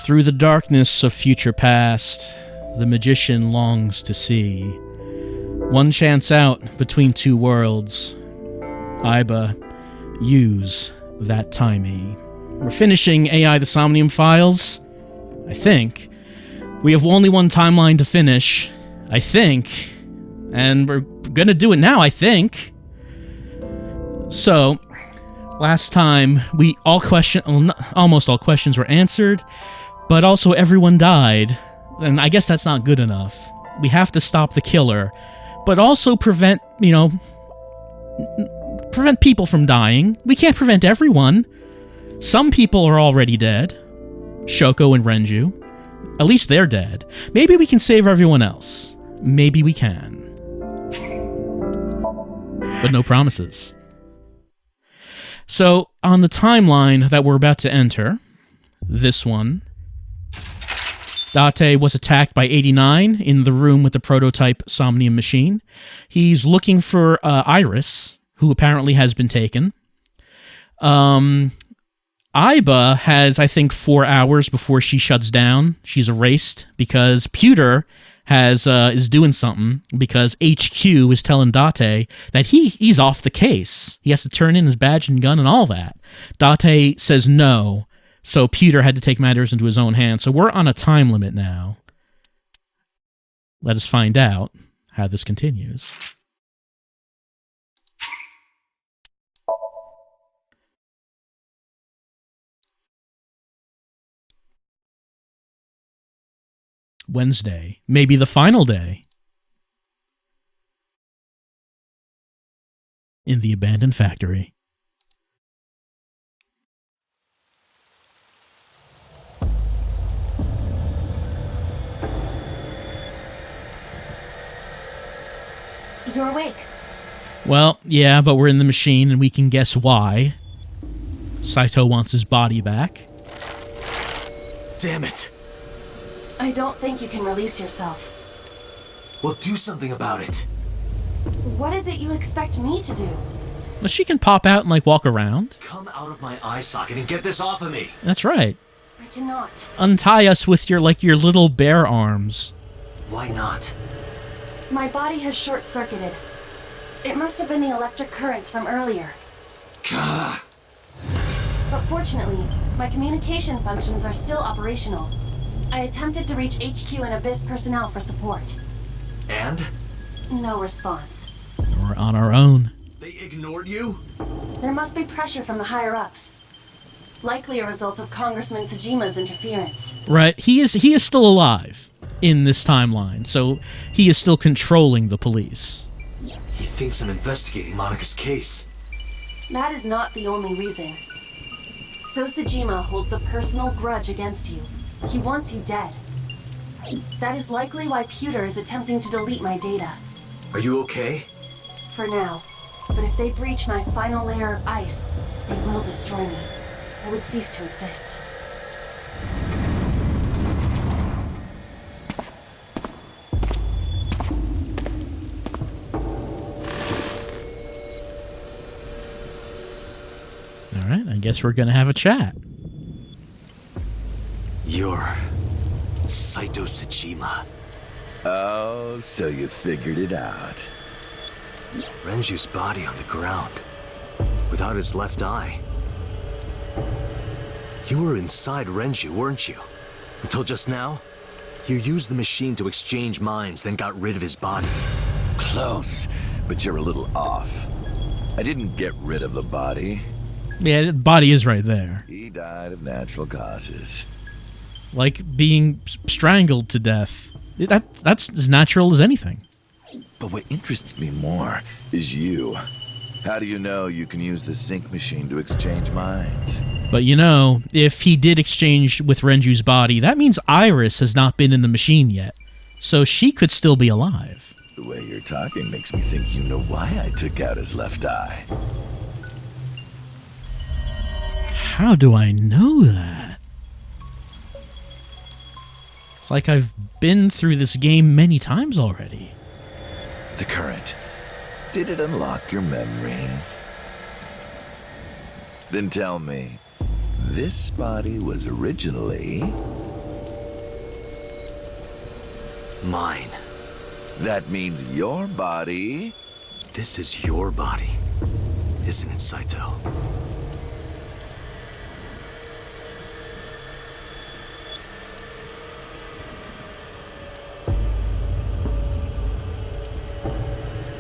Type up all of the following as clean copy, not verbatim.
Through the darkness of future past, the magician longs to see. One chance out between two worlds. Aiba, use that timey. We're finishing AI the Somnium files, I think. We have only one timeline to finish, I think. And we're gonna do it now, I think. So, last time, almost all questions were answered, but also everyone died. And I guess that's not good enough. We have to stop the killer, but also prevent people from dying. We can't prevent everyone. Some people are already dead. Shoko and Renju. At least they're dead. Maybe we can save everyone else. Maybe we can. But no promises. So, on the timeline that we're about to enter, this one, Dante was attacked by 89 in the room with the prototype Somnium machine. He's looking for Iris, who apparently has been taken. Aiba has, I think, 4 hours before she shuts down. She's erased because Pewter is doing something because HQ is telling Dante that he's off the case. He has to turn in his badge and gun and all that. Dante says no. So Pewter had to take matters into his own hands. So we're on a time limit now. Let us find out how this continues. Wednesday. Maybe the final day. In the abandoned factory. You're awake. Well, yeah, but we're in the machine and we can guess why. Saito wants his body back. Damn it. I don't think you can release yourself. Well, do something about it. What is it you expect me to do? Well, she can pop out and, walk around. Come out of my eye socket and get this off of me. That's right. I cannot. Untie us with your little bear arms. Why not? My body has short-circuited. It must have been the electric currents from earlier. Gah. But fortunately, my communication functions are still operational. I attempted to reach HQ and Abyss personnel for support. And? No response. We're on our own. They ignored you? There must be pressure from the higher-ups. Likely a result of Congressman Tsujima's interference. Right. He is still alive in this timeline, so he is still controlling the police. He thinks I'm investigating Monika's case. That is not the only reason. So Tsujima holds a personal grudge against you. He wants you dead. That is likely why Pewter is attempting to delete my data. Are you okay? For now. But if they breach my final layer of ice, they will destroy me. I would cease to exist. Alright, I guess we're gonna have a chat. You're Saito Tsujima. Oh, so you figured it out. Renju's body on the ground, without his left eye. You were inside Renju, weren't you? Until just now? You used the machine to exchange minds, then got rid of his body. Close, but you're a little off. I didn't get rid of the body. Yeah, the body is right there. He died of natural causes. Like being strangled to death. That's as natural as anything. But what interests me more is you. How do you know you can use the sync machine to exchange minds? But if he did exchange with Renju's body, that means Iris has not been in the machine yet. So she could still be alive. The way you're talking makes me think you know why I took out his left eye. How do I know that? It's like I've been through this game many times already. The current. Did it unlock your memories? Then tell me, this body was originally... Mine. That means your body... This is your body, isn't it, Saito?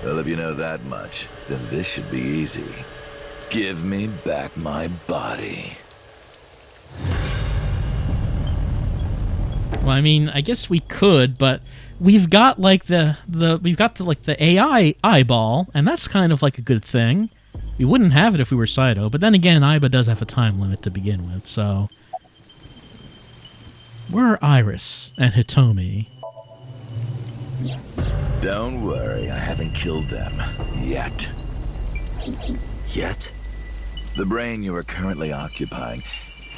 Well, if you know that much, then this should be easy. Give me back my body. Well, I mean, I guess we could, but we've got like the AI eyeball, and that's kind of like a good thing. We wouldn't have it if we were Saito, but then again, Aiba does have a time limit to begin with, so... Where are Iris and Hitomi? Don't worry, I haven't killed them. Yet. Yet? The brain you are currently occupying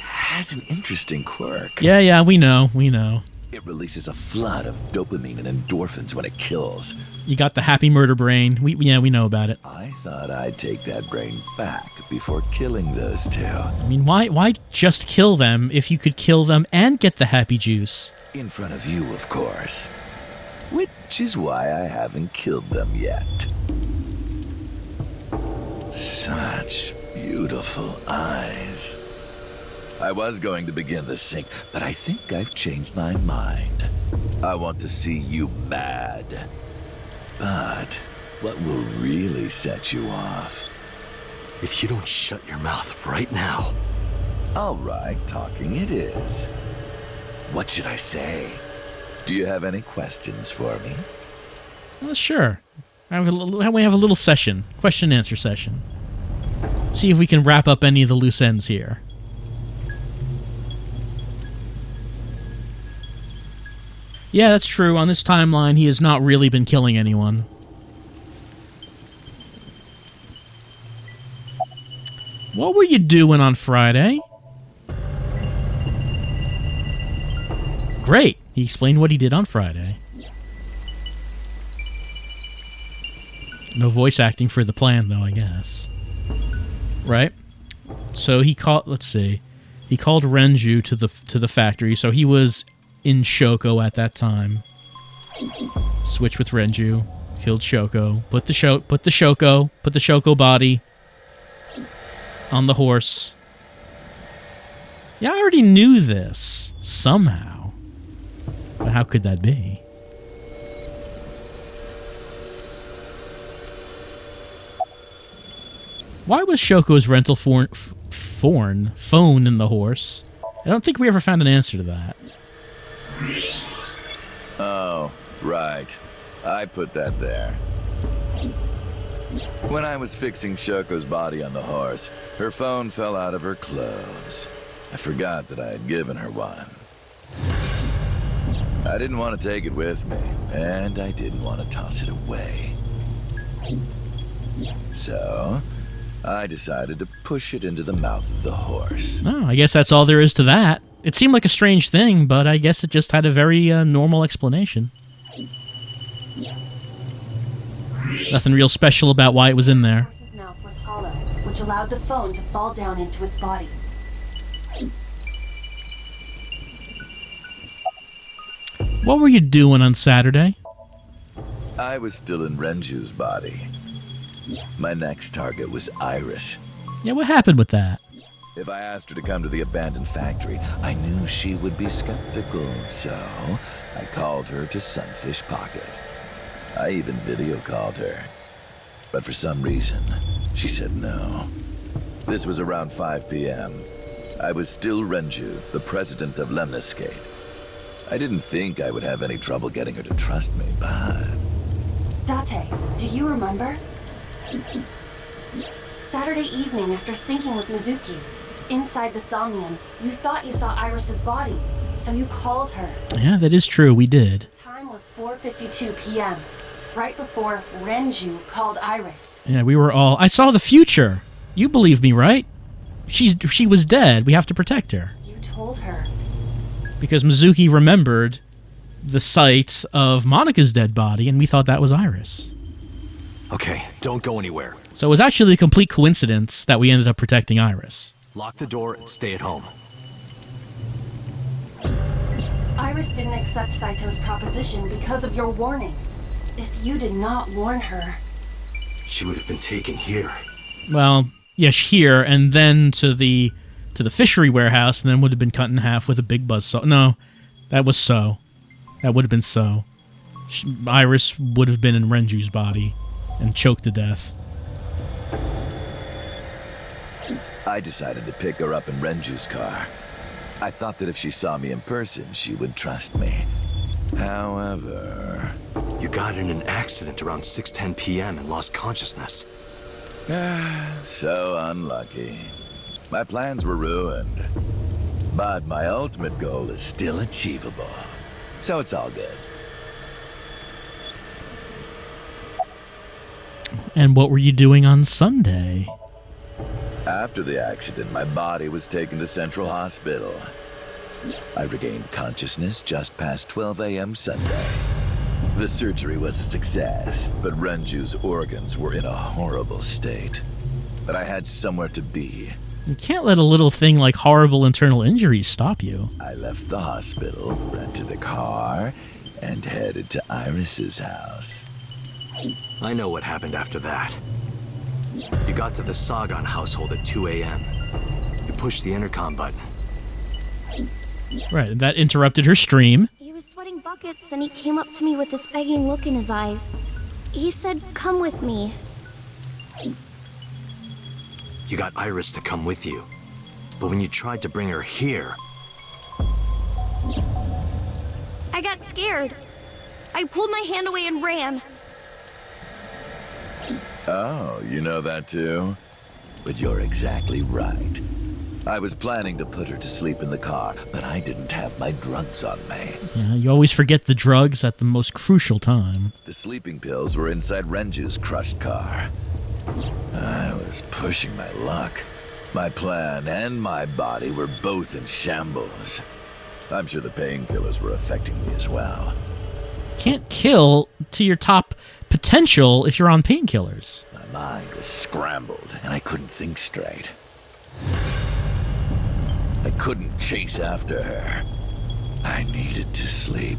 has an interesting quirk. Yeah, we know. It releases a flood of dopamine and endorphins when it kills. You got the happy murder brain. We know about it. I thought I'd take that brain back before killing those two. I mean, why just kill them if you could kill them and get the happy juice? In front of you, of course. Which is why I haven't killed them yet. Such beautiful eyes. I was going to begin the sync, but I think I've changed my mind. I want to see you mad. But what will really set you off? If you don't shut your mouth right now. All right, talking it is. What should I say? Do you have any questions for me? Well, sure. We have a little session, question and answer session. See if we can wrap up any of the loose ends here. Yeah, that's true. On this timeline, he has not really been killing anyone. What were you doing on Friday? Great. He explained what he did on Friday. No voice acting for the plan, though, I guess. Right? So he called... Let's see. He called Renju to the factory, so he was in Shoko at that time. Switch with Renju. Killed Shoko. Put the Shoko body on the horse. Yeah, I already knew this. Somehow. But how could that be? Why was Shoko's rental phone in the horse? I don't think we ever found an answer to that. Oh, right. I put that there. When I was fixing Shoko's body on the horse, her phone fell out of her clothes. I forgot that I had given her one. I didn't want to take it with me, and I didn't want to toss it away. So, I decided to push it into the mouth of the horse. Oh, I guess that's all there is to that. It seemed like a strange thing, but I guess it just had a very normal explanation. Nothing real special about why it was in there. The horse's mouth was hollow, which allowed the phone to fall down into its body. What were you doing on Saturday? I was still in Renju's body. My next target was Iris. Yeah, what happened with that? If I asked her to come to the abandoned factory, I knew she would be skeptical, so I called her to Sunfish Pocket. I even video called her. But for some reason, she said no. This was around 5 p.m. I was still Renju, the president of Lemniscate. I didn't think I would have any trouble getting her to trust me, but... Dante, do you remember? Saturday evening after syncing with Mizuki, inside the Somnium, you thought you saw Iris's body, so you called her. Yeah, that is true, we did. The time was 4:52 p.m., right before Renju called Iris. Yeah, we were all... I saw the future! You believe me, right? She was dead. We have to protect her. You told her. Because Mizuki remembered the sight of Monika's dead body, and we thought that was Iris. Okay, don't go anywhere. So it was actually a complete coincidence that we ended up protecting Iris. Lock the door and stay at home. Iris didn't accept Saito's proposition because of your warning. If you did not warn her... She would have been taken here. Well, yes, here, and then to the fishery warehouse, and then would have been cut in half with a big buzzsaw. No, that was so. That would have been so. Iris would have been in Renju's body and choked to death. I decided to pick her up in Renju's car. I thought that if she saw me in person, she would trust me. However... You got in an accident around 6:10 p.m. and lost consciousness. So unlucky. My plans were ruined. But my ultimate goal is still achievable. So it's all good. And what were you doing on Sunday? After the accident, my body was taken to Central Hospital. I regained consciousness just past 12 a.m. Sunday. The surgery was a success, but Renju's organs were in a horrible state. But I had somewhere to be. You can't let a little thing like horrible internal injuries stop you. I left the hospital, rented a car, and headed to Iris's house. I know what happened after that. You got to the Sagan household at 2 a.m. You pushed the intercom button. Right, and that interrupted her stream. He was sweating buckets and he came up to me with this begging look in his eyes. He said, "Come with me." You got Iris to come with you. But when you tried to bring her here... I got scared. I pulled my hand away and ran. Oh, you know that too? But you're exactly right. I was planning to put her to sleep in the car, but I didn't have my drugs on me. Yeah, you always forget the drugs at the most crucial time. The sleeping pills were inside Renju's crushed car. I was pushing my luck. My plan and my body were both in shambles. I'm sure the painkillers were affecting me as well. Can't kill to your top potential if you're on painkillers. My mind was scrambled, and I couldn't think straight. I couldn't chase after her. I needed to sleep.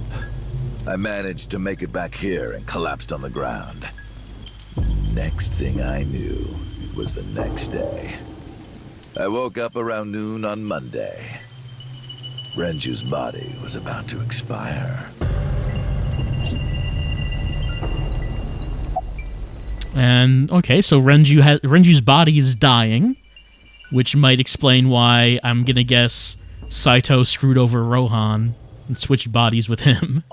I managed to make it back here and collapsed on the ground. Next thing I knew, it was the next day. I woke up around noon on Monday. Renju's body was about to expire. And, okay, so Renju's body is dying, which might explain why I'm gonna guess Saito screwed over Rohan and switched bodies with him.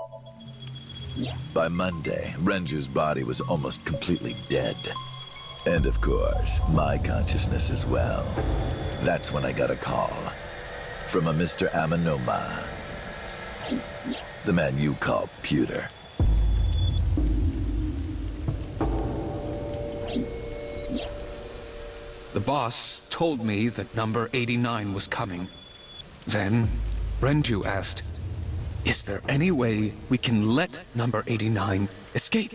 By Monday, Renju's body was almost completely dead. And of course, my consciousness as well. That's when I got a call from a Mr. Amanoma. The man you call Pewter. The boss told me that number 89 was coming. Then, Renju asked, "Is there any way we can let number 89 escape?"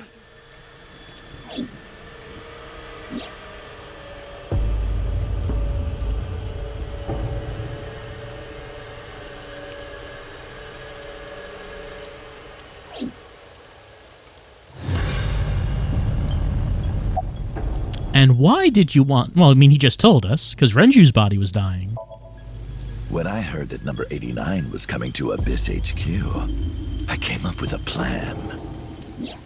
And why did you want... Well, I mean, he just told us, because Renju's body was dying. When I heard that number 89 was coming to Abyss HQ, I came up with a plan.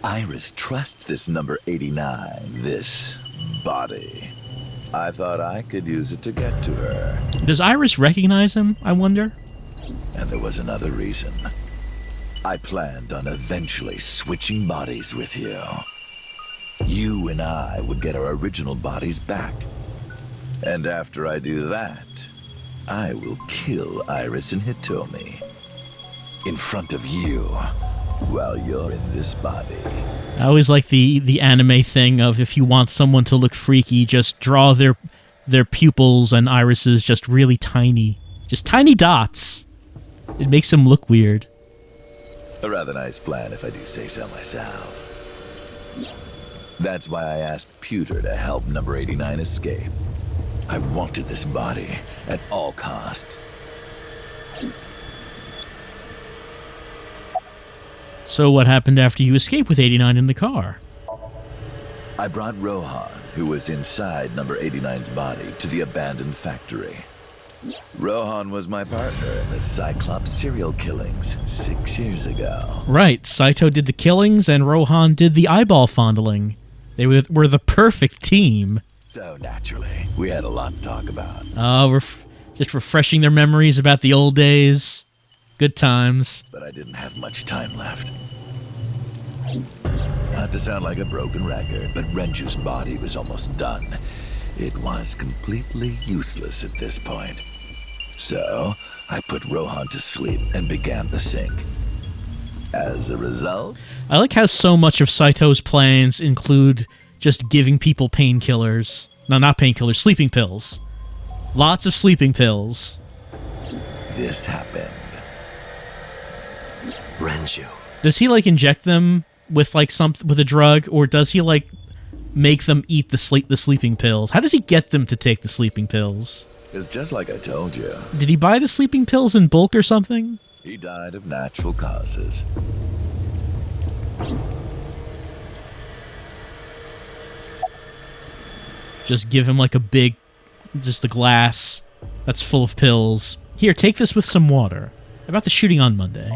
Iris trusts this number 89, this body. I thought I could use it to get to her. Does Iris recognize him, I wonder? And there was another reason. I planned on eventually switching bodies with you. You and I would get our original bodies back. And after I do that, I will kill Iris and Hitomi. In front of you, while you're in this body. I always like the anime thing of if you want someone to look freaky, just draw their pupils and irises just really tiny. Just tiny dots. It makes them look weird. A rather nice plan if I do say so myself. That's why I asked Pewter to help number 89 escape. I wanted this body at all costs. So what happened after you escaped with 89 in the car? I brought Rohan, who was inside number 89's body, to the abandoned factory. Rohan was my partner in the Cyclops serial killings 6 years ago. Right, Saito did the killings and Rohan did the eyeball fondling. They were the perfect team. So naturally, we had a lot to talk about. Oh, just refreshing their memories about the old days. Good times. But I didn't have much time left. Not to sound like a broken record, but Renju's body was almost done. It was completely useless at this point. So, I put Rohan to sleep and began the sync. As a result... I like how so much of Saito's plans include just giving people painkillers. No, not painkillers, sleeping pills. Lots of sleeping pills. This happened. Renju. Does he, like, inject them with, like, with a drug, or does he, like, make them eat the sleeping pills? How does he get them to take the sleeping pills? It's just like I told you. Did he buy the sleeping pills in bulk or something? He died of natural causes. Just give him, like, just a glass that's full of pills. Here, take this with some water. About the shooting on Monday.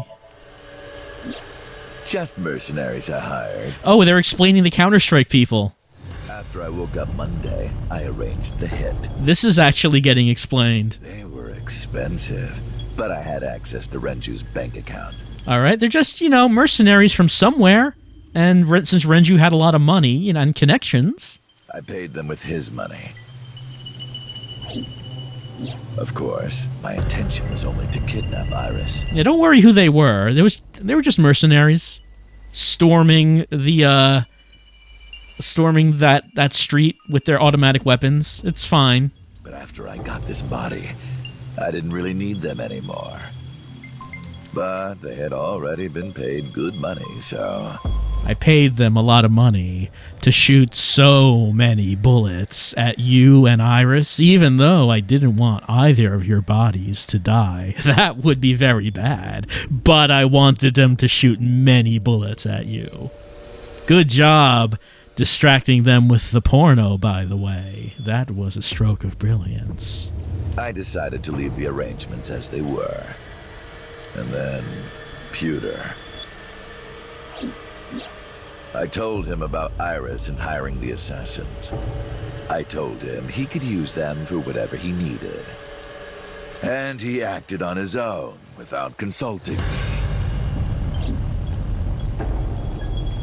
Just mercenaries I hired. Oh, they're explaining the Counter-Strike people. After I woke up Monday, I arranged the hit. This is actually getting explained. They were expensive, but I had access to Renju's bank account. Alright, they're just, mercenaries from somewhere. And since Renju had a lot of money, and connections... I paid them with his money. Of course, my intention was only to kidnap Iris. Yeah, don't worry who they were. They were just mercenaries. Storming that street with their automatic weapons. It's fine. But after I got this body, I didn't really need them anymore. But they had already been paid good money, so... I paid them a lot of money to shoot so many bullets at you and Iris, even though I didn't want either of your bodies to die. That would be very bad. But I wanted them to shoot many bullets at you. Good job distracting them with the porno, by the way. That was a stroke of brilliance. I decided to leave the arrangements as they were. And then, Pewter. I told him about Iris and hiring the assassins. I told him he could use them for whatever he needed. And he acted on his own, without consulting me.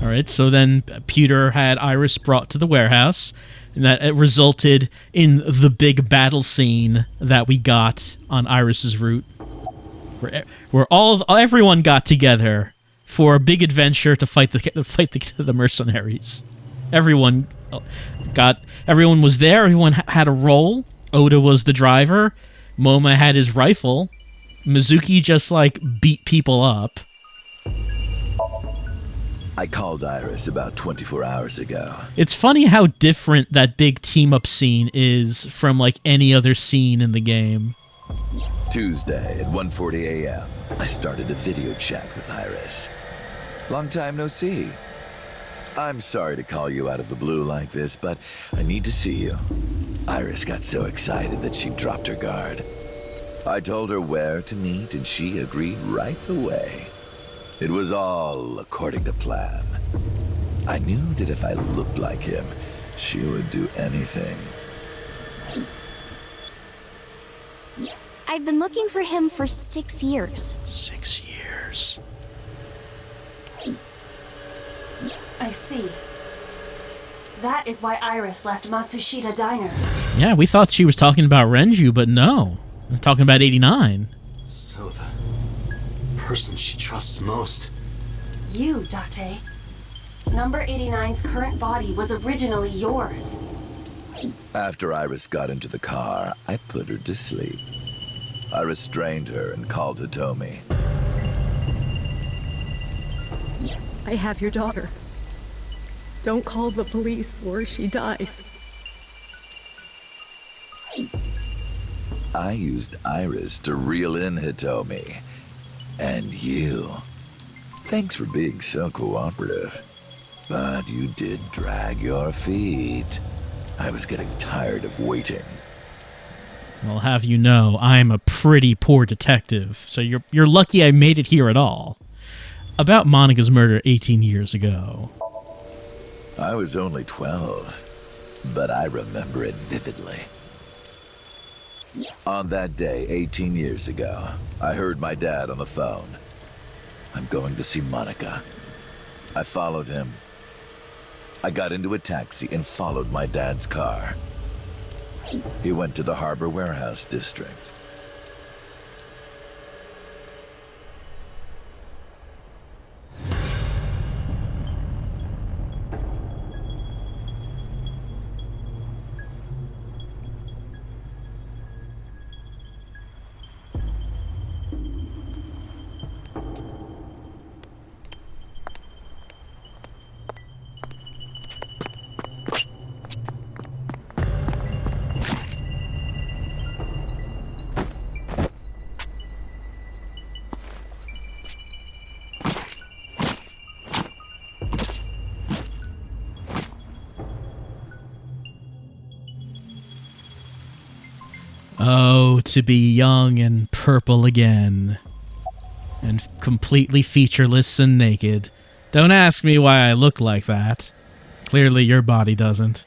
Alright, so then Pewter had Iris brought to the warehouse, and that it resulted in the big battle scene that we got on Iris's route, where everyone got together for a big adventure to fight the mercenaries. Everyone was there. Everyone had a role. Oda was the driver. Moma had his rifle. Mizuki just beat people up. I called Iris about 24 hours ago. It's funny how different that big team-up scene is from any other scene in the game. Tuesday at 1:40 a.m. I started a video chat with Iris. Long time no see. I'm sorry to call you out of the blue like this, but I need to see you. Iris got so excited that she dropped her guard. I told her where to meet, and she agreed right away. It was all according to plan. I knew that if I looked like him, she would do anything. I've been looking for him for 6 years. 6 years. I see. That is why Iris left Matsushita Diner. Yeah, we thought she was talking about Renju, but no. We're talking about 89. So the person she trusts most... You, Dante. Number 89's current body was originally yours. After Iris got into the car, I put her to sleep. I restrained her and called Hitomi. I have your daughter. Don't call the police or she dies. I used Iris to reel in Hitomi. And you. Thanks for being so cooperative. But you did drag your feet. I was getting tired of waiting. I'll have you know, I'm a pretty poor detective, so you're lucky I made it here at all. About Monica's murder 18 years ago. I was only 12, but I remember it vividly. On that day, 18 years ago, I heard my dad on the phone. I'm going to see Monica. I followed him. I got into a taxi and followed my dad's car. He went to the Harbor Warehouse District. Oh, to be young and purple again. And completely featureless and naked. Don't ask me why I look like that. Clearly your body doesn't.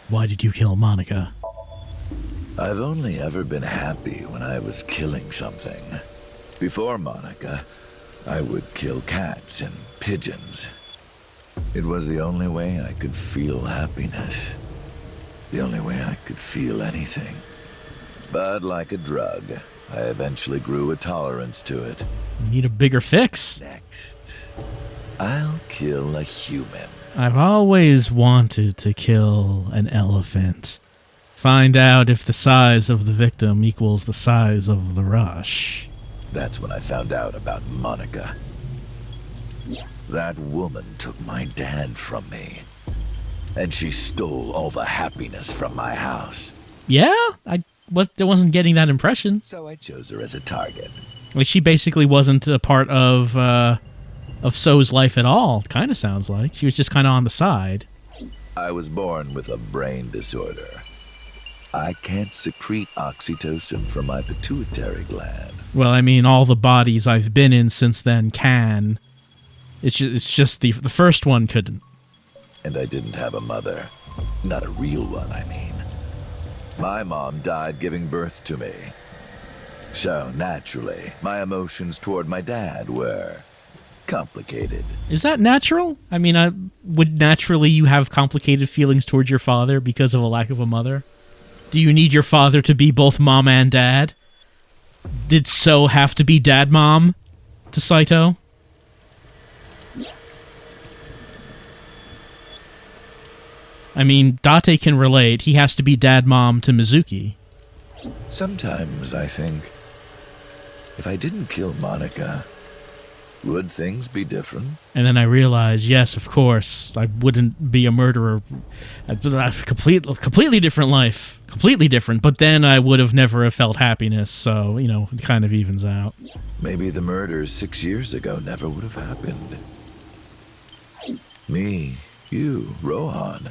Why did you kill Monica? I've only ever been happy when I was killing something. Before Monica, I would kill cats and pigeons. It was the only way I could feel happiness. The only way I could feel anything. But like a drug, I eventually grew a tolerance to it. You need a bigger fix. Next, I'll kill a human. I've always wanted to kill an elephant. Find out if the size of the victim equals the size of the rush. That's when I found out about Monica. That woman took my dad from me. And she stole all the happiness from my house. Yeah? I wasn't getting that impression. So I chose her as a target. Like, she basically wasn't a part of So's life at all, kind of sounds like. She was just kind of on the side. I was born with a brain disorder. I can't secrete oxytocin from my pituitary gland. Well, I mean, all the bodies I've been in since then can. It's just the first one couldn't. And I didn't have a mother. Not a real one, I mean. My mom died giving birth to me. So, naturally, my emotions toward my dad were complicated. Is that natural? I mean, would naturally you have complicated feelings towards your father because of a lack of a mother? Do you need your father to be both mom and dad? Did So have to be dad mom to Saito? I mean, Dante can relate. He has to be dad mom to Mizuki. Sometimes I think, if I didn't kill Monica, would things be different? And then I realize, yes, of course, I wouldn't be a murderer. I'd have a completely different life. Completely different. But then I would have never have felt happiness, so, you know, it kind of evens out. Maybe the murders 6 years ago never would have happened. Me, you, Rohan.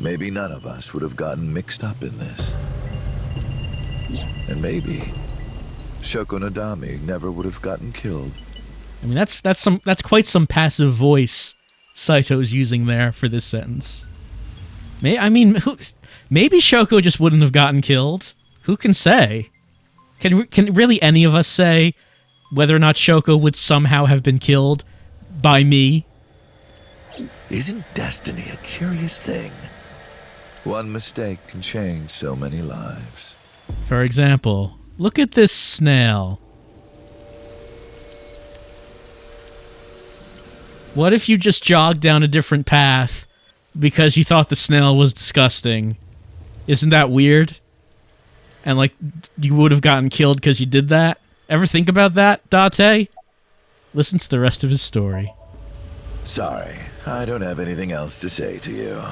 Maybe none of us would have gotten mixed up in this. And maybe Shoko Nadami never would have gotten killed. I mean, that's quite some passive voice Saito's using there for this sentence. Maybe Shoko just wouldn't have gotten killed. Who can say? Can really any of us say whether or not Shoko would somehow have been killed by me? Isn't destiny a curious thing? One mistake can change so many lives. For example, look at this snail. What if you just jogged down a different path because you thought the snail was disgusting? Isn't that weird? And, like, you would have gotten killed because you did that? Ever think about that, Dante? Listen to the rest of his story. Sorry, I don't have anything else to say to you.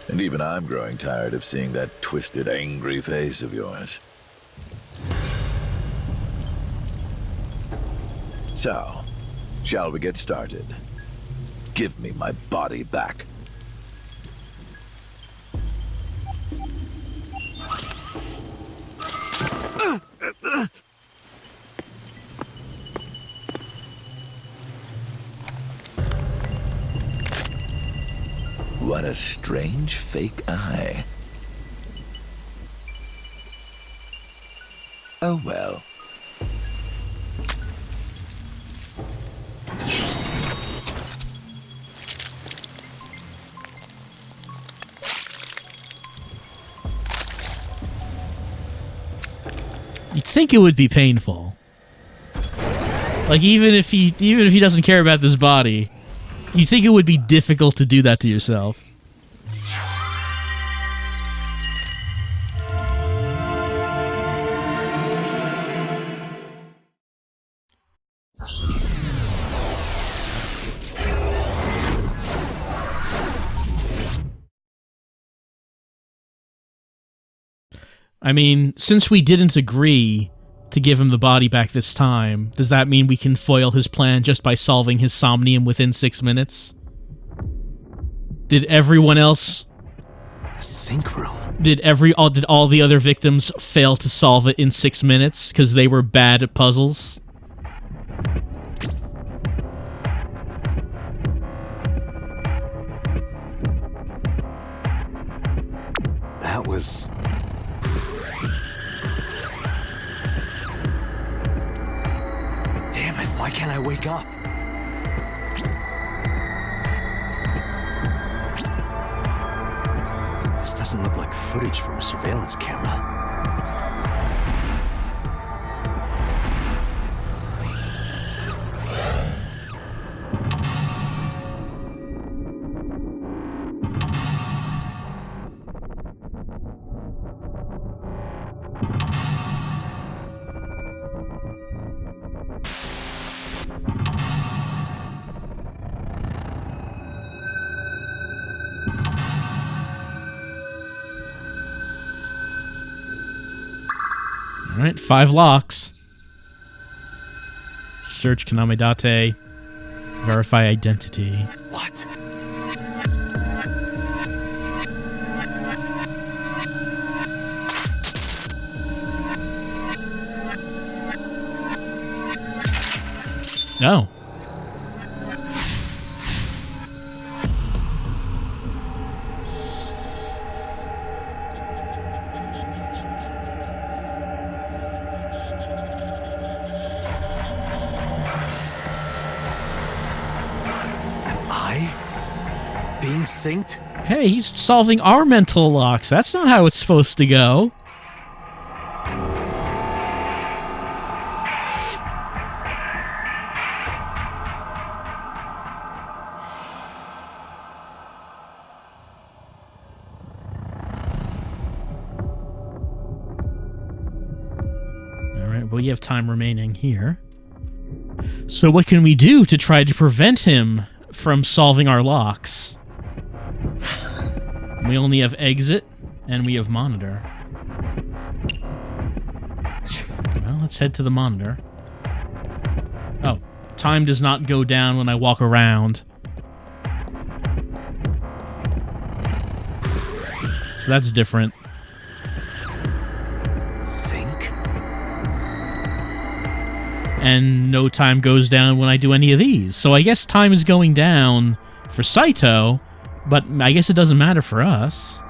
And even I'm growing tired of seeing that twisted, angry face of yours. So, shall we get started? Give me my body back. What a strange fake eye. Oh well. You'd think it would be painful. Like even if he doesn't care about this body, you'd think it would be difficult to do that to yourself. I mean, since we didn't agree to give him the body back this time, does that mean we can foil his plan just by solving his Somnium within 6 minutes? Did everyone else... The sink room. Did all the other victims fail to solve it in 6 minutes because they were bad at puzzles? That was... Damn it, why can't I wake up? This doesn't look like footage from a surveillance camera. Alright, 5 locks. Search Kaname Dante. Verify identity. What? Oh. Being synced? Hey, he's solving our mental locks. That's not how it's supposed to go. Alright, well, you have time remaining here. So what can we do to try to prevent him from solving our locks? We only have exit, and we have monitor. Well, let's head to the monitor. Oh, time does not go down when I walk around. So that's different. Sync? And no time goes down when I do any of these. So I guess time is going down for Saito, but I guess it doesn't matter for us.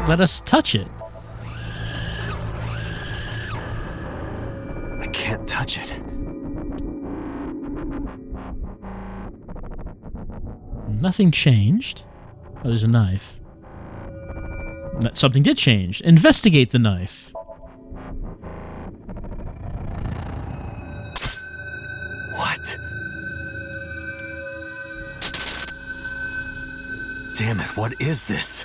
Let us touch it. I can't touch it. Nothing changed. Oh, there's a knife. Something did change. Investigate the knife. What? Damn it, what is this?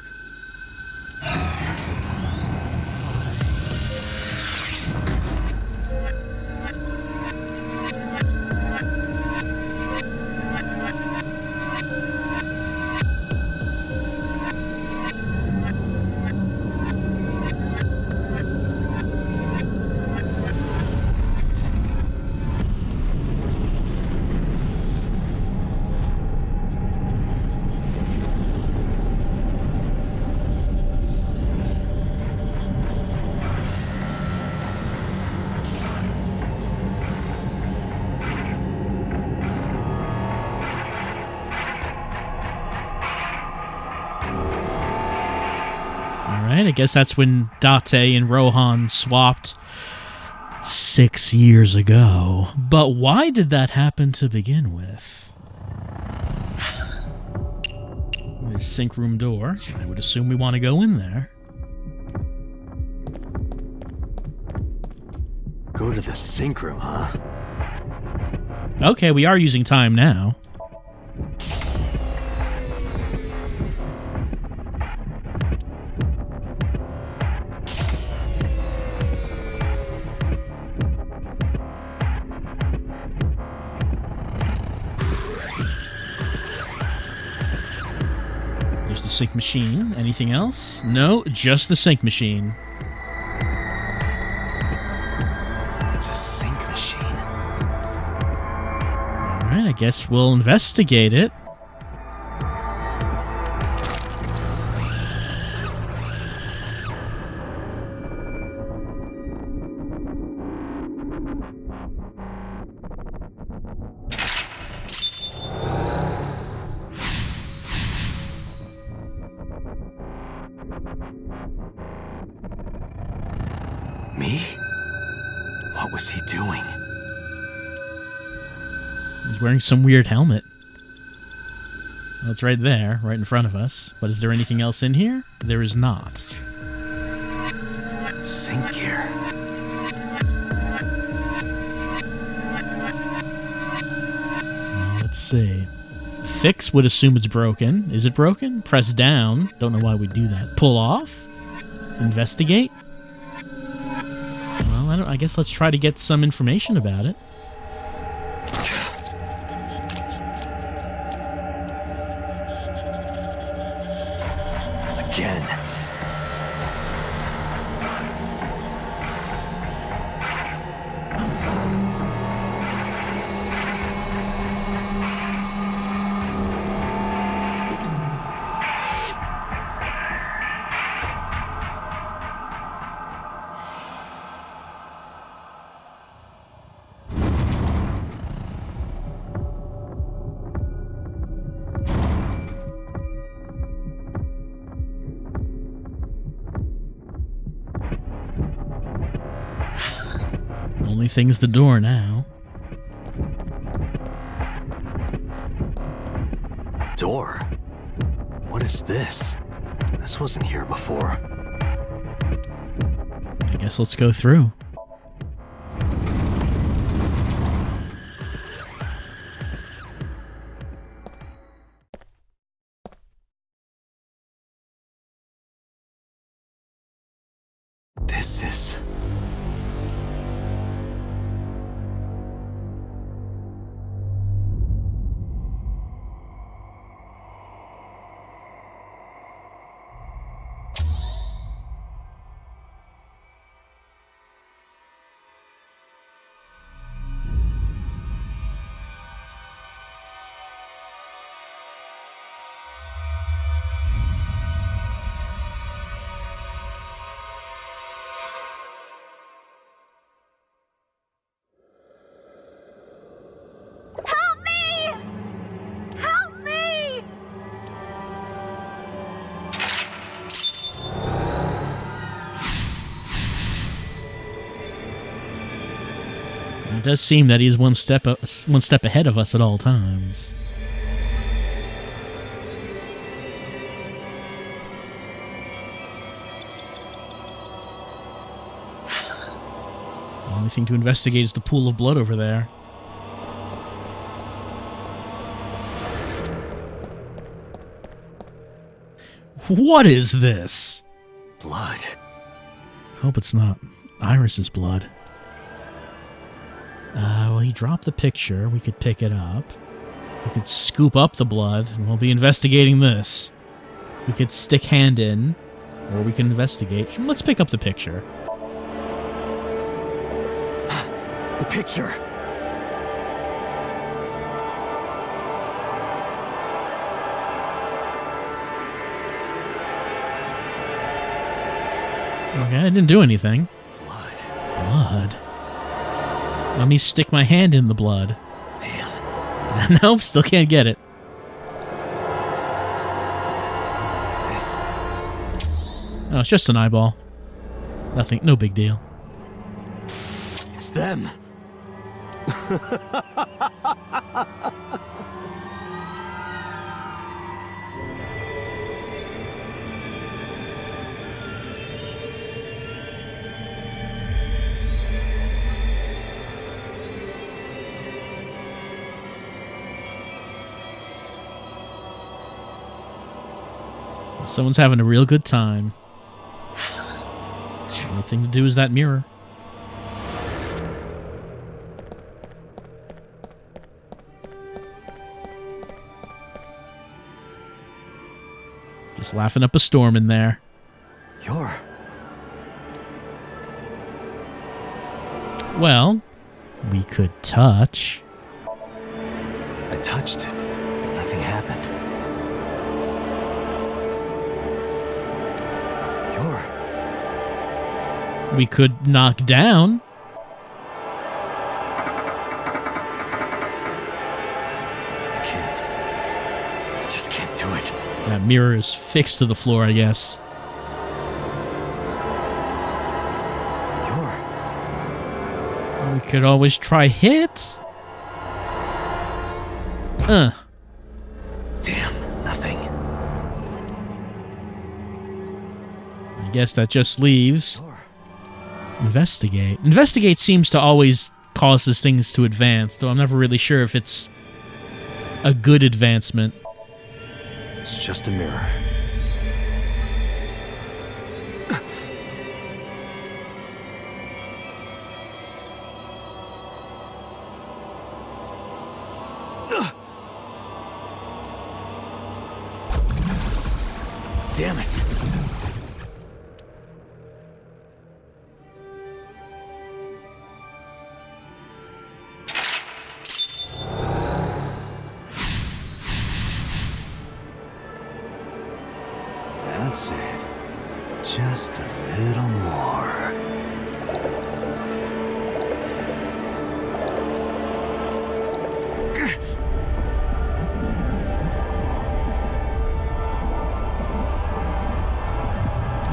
Alright, I guess that's when Dante and Rohan swapped 6 years ago. But why did that happen to begin with? There's sync room door. I would assume we want to go in there. Go to the sync room, huh? Okay, we are using time now. There's the sync machine. Anything else? No, just the sync machine. It's a sync machine. Alright, I guess we'll investigate it. Me? What was he doing? He's wearing some weird helmet. Well, it's right there, right in front of us. But is there anything else in here? There is not. Sync gear. Let's see. Fix would assume it's broken. Is it broken? Press down. Don't know why we do that. Pull off. Investigate. Well, I guess let's try to get some information about it. Again. Only thing's the door now. A door? What is this? This wasn't here before. I guess let's go through. This is... It does seem that he's one step ahead of us at all times. The only thing to investigate is the pool of blood over there. What is this? blood. Hope it's not Iris's blood. Well, he dropped the picture. We could pick it up. We could scoop up the blood, and we'll be investigating this. We could stick hand in, or we can investigate. Let's pick up the picture. The picture. Okay, I didn't do anything. Blood. Blood? Let me stick my hand in the blood. Damn. Nope, still can't get it. This. Oh, it's just an eyeball. Nothing, no big deal. It's them. Someone's having a real good time. The only thing to do is that mirror. Just laughing up a storm in there. You're... Well, we could touch. I touched it, but nothing happened. We could knock down. I can't. I just can't do it. That mirror is fixed to the floor, I guess. We could always try hit. Damn, nothing. I guess that just leaves investigate. Investigate seems to always causes things to advance, though I'm never really sure if it's a good advancement. It's just a mirror. Damn it. That's it. Just a little more.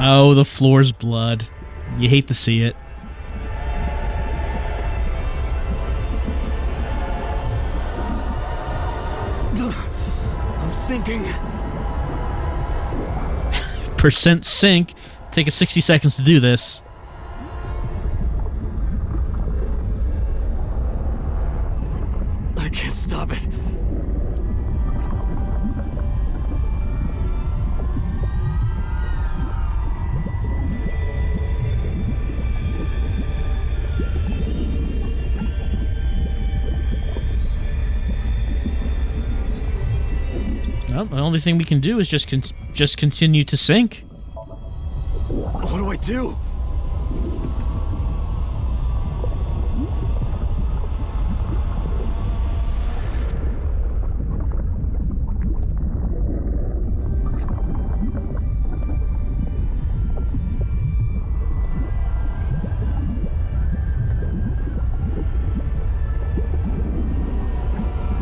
Oh, the floor's blood. You hate to see it. I'm sinking. Percent sink. Take us 60 seconds to do this. I can't stop it. Well, the only thing we can do is just continue to sink. What do I do?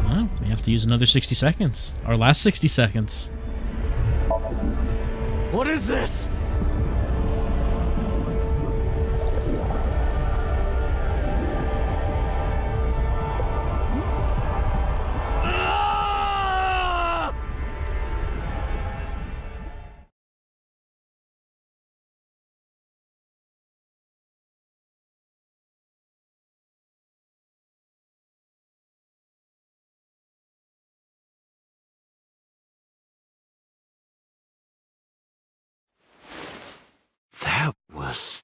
Well, we have to use another 60 seconds. Our last 60 seconds. What is this? That was...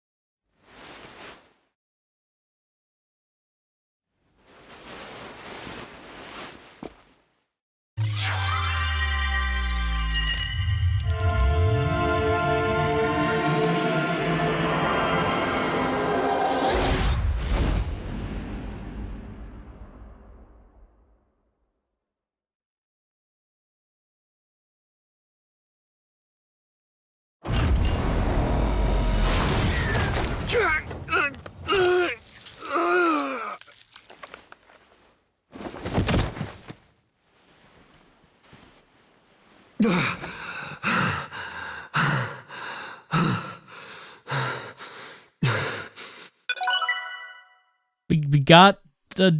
got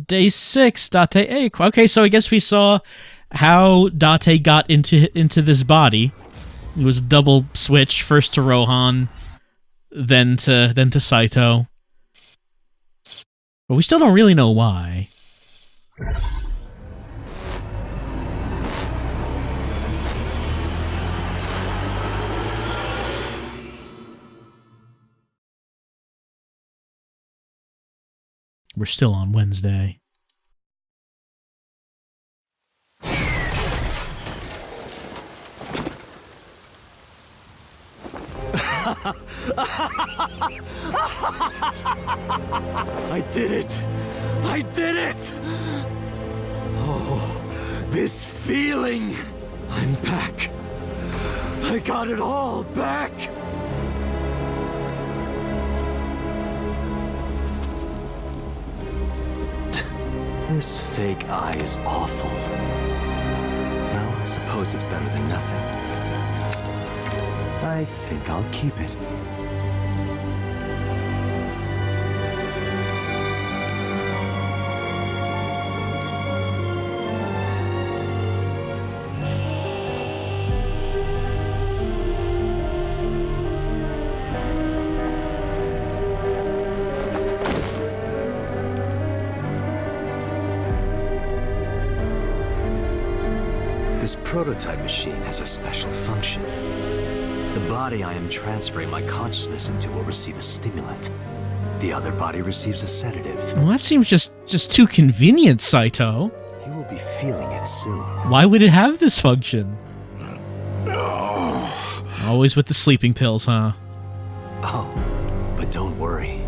day 6, Dante 8. Okay, so I guess we saw how Dante got into this body. It was a double switch, first to Rohan, then to Saito. But we still don't really know why. We're still on Wednesday. I did it! I did it! Oh, this feeling! I'm back. I got it all back! This fake eye is awful. Well, I suppose it's better than nothing. I think I'll keep it. This prototype machine has a special function. The body I am transferring my consciousness into will receive a stimulant. The other body receives a sedative. Well, that seems just too convenient, Saito. You will be feeling it soon. Why would it have this function? Always with the sleeping pills, huh? Oh, but don't worry.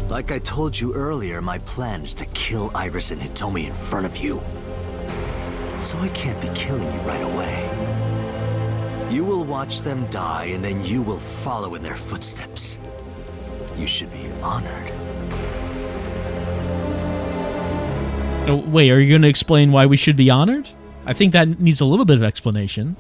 Like I told you earlier, my plan is to kill Iris and Hitomi in front of you. So I can't be killing you right away. You will watch them die, and then you will follow in their footsteps. You should be honored. Oh, wait, are you going to explain why we should be honored? I think that needs a little bit of explanation.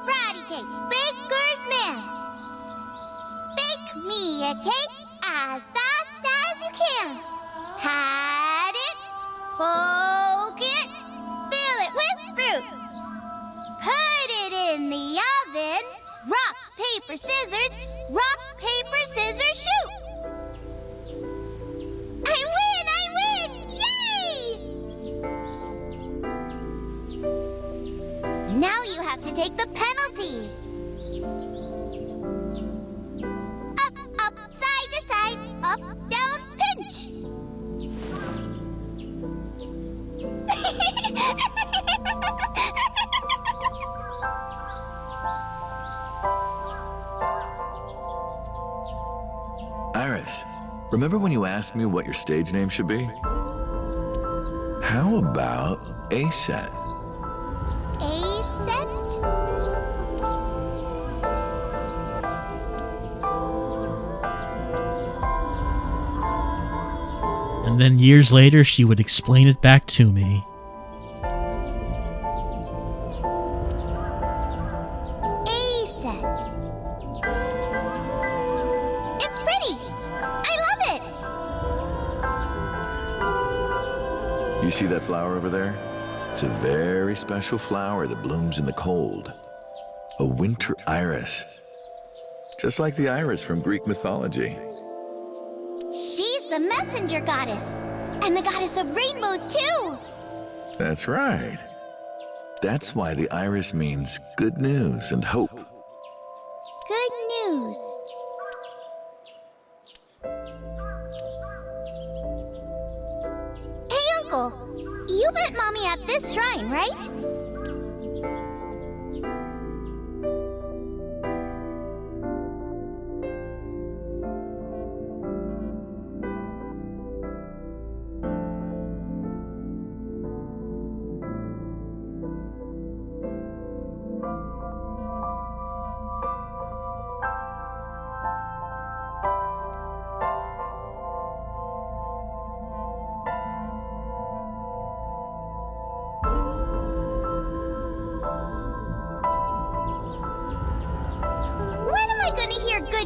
Ratty cake, baker's man. Bake me a cake as fast as you can. Pat it, poke it, fill it with fruit. Put it in the oven. Rock, paper, scissors, shoot. I win! Yay! Now you have to take the penalty. Up, side to side, up, down, pinch. Iris, remember when you asked me what your stage name should be? How about A-Set? A-Set? And then years later, she would explain it back to me. A-Set. It's pretty. I love it. You see that flower over there? It's a very special flower that blooms in the cold. A winter iris. Just like the iris from Greek mythology. She's the messenger goddess. And the goddess of rainbows, too. That's right. That's why the iris means good news and hope. Good news. Hey, Uncle. You met Mommy at this shrine, right?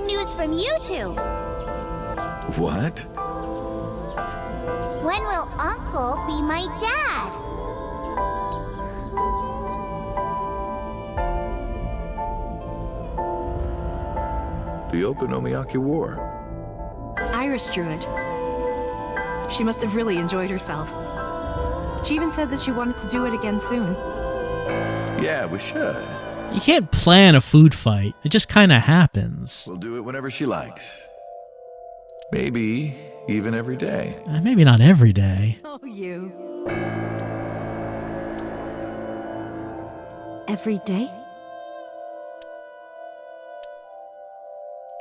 good news from you two. What? When will Uncle be my dad? The Okonomiyaki War. Iris drew it. She must have really enjoyed herself. She even said that she wanted to do it again soon. Yeah, we should. You can't plan a food fight. It just kind of happens. We'll do it whenever she likes. Maybe even every day. Maybe not every day. Oh, you. Every day?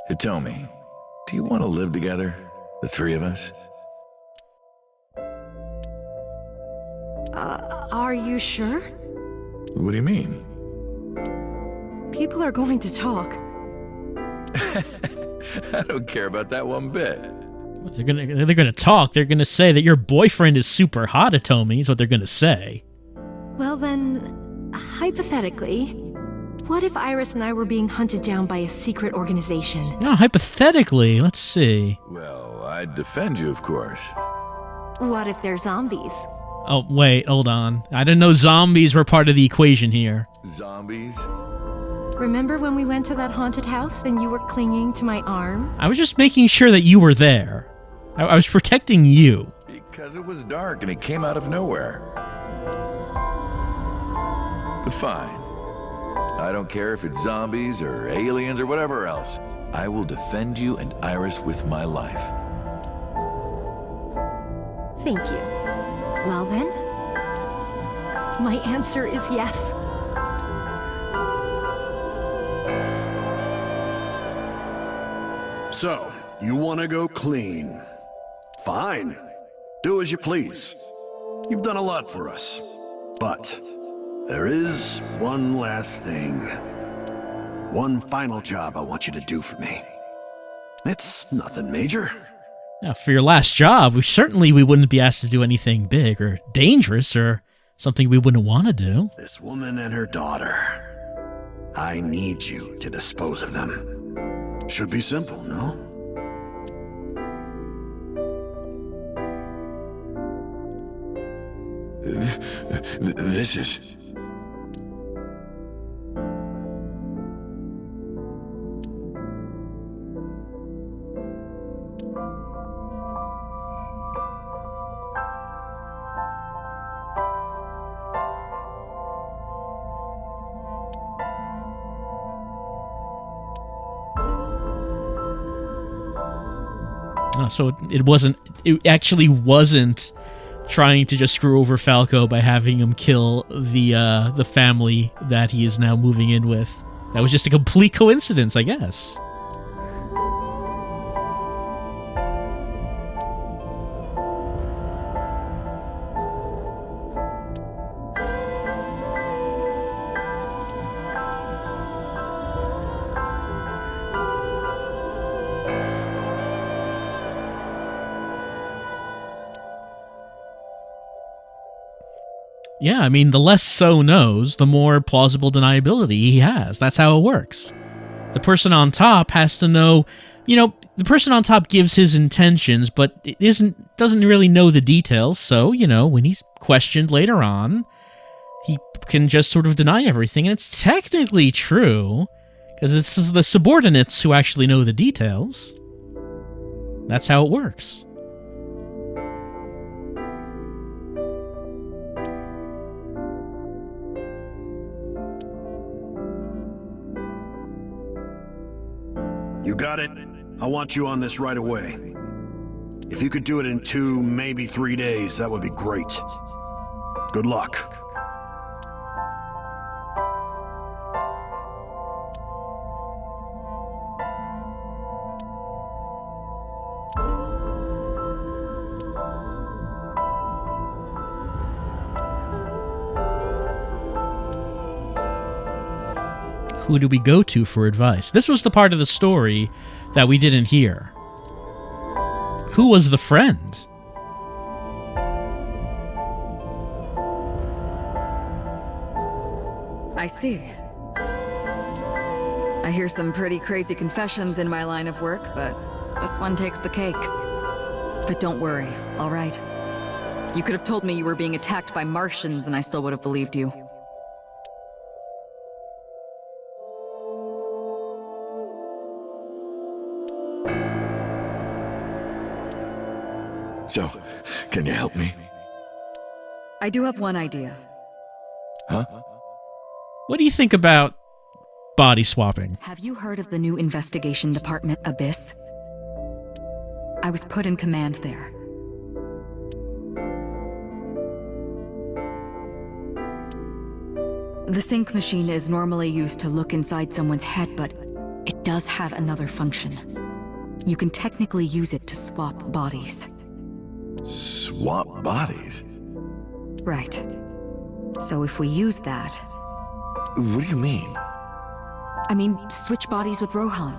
Hitomi, do you want to live together? The three of us? Are you sure? What do you mean? People are going to talk. I don't care about that one bit. They're gonna talk. They're gonna say that your boyfriend is super hot, Hitomi, is what they're gonna say. Well then, hypothetically, what if Iris and I were being hunted down by a secret organization? No, hypothetically, let's see. Well, I'd defend you, of course. What if they're zombies? Oh, wait, hold on. I didn't know zombies were part of the equation here. Zombies? Remember when we went to that haunted house and you were clinging to my arm? I was just making sure that you were there. I was protecting you. Because it was dark and it came out of nowhere. But fine. I don't care if it's zombies or aliens or whatever else. I will defend you and Iris with my life. Thank you. Well then, my answer is yes. So, you want to go clean? Fine. Do as you please. You've done a lot for us. But there is one last thing. One final job I want you to do for me. It's nothing major. Now, for your last job, we wouldn't be asked to do anything big or dangerous or something we wouldn't want to do. This woman and her daughter. I need you to dispose of them. Should be simple, no? This is... So it actually wasn't trying to just screw over Falco by having him kill the family that he is now moving in with. That was just a complete coincidence, I guess. Yeah, I mean, the less So knows, the more plausible deniability he has. That's how it works. The person on top has to know, the person on top gives his intentions, but doesn't really know the details, so, when he's questioned later on, he can just sort of deny everything, and it's technically true, because it's the subordinates who actually know the details. That's how it works. You got it? I want you on this right away. If you could do it in 2, maybe 3 days, that would be great. Good luck. Who do we go to for advice? This was the part of the story that we didn't hear. Who was the friend? I see. I hear some pretty crazy confessions in my line of work, but this one takes the cake. But don't worry, all right? You could have told me you were being attacked by Martians and I still would have believed you. So, can you help me? I do have one idea. Huh? What do you think about body swapping? Have you heard of the new investigation department, Abyss? I was put in command there. The sync machine is normally used to look inside someone's head, but it does have another function. You can technically use it to swap bodies. Swap bodies? Right. So if we use that... What do you mean? I mean, switch bodies with Rohan.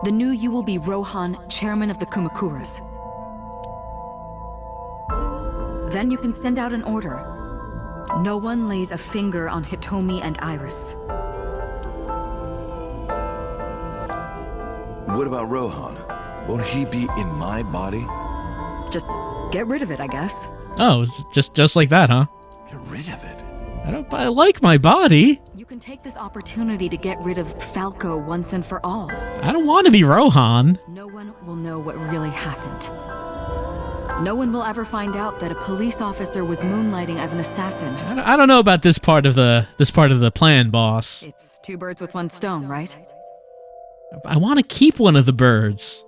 The new you will be Rohan, chairman of the Kumakuras. Then you can send out an order. No one lays a finger on Hitomi and Iris. What about Rohan? Won't he be in my body? Just get rid of it, I guess. Oh, it's just like that, huh? Get rid of it? I like my body. You can take this opportunity to get rid of Falco once and for all. I don't want to be Rohan. No one will know what really happened. No one will ever find out that a police officer was moonlighting as an assassin. I don't know about this part of the plan, boss. It's two birds with one stone, right? I want to keep one of the birds.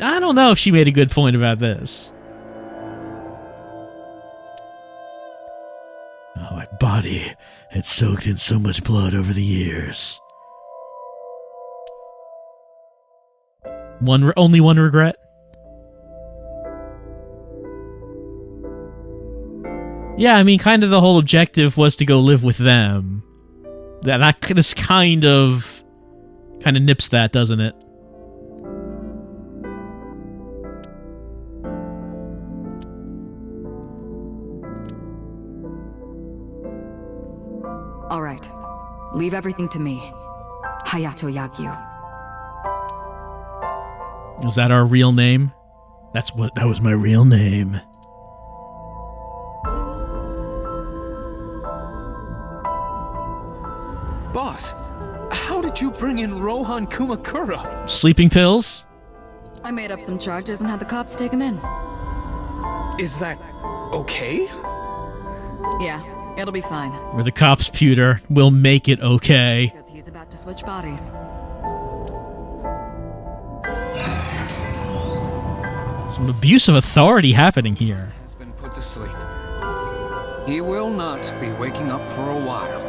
I don't know if she made a good point about this. Oh, my body had soaked in so much blood over the years. Only one regret? Yeah, I mean, kind of the whole objective was to go live with them. This kind of nips that, doesn't it? All right. Leave everything to me. Hayato Yagyu. Was that our real name? That was my real name. Boss, how did you bring in Rohan Kumakura? Sleeping pills? I made up some charges and had the cops take him in. Is that okay? Yeah, it'll be fine. Or the cops' pewter will make it okay. Because he's about to switch bodies. Some abuse of authority happening here. Has been put to sleep. He will not be waking up for a while.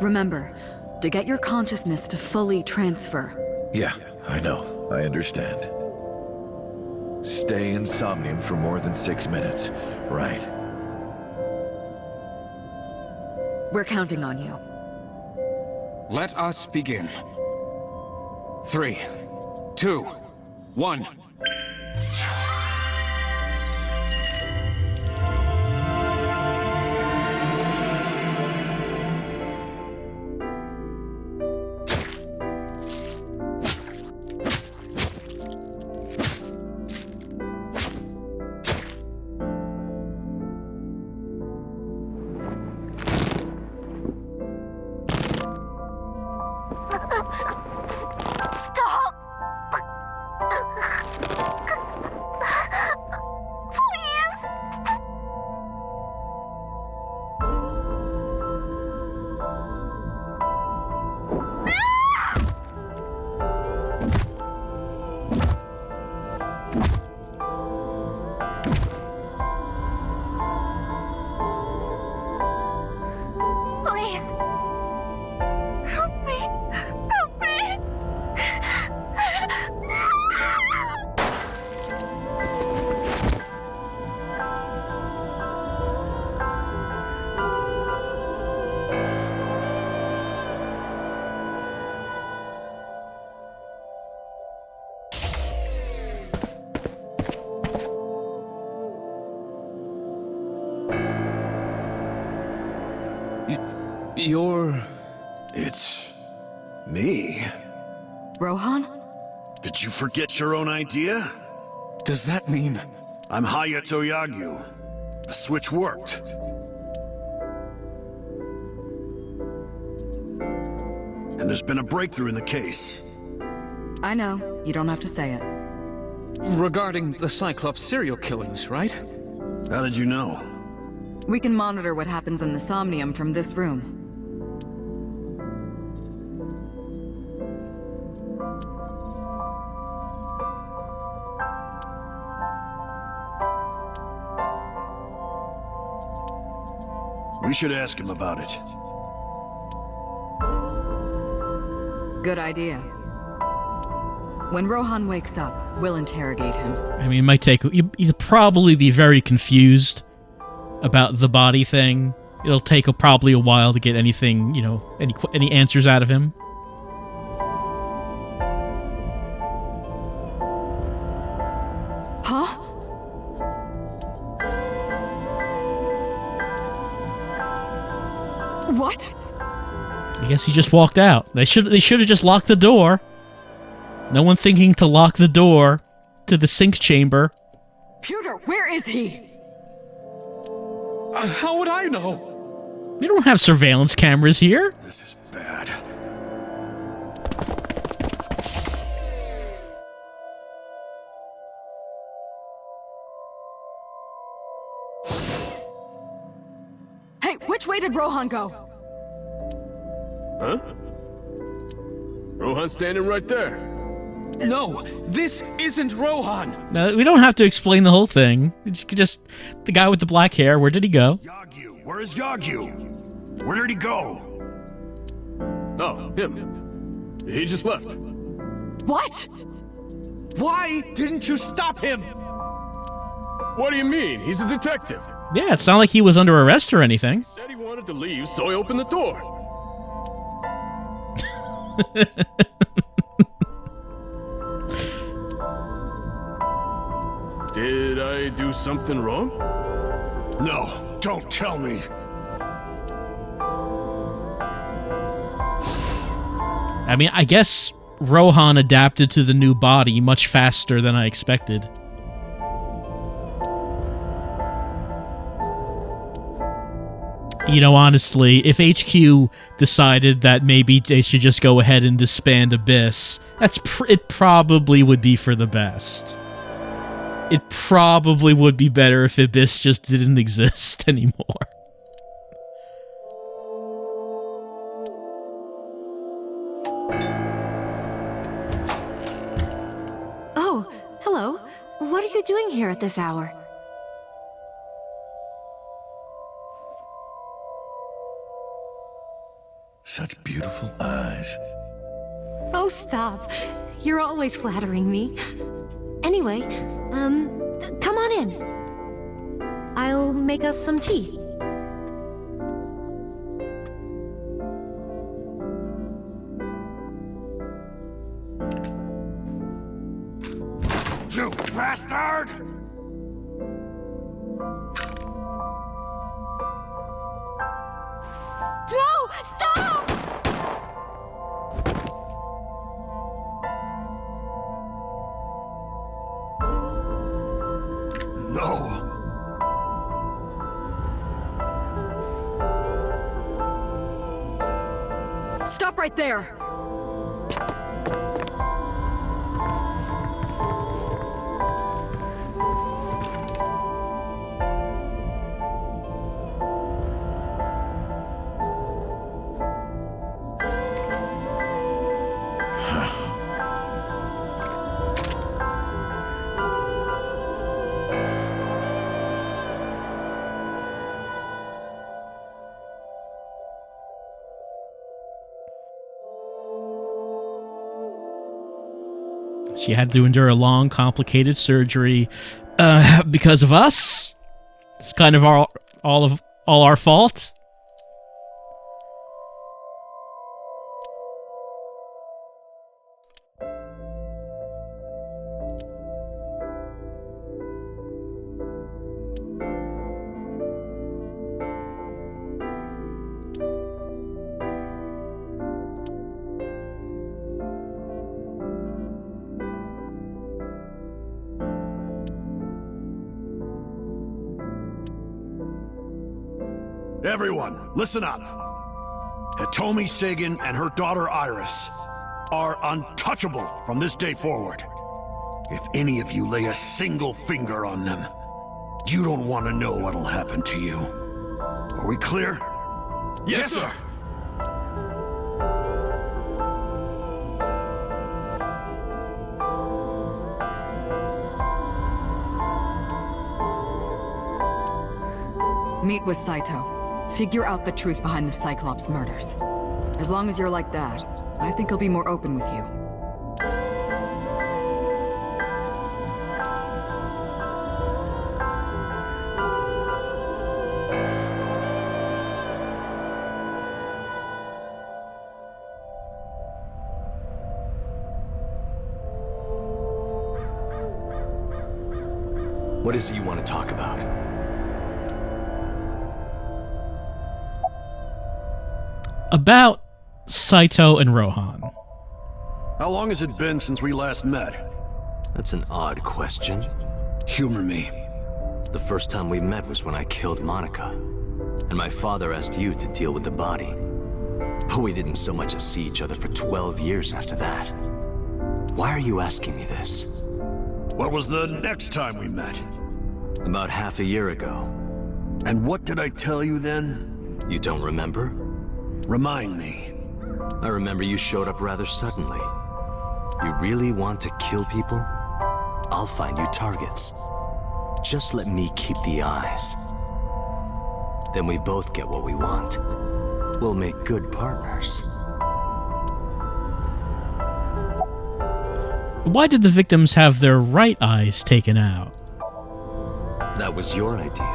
Remember, to get your consciousness to fully transfer. Yeah, I know. I understand. Stay in Somnium for more than 6 minutes, right? We're counting on you. Let us begin. 3, 2, 1. You're... It's... me. Rohan? Did you forget your own idea? Does that mean... I'm Hayato Yagyu. The switch worked. And there's been a breakthrough in the case. I know. You don't have to say it. regarding the Cyclops serial killings, right? How did you know? We can monitor what happens in the Somnium from this room. We should ask him about it. Good idea. When Rohan wakes up, we'll interrogate him. I mean, it might take... He'll probably be very confused about the body thing. It'll take probably a while to get anything, you know, any answers out of him. Huh? What? I guess he just walked out. They should have just locked the door. No one thinking to lock the door to the sink chamber. Pewter, where is he? How would I know? We don't have surveillance cameras here. This is bad. Hey, which way did Rohan go? Huh? Rohan's standing right there. No, this isn't Rohan. No, we don't have to explain the whole thing. Just the guy with the black hair. Where did he go? Yagyu! Where is Yagyu? Where did he go? Oh, him. He just left. What? Why didn't you stop him? What do you mean? He's a detective. Yeah, it's not like he was under arrest or anything. Said he wanted to leave, so I opened the door. Did I do something wrong? No, don't tell me. I mean, I guess Rohan adapted to the new body much faster than I expected. You know, honestly, if HQ decided that maybe they should just go ahead and disband Abyss, it probably would be for the best. It probably would be better if Abyss just didn't exist anymore. Oh, hello. What are you doing here at this hour? Such beautiful eyes. Oh, stop. You're always flattering me. Anyway, come on in. I'll make us some tea. You bastard! No! Stop! No! Stop right there! She had to endure a long, complicated surgery because of us. It's kind of all our fault. Everyone, listen up. Hitomi Sagan and her daughter Iris are untouchable from this day forward. If any of you lay a single finger on them, you don't want to know what'll happen to you. Are we clear? Yes, sir. Meet with Saito. Figure out the truth behind the Cyclops murders. As long as you're like that, I think he'll be more open with you. What is it you want to talk about? About Saito and Rohan. How long has it been since we last met? That's an odd question. Humor me. The first time we met was when I killed Monica. And my father asked you to deal with the body. But we didn't so much as see each other for 12 years after that. Why are you asking me this? What was the next time we met? About half a year ago. And what did I tell you then? You don't remember? Remind me. I remember you showed up rather suddenly. You really want to kill people? I'll find you targets. Just let me keep the eyes. Then we both get what we want. We'll make good partners. Why did the victims have their right eyes taken out? That was your idea.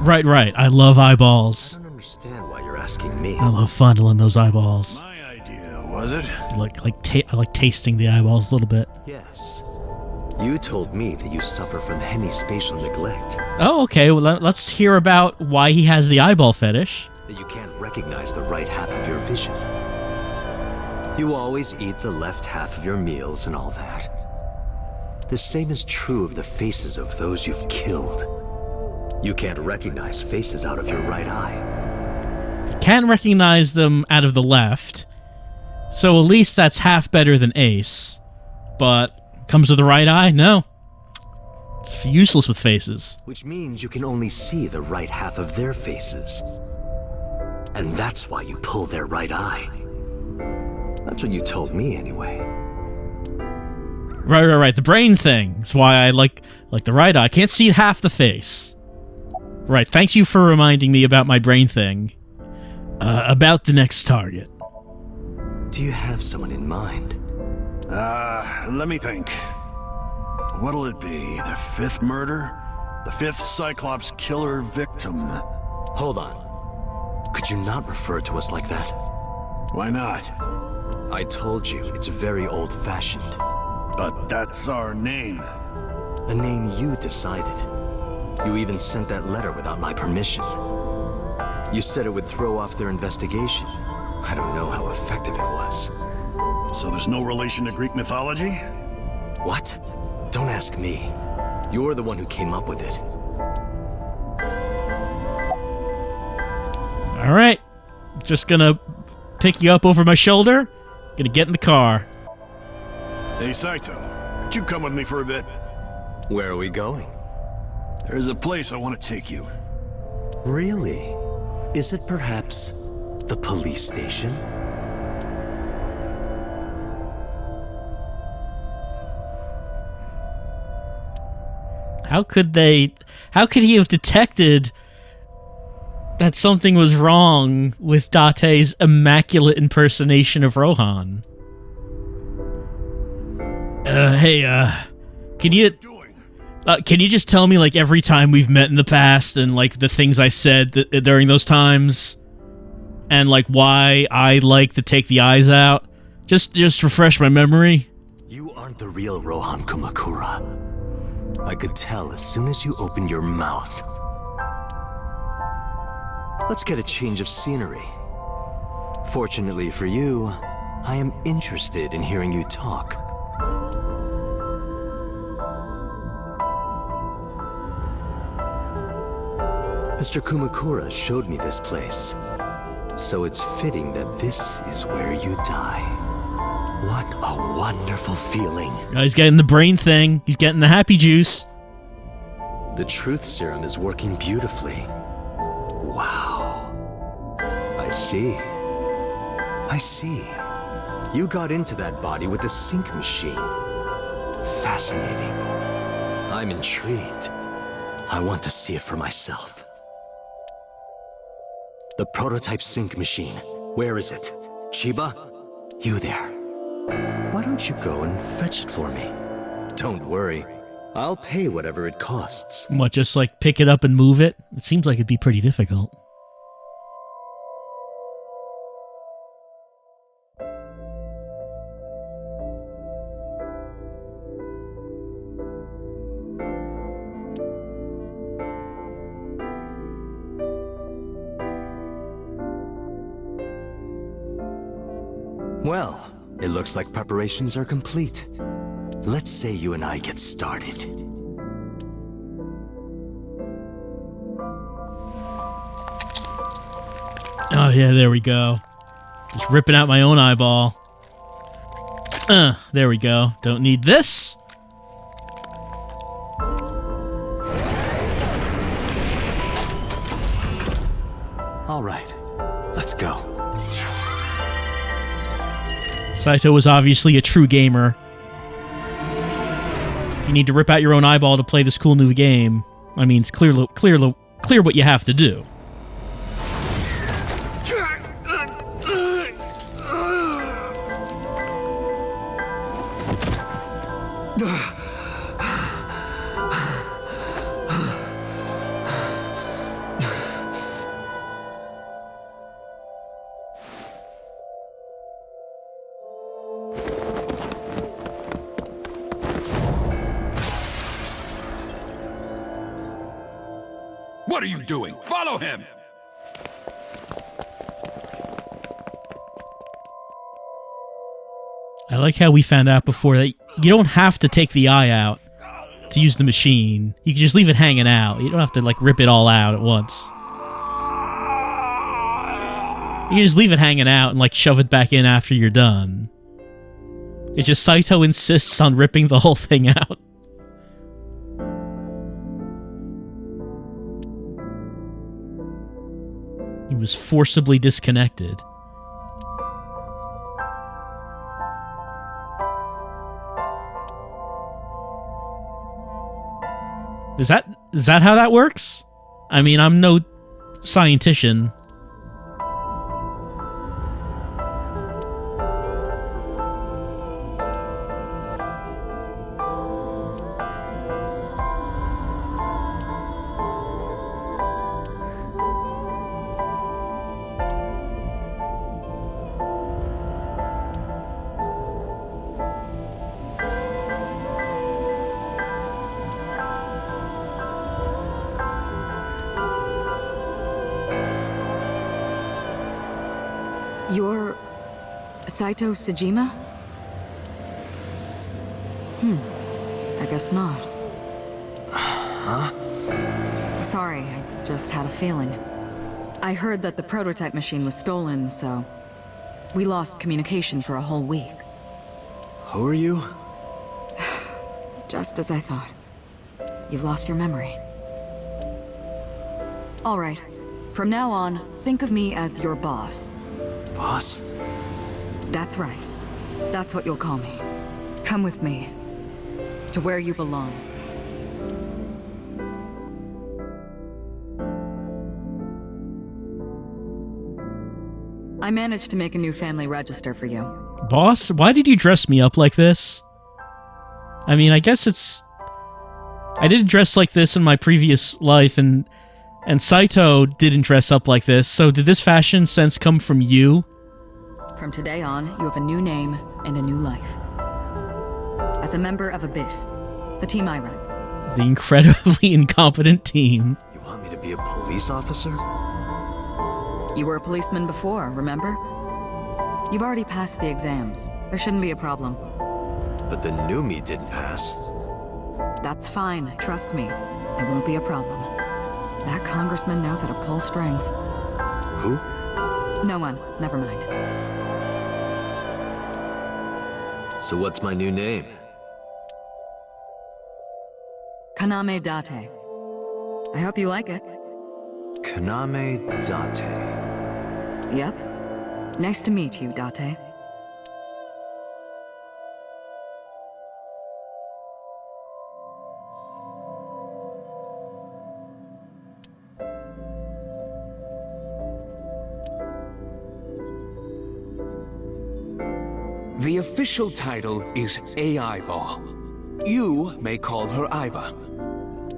Right. I love eyeballs. I don't understand why you're asking me. I love fondling those eyeballs. My idea, was it? I like tasting the eyeballs a little bit. Yes. You told me that you suffer from hemispatial neglect. Oh, okay. Well, let's hear about why he has the eyeball fetish. That you can't recognize the right half of your vision. You always eat the left half of your meals and all that. The same is true of the faces of those you've killed. You can't recognize faces out of your right eye. Can't recognize them out of the left. So at least that's half better than Ace. But comes to the right eye? No. It's useless with faces. Which means you can only see the right half of their faces. And that's why you pull their right eye. That's what you told me anyway. Right. The brain thing. That's why I like the right eye. I can't see half the face. Right, thanks you for reminding me about my brain thing. About the next target. Do you have someone in mind? Let me think. What'll it be? The fifth murder? The fifth Cyclops killer victim? Hold on. Could you not refer to us like that? Why not? I told you, it's very old-fashioned. But that's our name. A name you decided. You even sent that letter without my permission. You said it would throw off their investigation. I don't know how effective it was. So there's no relation to Greek mythology? What? Don't ask me. You're the one who came up with it. Alright. Just gonna pick you up over my shoulder. Gonna get in the car. Hey, Saito. Could you come with me for a bit? Where are we going? There's a place I want to take you. Really? Is it perhaps the police station? How could he have detected that something was wrong with Dante's immaculate impersonation of Rohan? Can you just tell me, like, every time we've met in the past and, like, the things I said during those times? And, like, why I like to take the eyes out? Just refresh my memory. You aren't the real Rohan Kumakura. I could tell as soon as you opened your mouth. Let's get a change of scenery. Fortunately for you, I am interested in hearing you talk. Mr. Kumakura showed me this place. So it's fitting that this is where you die. What a wonderful feeling. Oh, he's getting the brain thing. He's getting the happy juice. The truth serum is working beautifully. Wow. I see. You got into that body with the sync machine. Fascinating. I'm intrigued. I want to see it for myself. The prototype sync machine. Where is it? Chiba? You there. Why don't you go and fetch it for me? Don't worry. I'll pay whatever it costs. What, just like pick it up and move it? It seems like it'd be pretty difficult. Well, it looks like preparations are complete. Let's say you and I get started. Oh yeah, there we go. Just ripping out my own eyeball. There we go. Don't need this. All right, let's go. Saito was obviously a true gamer. If you need to rip out your own eyeball to play this cool new game, I mean, it's clear what you have to do. What are you doing? Follow him! I like how we found out before that you don't have to take the eye out to use the machine. You can just leave it hanging out. You don't have to, like, rip it all out at once. You can just leave it hanging out and, like, shove it back in after you're done. It's just Saito insists on ripping the whole thing out. He was forcibly disconnected. Is that how that works? I mean, I'm no scientician. You're Saito Sejima? I guess not. Huh? Sorry, I just had a feeling. I heard that the prototype machine was stolen, so we lost communication for a whole week. Who are you? Just as I thought. You've lost your memory. All right. From now on, think of me as your boss. Boss? That's right. That's what you'll call me. Come with me. To where you belong. I managed to make a new family register for you. Boss, why did you dress me up like this? I mean, I guess it's... I didn't dress like this in my previous life, and Saito didn't dress up like this, so did this fashion sense come from you? From today on, you have a new name and a new life. As a member of Abyss, the team I run. The incredibly incompetent team. You want me to be a police officer? You were a policeman before, remember? You've already passed the exams. There shouldn't be a problem. But the new me didn't pass. That's fine, trust me. It won't be a problem. That congressman knows how to pull strings. Who? No one. Never mind. So what's my new name? Kaname Date. I hope you like it. Kaname Dante. Yep. Nice to meet you, Date. The official title is Aiba. You may call her Aiba.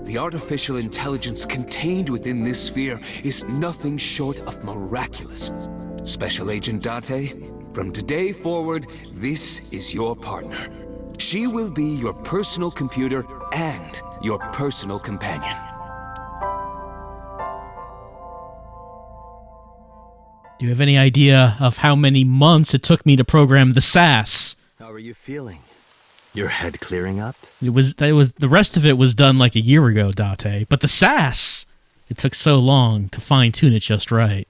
The artificial intelligence contained within this sphere is nothing short of miraculous. Special Agent Dante, from today forward, this is your partner. She will be your personal computer and your personal companion. Do you have any idea of how many months it took me to program the SAS? How are you feeling? Your head clearing up? The rest of it was done like a year ago, Dante. But the SAS, it took so long to fine-tune it just right.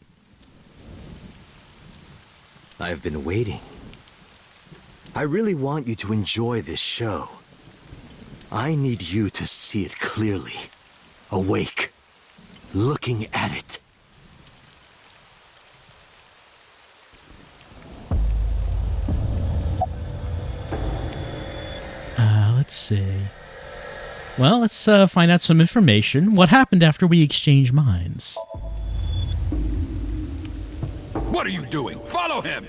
I've been waiting. I really want you to enjoy this show. I need you to see it clearly. Awake. Looking at it. Let's see. Well, let's find out some information. What happened after we exchanged minds? What are you doing? Follow him!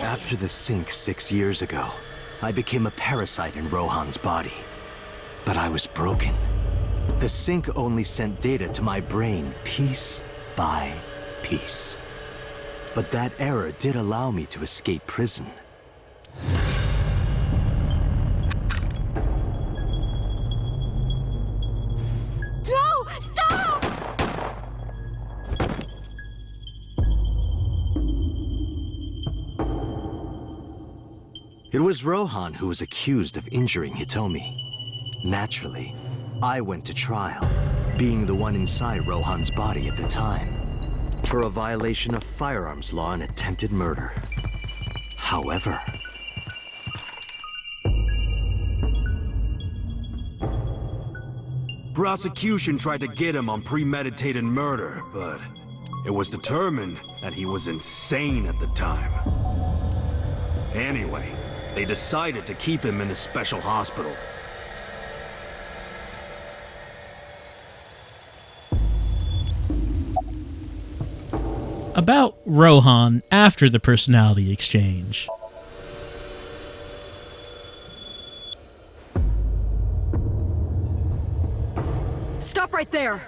After the sink 6 years ago, I became a parasite in Rohan's body. But I was broken. The sink only sent data to my brain piece by piece. But that error did allow me to escape prison. No! Stop! It was Rohan who was accused of injuring Hitomi. Naturally, I went to trial, being the one inside Rohan's body at the time, for a violation of firearms law and attempted murder. However, prosecution tried to get him on premeditated murder, but it was determined that he was insane at the time. Anyway, they decided to keep him in a special hospital. About Rohan after the personality exchange. Stop right there!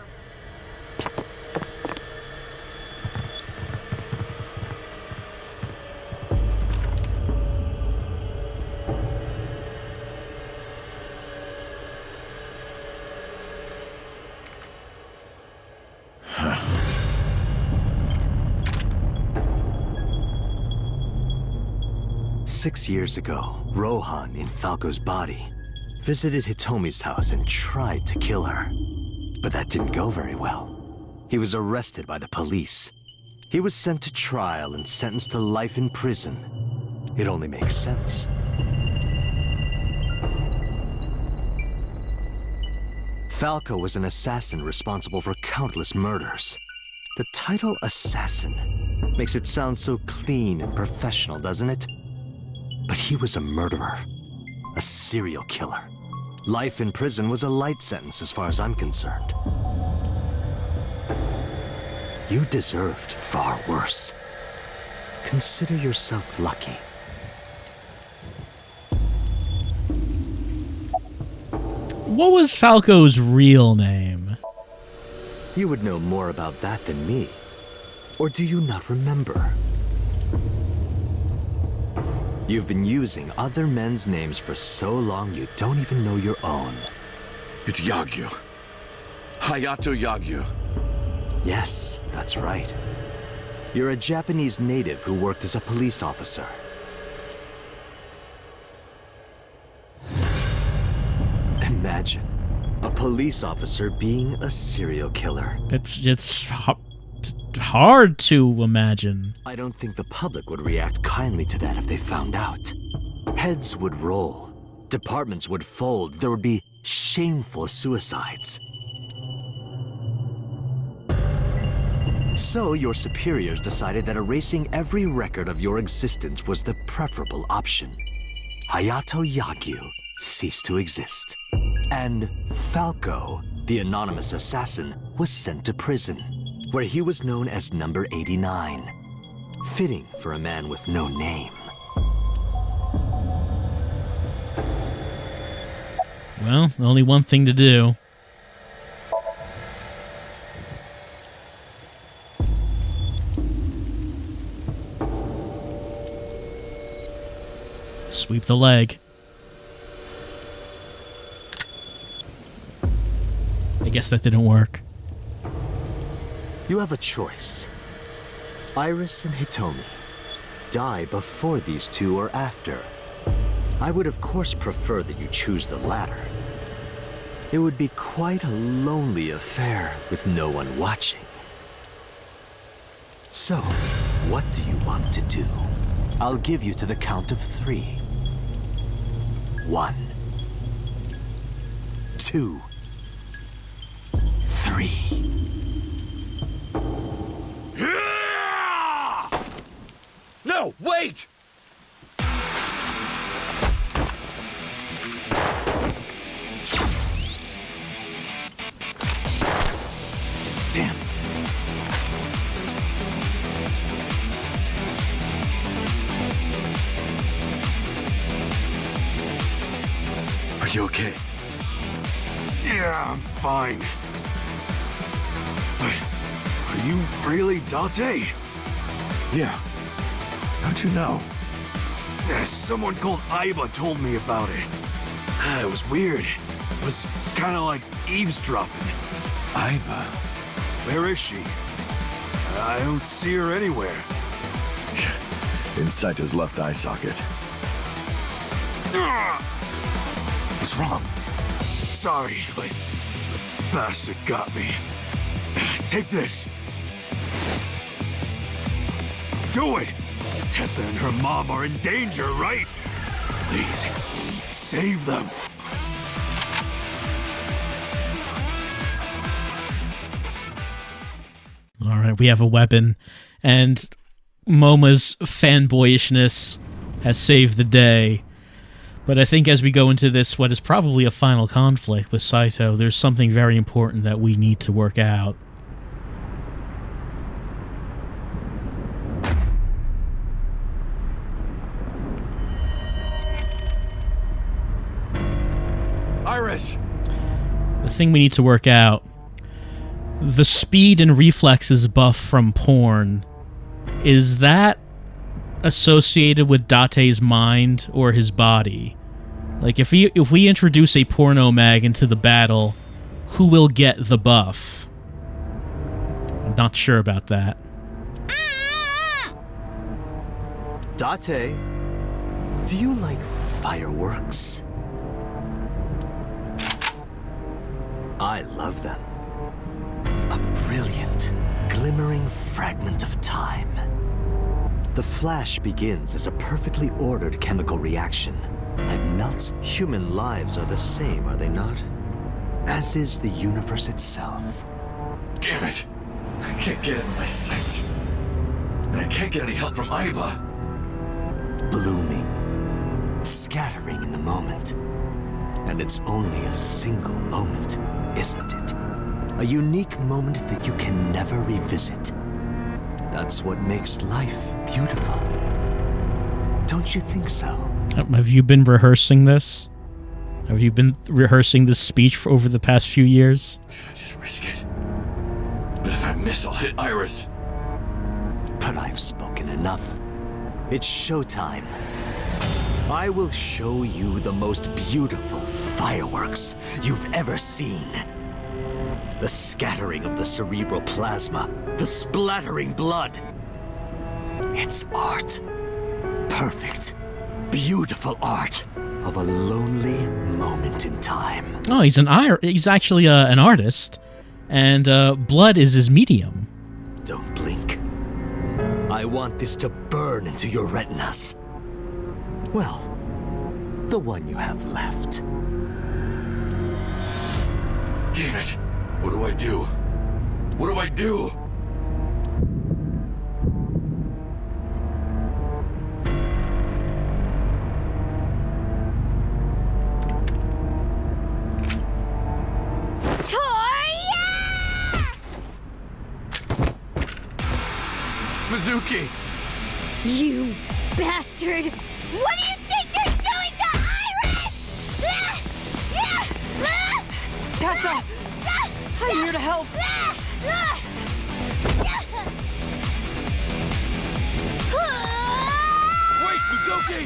"6 years ago, Rohan, in Falco's body, visited Hitomi's house and tried to kill her. But that didn't go very well. He was arrested by the police. He was sent to trial and sentenced to life in prison. It only makes sense. Falco was an assassin responsible for countless murders. The title assassin makes it sound so clean and professional, doesn't it? But he was a murderer, a serial killer. Life in prison was a light sentence as far as I'm concerned. You deserved far worse. Consider yourself lucky. What was Falco's real name? You would know more about that than me. Or do you not remember? You've been using other men's names for so long you don't even know your own. It's Yagyu. Hayato Yagyu. Yes, that's right. You're a Japanese native who worked as a police officer. Imagine a police officer being a serial killer. It's hard to imagine. I don't think the public would react kindly to that if they found out. Heads would roll, departments would fold, there would be shameful suicides. So your superiors decided that erasing every record of your existence was the preferable option. Hayato Yagyu ceased to exist. And Falco, the anonymous assassin, was sent to prison, where he was known as Number 89. Fitting for a man with no name. Well, only one thing to do. Sweep the leg. I guess that didn't work. You have a choice. Iris and Hitomi. Die before these two or after. I would of course prefer that you choose the latter. It would be quite a lonely affair with no one watching. So, what do you want to do? I'll give you to the count of 3. 1, 2, 3. No, wait! Damn. Are you okay? Yeah, I'm fine. But are you really Dante? Yeah. How'd you know? Yeah, someone called Aiba told me about it. It was weird. It was kind of like eavesdropping. Aiba? Where is she? I don't see her anywhere. In Saito's left eye socket. What's wrong? Sorry, but the bastard got me. Take this. Do it! Tessa and her mom are in danger, right? Please, save them. All right, we have a weapon, and Moma's fanboyishness has saved the day. But I think as we go into this, what is probably a final conflict with Saito, there's something very important that we need to work out. Iris! The thing we need to work out, the speed and reflexes buff from porn, is that associated with Dante's mind or his body? Like, if we introduce a porno mag into the battle, who will get the buff? I'm not sure about that. Dante, do you like fireworks? I love them. A brilliant, glimmering fragment of time. The flash begins as a perfectly ordered chemical reaction that melts. Human lives are the same, are they not? As is the universe itself. Damn it! I can't get it in my sights. And I can't get any help from Aiba. Blooming, scattering in the moment. And it's only a single moment, isn't it? A unique moment that you can never revisit. That's what makes life beautiful. Don't you think so? Have you been rehearsing this? Have you been rehearsing this speech for over the past few years? Should I just risk it? But if I miss, I'll hit Iris. But I've spoken enough. It's showtime. I will show you the most beautiful fireworks you've ever seen. The scattering of the cerebral plasma, the splattering blood, It's art. Perfect, beautiful art of a lonely moment in time. Oh, he's actually an artist, and blood is his medium. Don't blink. I want this to burn into your retinas. Well, the one you have left. Damn it! What do I do? What do I do? Mizuki! You bastard! What do you think you're doing to Iris? Tessa! I'm here to help! Wait, Mizuki!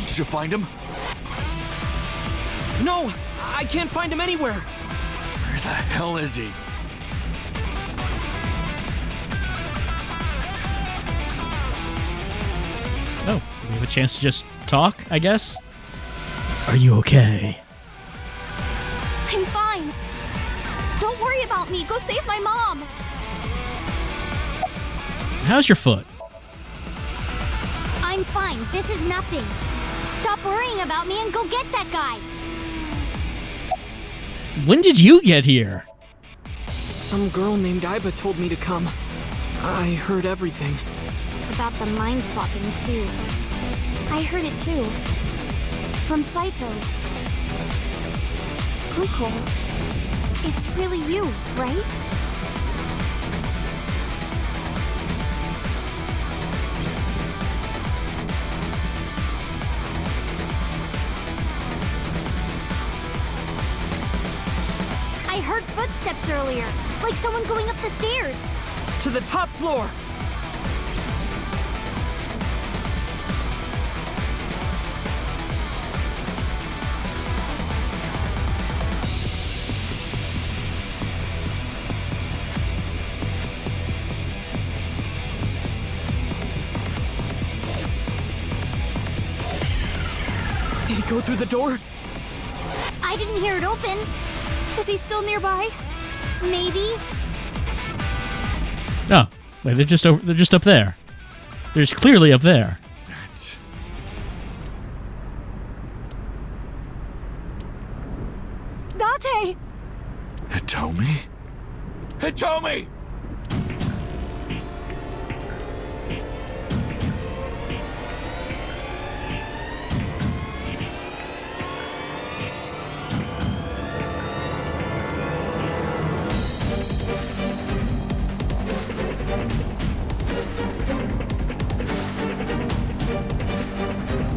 Did you find him? No! I can't find him anywhere! Where the hell is he? Oh, we have a chance to just talk, I guess? Are you okay? I'm fine. Don't worry about me. Go save my mom. How's your foot? I'm fine. This is nothing. Stop worrying about me and go get that guy. When did you get here? Some girl named Aiba told me to come. I heard everything. About the mind swapping, too. I heard it, too. From Saito. Uncle, it's really you, right? I heard footsteps earlier, like someone going up the stairs. To the top floor! Did he go through the door? I didn't hear it open. Was he still nearby? Maybe. Oh, wait, they're just up there. They're just clearly up there. Dante! Hitomi? Hitomi!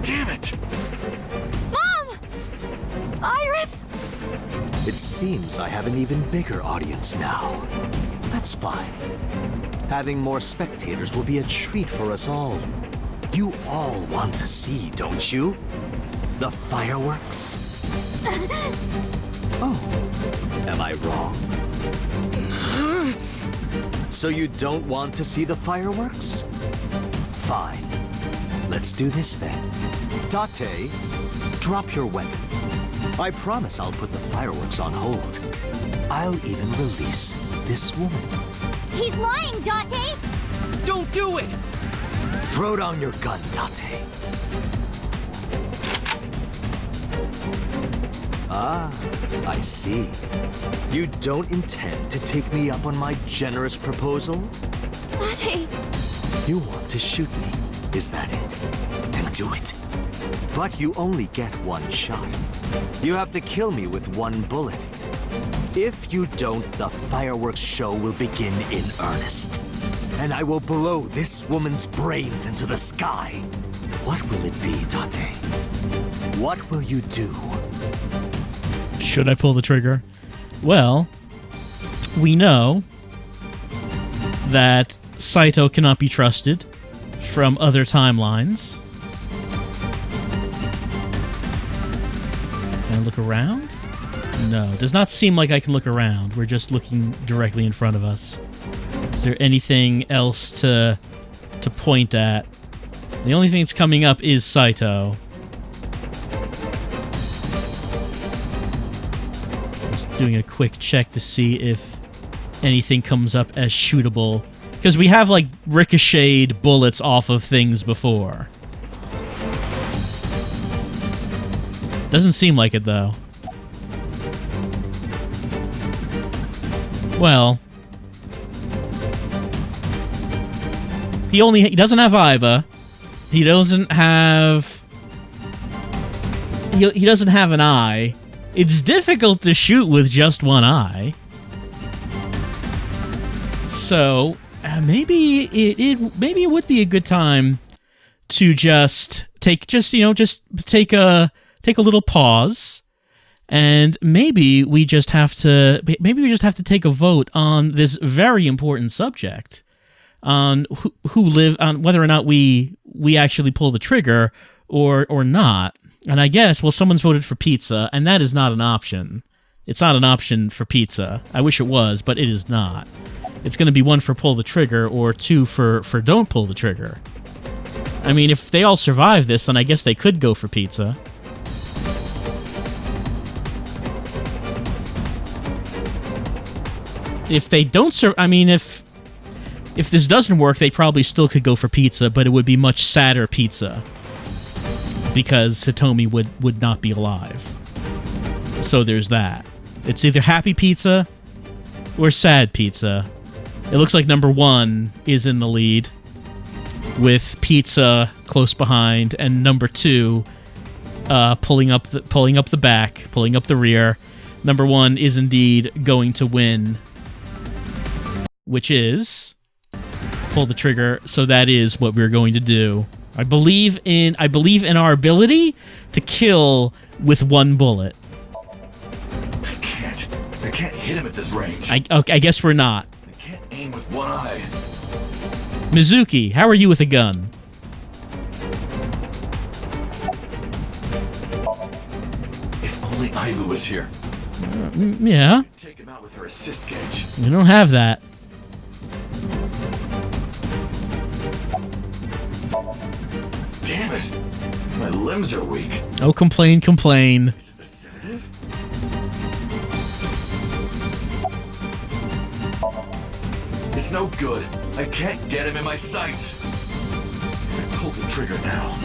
Damn it! Mom! Iris! It seems I have an even bigger audience now. That's fine. Having more spectators will be a treat for us all. You all want to see, don't you? The fireworks? Oh, am I wrong? So you don't want to see the fireworks? Fine. Let's do this then. Dante, drop your weapon. I promise I'll put the fireworks on hold. I'll even release this woman. He's lying, Dante! Don't do it! Throw down your gun, Dante. Ah, I see. You don't intend to take me up on my generous proposal? Dante! You want to shoot me, Is that it? Then do it. But you only get one shot. You have to kill me with one bullet. If you don't, the fireworks show will begin in earnest. And I will blow this woman's brains into the sky. What will it be, Dante? What will you do? Should I pull the trigger? Well, we know that Saito cannot be trusted from other timelines. Can I look around? No, it does not seem like I can look around. We're just looking directly in front of us. Is there anything else to point at? The only thing that's coming up is Saito. Just doing a quick check to see if anything comes up as shootable. Because we have, like, ricocheted bullets off of things before. Doesn't seem like it, though. Well, he doesn't have Aiba. He doesn't have he doesn't have an eye. It's difficult to shoot with just one eye. So maybe it would be a good time to just take a little pause. And maybe we just have to take a vote on this very important subject, on on whether or not we actually pull the trigger or not. And I guess, well, someone's voted for pizza, and that is not an option. It's not an option for pizza. I wish it was, but it is not. It's going to be 1 for pull the trigger or 2 for don't pull the trigger. I mean, if they all survive this, then I guess they could go for pizza. If they don't if this doesn't work, they probably still could go for pizza, but it would be much sadder pizza. Because Hitomi would not be alive. So there's that. It's either happy pizza or sad pizza. It looks like number 1 is in the lead, with pizza close behind, and number 2 pulling up the rear. Number 1 is indeed going to win, which is pull the trigger. So that is what we're going to do. I believe in our ability to kill with 1 bullet. I can't hit him at this range. I guess we're not. I can't aim with one eye. Mizuki, how are you with a gun? If only Aiba was here. Yeah. Take him out with her assist gauge. We don't have that. Damn it! My limbs are weak. Oh, complain. Is it a sedative? It's no good. I can't get him in my sights. If I pull the trigger now.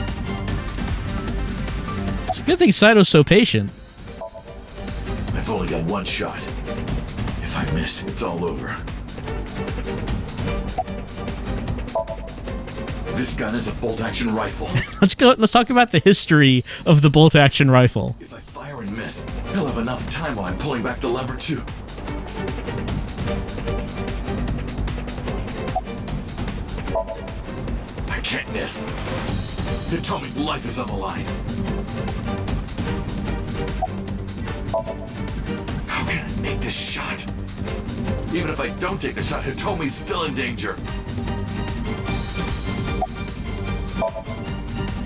It's a good thing Saito's so patient. I've only got 1 shot. If I miss, it's all over. This gun is a bolt-action rifle. Let's talk about the history of the bolt-action rifle. If I fire and miss, he'll have enough time while I'm pulling back the lever too. I can't miss. Hitomi's life is on the line. How can I make this shot? Even if I don't take the shot, Hitomi's still in danger.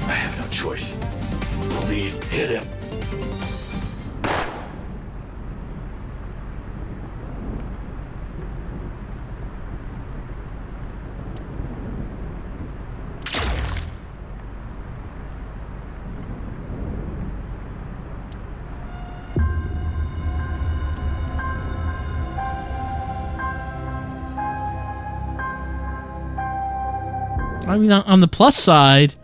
I have no choice. Please hit him. I mean, on the plus side,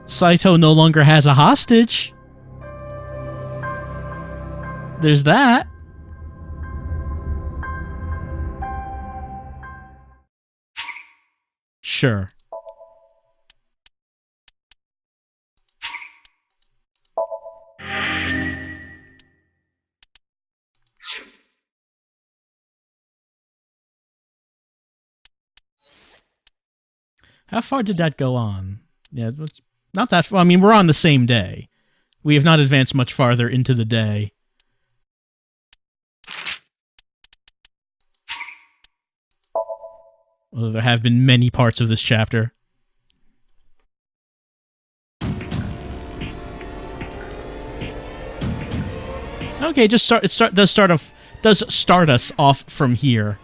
Saito no longer has a hostage. There's that. Sure. How far did that go on? Yeah, it's not that far. I mean, we're on the same day. We have not advanced much farther into the day. Although there have been many parts of this chapter. Okay, does start us off from here.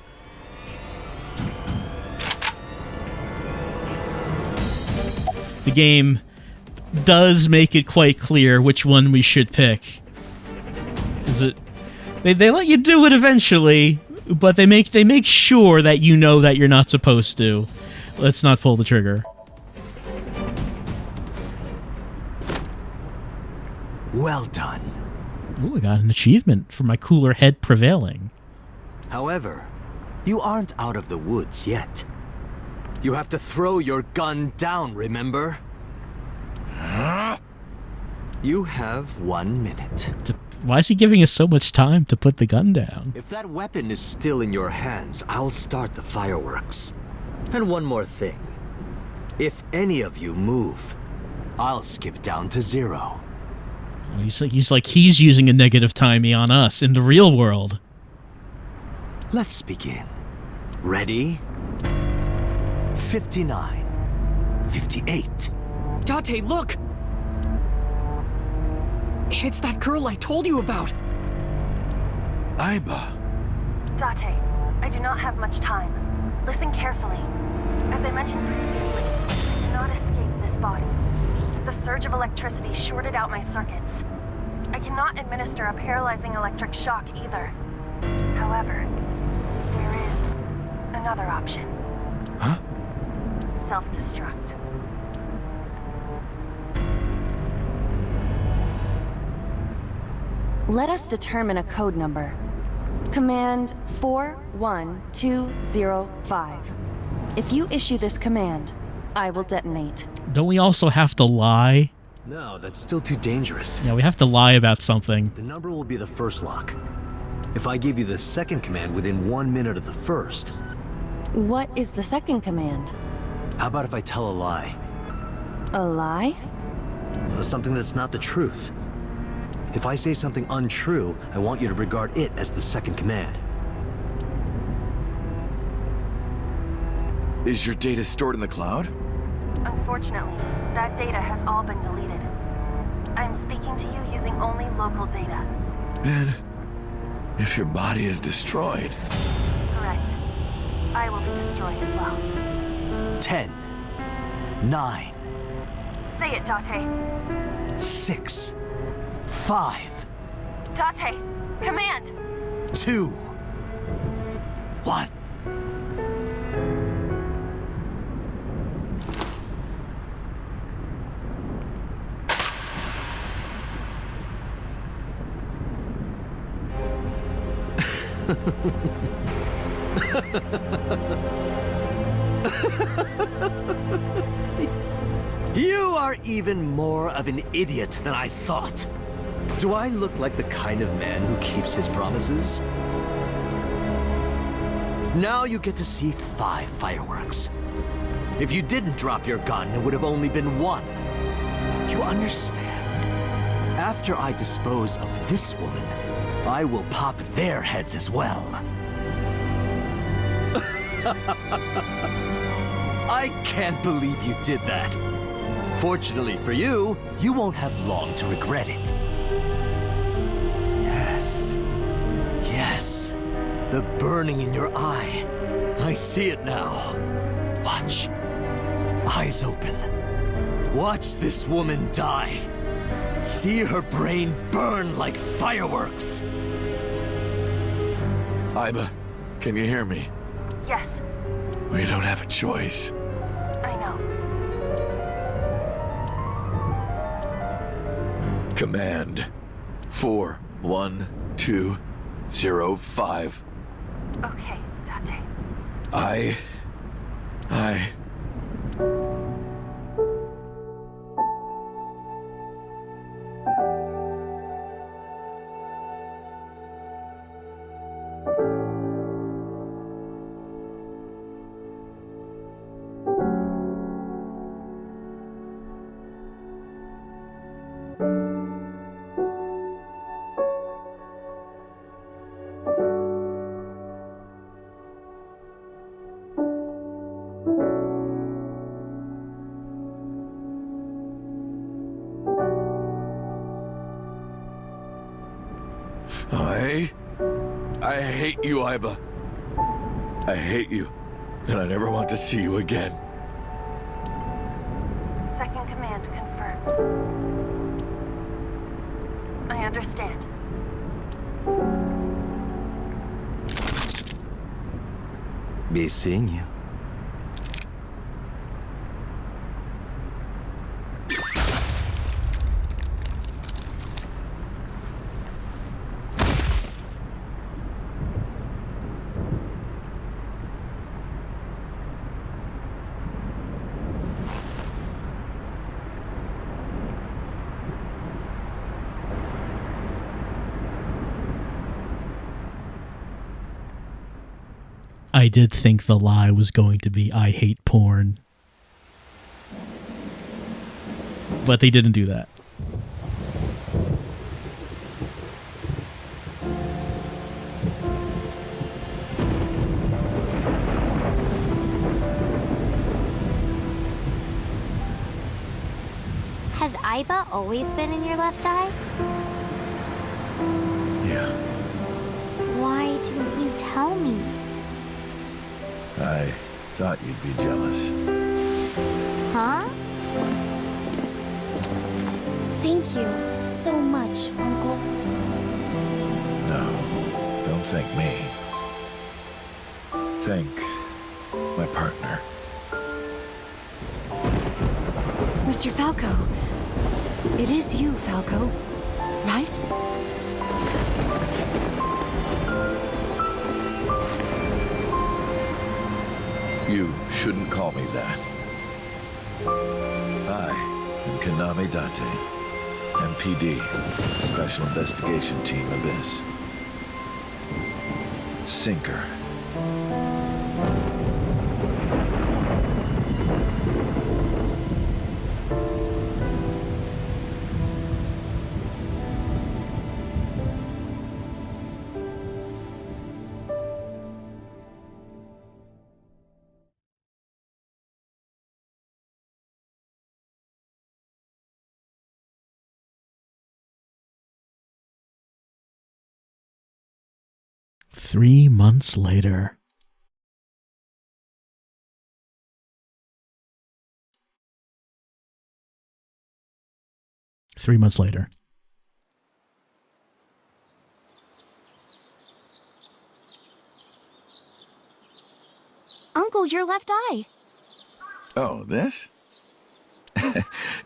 The game does make it quite clear which one we should pick. Is it? They let you do it eventually, but they make sure that you know that you're not supposed to. Let's not pull the trigger. Well done. Ooh, I got an achievement for my cooler head prevailing. However, you aren't out of the woods yet. You have to throw your gun down, remember? You have 1 minute. Why is he giving us so much time to put the gun down? If that weapon is still in your hands, I'll start the fireworks. And one more thing. If any of you move, I'll skip down to 0. He's using a negative timey on us in the real world. Let's begin. Ready? 59. 58. Dante, look! It's that girl I told you about. Aiba. Dante, I do not have much time. Listen carefully. As I mentioned previously, I cannot escape this body. The surge of electricity shorted out my circuits. I cannot administer a paralyzing electric shock either. However, there is another option. Huh? Self-destruct. Let us determine a code number. Command 41205. If you issue this command, I will detonate. Don't we also have to lie? No, that's still too dangerous. Yeah, we have to lie about something. The number will be the first lock. If I give you the second command within 1 minute of the first... What is the second command? How about if I tell a lie? A lie? Something that's not the truth. If I say something untrue, I want you to regard it as the second command. Is your data stored in the cloud? Unfortunately, that data has all been deleted. I'm speaking to you using only local data. Then, if your body is destroyed... Correct. I will be destroyed as well. 10. 9. Say it, Dante. 6. 5. Dante, command! 2. 1. You are even more of an idiot than I thought. Do I look like the kind of man who keeps his promises? Now you get to see 5 fireworks. If you didn't drop your gun, it would have only been 1. You understand? After I dispose of this woman, I will pop their heads as well. I can't believe you did that. Fortunately for you, you won't have long to regret it. Yes. Yes. The burning in your eye. I see it now. Watch. Eyes open. Watch this woman die. See her brain burn like fireworks. Aiba, can you hear me? Yes, We don't have a choice. I know. Command 41205. Okay, Dante. I... I hate you, Aiba. I hate you, and I never want to see you again. Second command confirmed. I understand. Be seeing you. I did think the lie was going to be, I hate porn. But they didn't do that. Has Aiba always been in your left eye? Yeah, Why didn't you tell me? I thought you'd be jealous. Huh? Thank you so much, Uncle. No, don't thank me. Thank my partner. Mr. Falco. It is you, Falco. Right? You shouldn't call me that. I am Kaname Dante, MPD, Special Investigation Team Abyss. Sinker. Three months later. Uncle, your left eye. Oh, this?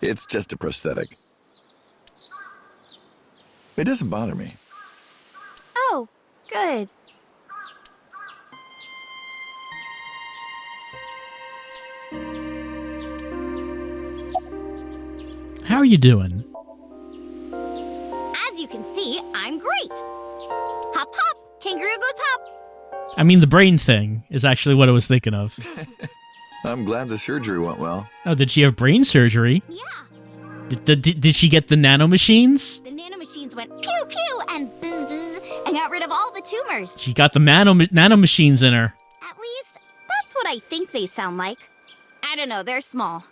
It's just a prosthetic. It doesn't bother me. Oh, good. How are you doing? As you can see, I'm great. Hop, hop, kangaroo goes hop. I mean, the brain thing is actually what I was thinking of. I'm glad the surgery went well. Oh, did she have brain surgery? Yeah. Did she get the nanomachines? The nanomachines went pew pew and bzz bzz and got rid of all the tumors. She got the nanomachines in her. At least, that's what I think they sound like. I don't know, they're small.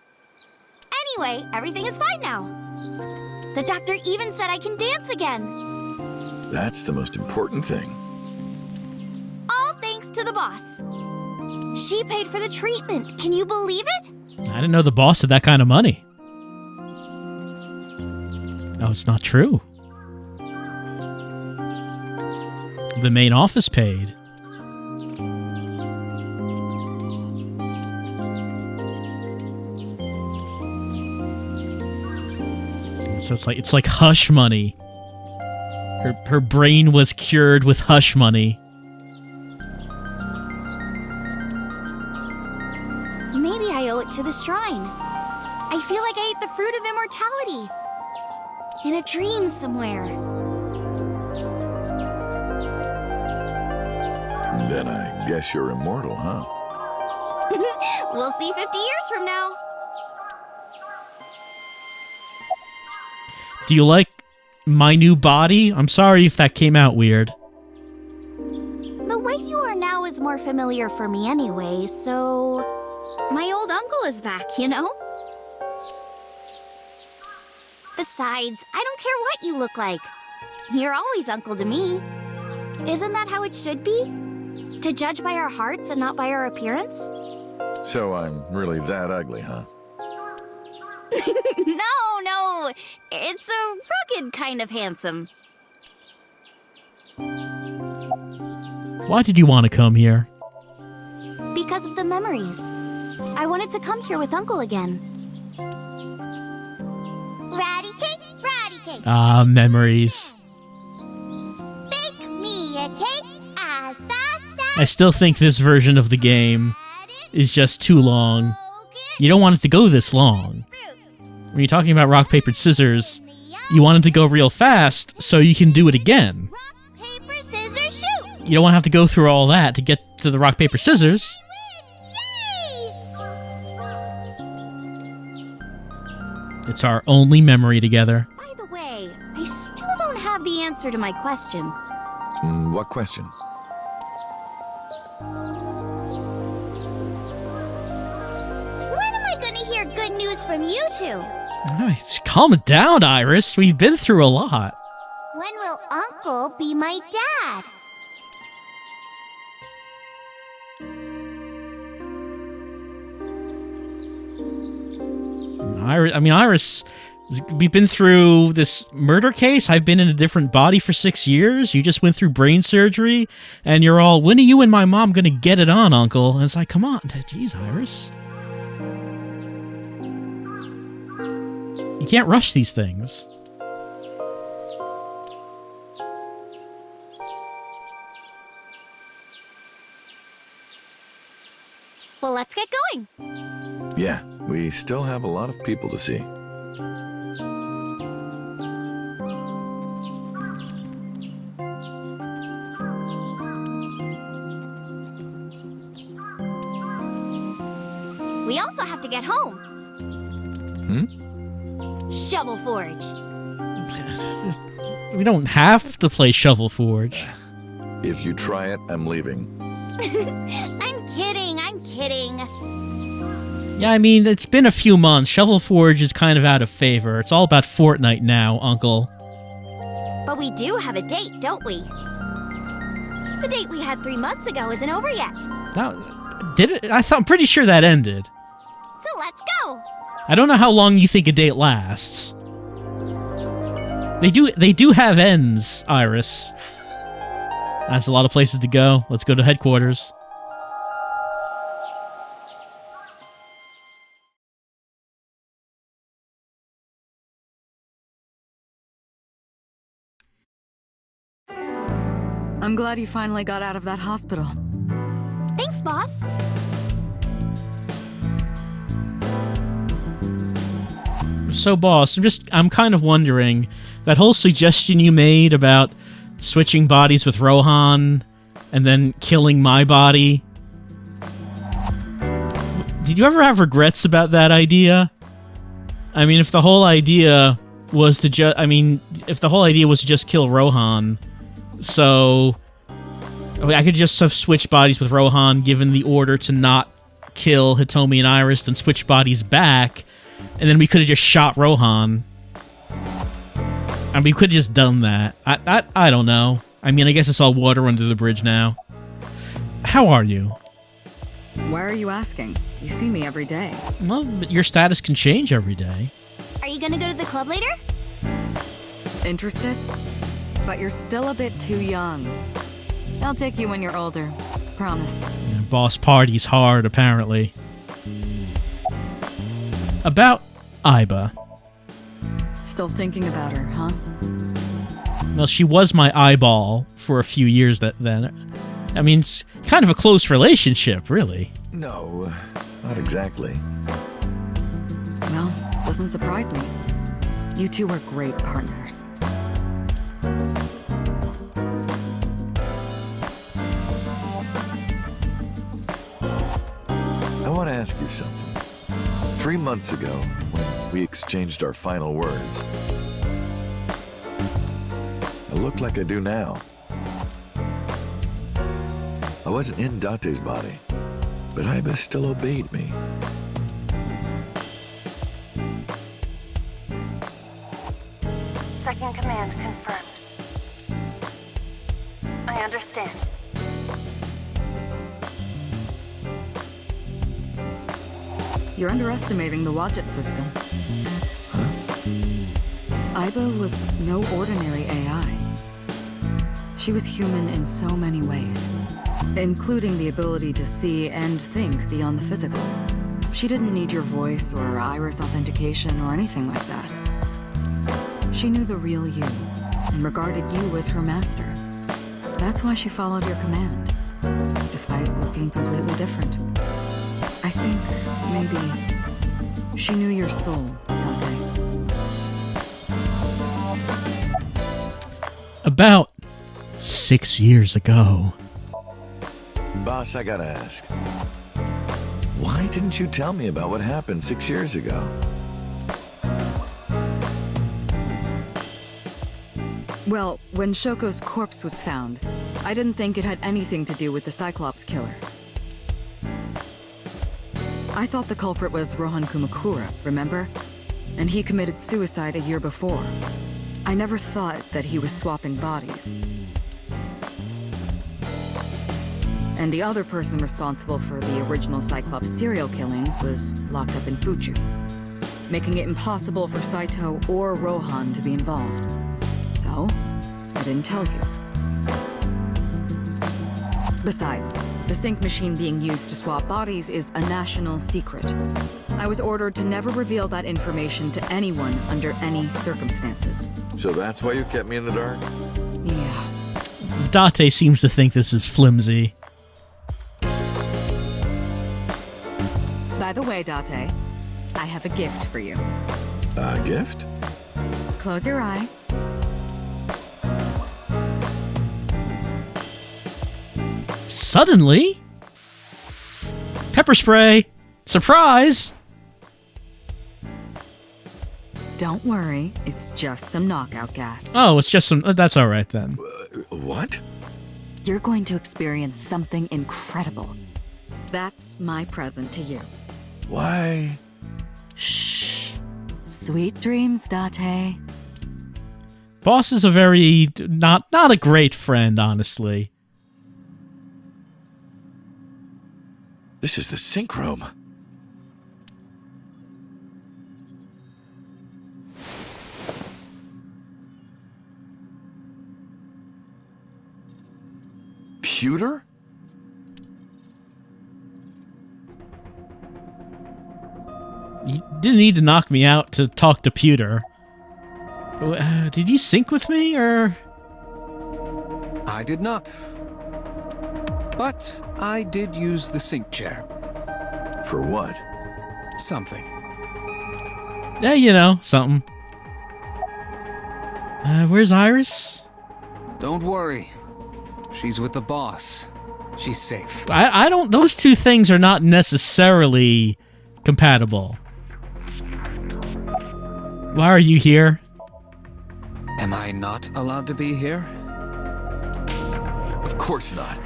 Anyway, everything is fine now. The doctor even said I can dance again. That's the most important thing. All thanks to the boss. She paid for the treatment. Can you believe it? I didn't know the boss had that kind of money. Oh, it's not true. The main office paid. So it's like hush money. Her brain was cured with hush money. Maybe I owe it to the shrine. I feel like I ate the fruit of immortality. In a dream somewhere. Then I guess you're immortal, huh? We'll see 50 years from now. Do you like my new body? I'm sorry if that came out weird. The way you are now is more familiar for me anyway, so... My old uncle is back, you know? Besides, I don't care what you look like. You're always uncle to me. Isn't that how it should be? To judge by our hearts and not by our appearance? So I'm really that ugly, huh? No. It's a rugged kind of handsome. Why did you want to come here? Because of the memories. I wanted to come here with Uncle again. Ratty cake, ratty cake. Ah, memories. Bake me a cake as fast as I still think this version of the game is just too long. You don't want it to go this long. When you're talking about rock, paper, scissors, you want it to go real fast so you can do it again. rock, paper, scissors, shoot. You don't want to have to go through all that to get to the rock, paper, scissors. Yay! It's our only memory together. By the way, I still don't have the answer to my question. What question? When am I gonna hear good news from you two? Calm it down, Iris. We've been through a lot. When will Uncle be my dad? Iris, we've been through this murder case. I've been in a different body for 6 years. You just went through brain surgery, and you're all, when are you and my mom gonna get it on, Uncle? And it's like, come on, jeez, Iris. You can't rush these things. Well, let's get going. Yeah, we still have a lot of people to see. We also have to get home. Shovel Forge. We don't have to play Shovel Forge. If you try it, I'm leaving. I'm kidding. Yeah, I mean, it's been a few months. Shovel Forge is kind of out of favor. It's all about Fortnite now, Uncle. But we do have a date, don't we? The date we had 3 months ago isn't over yet. Did it? I'm pretty sure that ended. So let's go. I don't know how long you think a date lasts. They do have ends, Iris. That's a lot of places to go. Let's go to headquarters. I'm glad you finally got out of that hospital. Thanks, boss. So, boss, I'm kind of wondering, that whole suggestion you made about switching bodies with Rohan and then killing my body, did you ever have regrets about that idea? I mean, if the whole idea was to just kill Rohan, so I could just have switched bodies with Rohan, given the order to not kill Hitomi and Iris, then switch bodies back, and then we could have just shot Rohan. I mean, we could have just done that. I don't know. I mean, I guess it's all water under the bridge now. How are you? Why are you asking? You see me every day. Well, but your status can change every day. Are you gonna go to the club later? Interested? But you're still a bit too young. I'll take you when you're older. Promise. Yeah, boss parties hard, apparently. About Aiba. Still thinking about her, huh? Well, she was my eyeball for a few years then. I mean, it's kind of a close relationship, really. No, not exactly. Well, doesn't surprise me. You two are great partners. I want to ask you something. 3 months ago, when we exchanged our final words, I look like I do now. I wasn't in Dante's body, but Aiba still obeyed me. Second command confirmed. I understand. You're underestimating the Wadjet system. Aiba was no ordinary AI. She was human in so many ways, including the ability to see and think beyond the physical. She didn't need your voice or iris authentication or anything like that. She knew the real you and regarded you as her master. That's why she followed your command, despite looking completely different. I think maybe she knew your soul, Dante. About 6 years ago. Boss, I gotta ask. Why didn't you tell me about what happened 6 years ago? Well, when Shoko's corpse was found, I didn't think it had anything to do with the Cyclops killer. I thought the culprit was Rohan Kumakura, remember? And he committed suicide a year before. I never thought that he was swapping bodies. And the other person responsible for the original Cyclops serial killings was locked up in Fuju, making it impossible for Saito or Rohan to be involved. So, I didn't tell you. Besides, the sync machine being used to swap bodies is a national secret. I was ordered to never reveal that information to anyone under any circumstances. So that's why you kept me in the dark? Yeah. Dante seems to think this is flimsy. By the way, Dante, I have a gift for you. A gift? Close your eyes. Suddenly? Pepper spray! Surprise! Don't worry, it's just some knockout gas. Oh, it's just some... That's alright then. What? You're going to experience something incredible. That's my present to you. Why? Shh. Sweet dreams, Dante. Boss is a very... not a great friend, honestly. This is the sync room. Pewter? You didn't need to knock me out to talk to Pewter. Did you sync with me, or...? I did not. But I did use the sync chair. For what? Something. Yeah, you know, something. Where's Iris? Don't worry. She's with the boss. She's safe. I don't... Those two things are not necessarily compatible. Why are you here? Am I not allowed to be here? Of course not.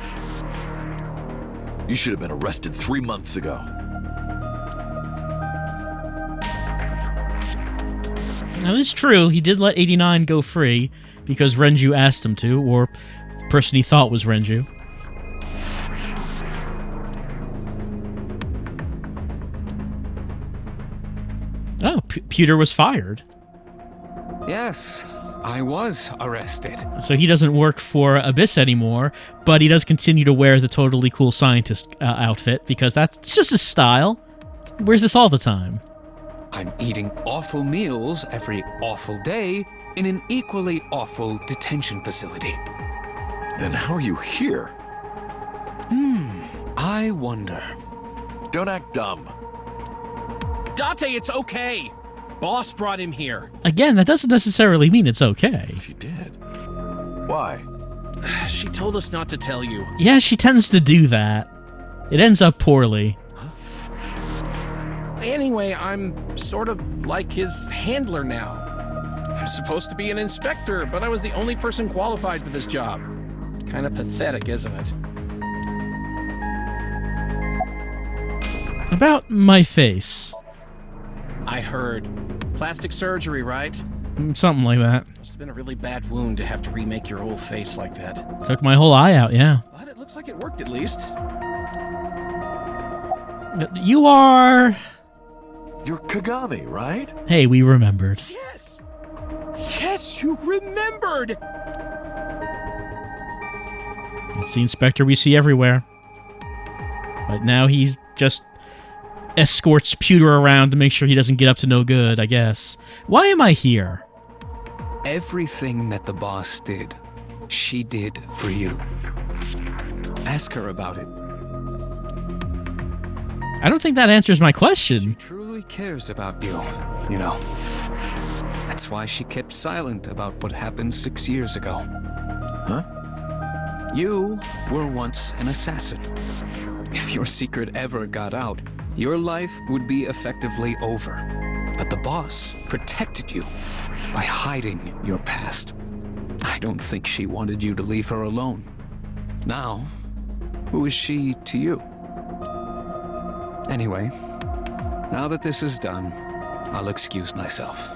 You should have been arrested 3 months ago. Now, it's true, he did let 89 go free because Renju asked him to, or the person he thought was Renju. Oh, Pewter was fired. Yes, I was arrested. So he doesn't work for Abyss anymore, but he does continue to wear the totally cool scientist outfit because that's just his style. He wears this all the time. I'm eating awful meals every awful day in an equally awful detention facility. Then how are you here? I wonder. Don't act dumb. Dante, it's okay. Boss brought him here. Again, that doesn't necessarily mean it's okay. She did. Why? She told us not to tell you. Yeah, she tends to do that. It ends up poorly. Anyway, I'm sort of like his handler now. I'm supposed to be an inspector, but I was the only person qualified for this job. Kind of pathetic, isn't it? About my face. I heard. Plastic surgery, right? Something like that. Must have been a really bad wound to have to remake your whole face like that. Took my whole eye out, yeah. But it looks like it worked at least. You are... You're Kagami, right? Hey, we remembered. Yes! Yes, you remembered! It's the inspector we see everywhere. But now he just escorts Pewter around to make sure he doesn't get up to no good, I guess. Why am I here? Everything that the boss did, she did for you. Ask her about it. I don't think that answers my question. She truly cares about you, you know. That's why she kept silent about what happened 6 years ago. Huh? You were once an assassin. If your secret ever got out, your life would be effectively over. But the boss protected you by hiding your past. I don't think she wanted you to leave her alone. Now, who is she to you? Anyway, now that this is done, I'll excuse myself.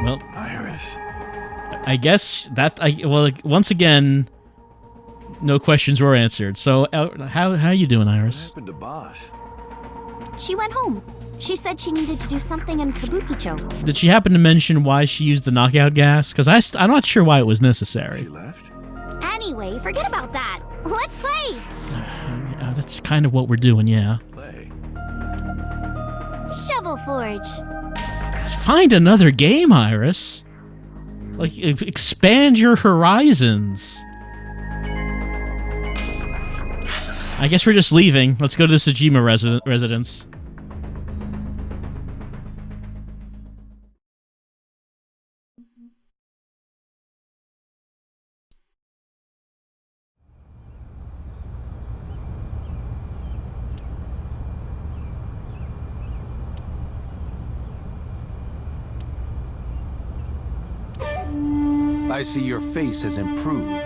Well, Iris. I guess that once again, no questions were answered. So how you doing, Iris? What happened to Boss? She went home. She said she needed to do something in Kabukicho. Did she happen to mention why she used the knockout gas? Because I'm not sure why it was necessary. She left? Anyway, forget about that. Let's play! That's kind of what we're doing, yeah. Play. Shovel Forge. Find another game, Iris. Like, expand your horizons. I guess we're just leaving. Let's go to the Sejima residence. I see your face has improved.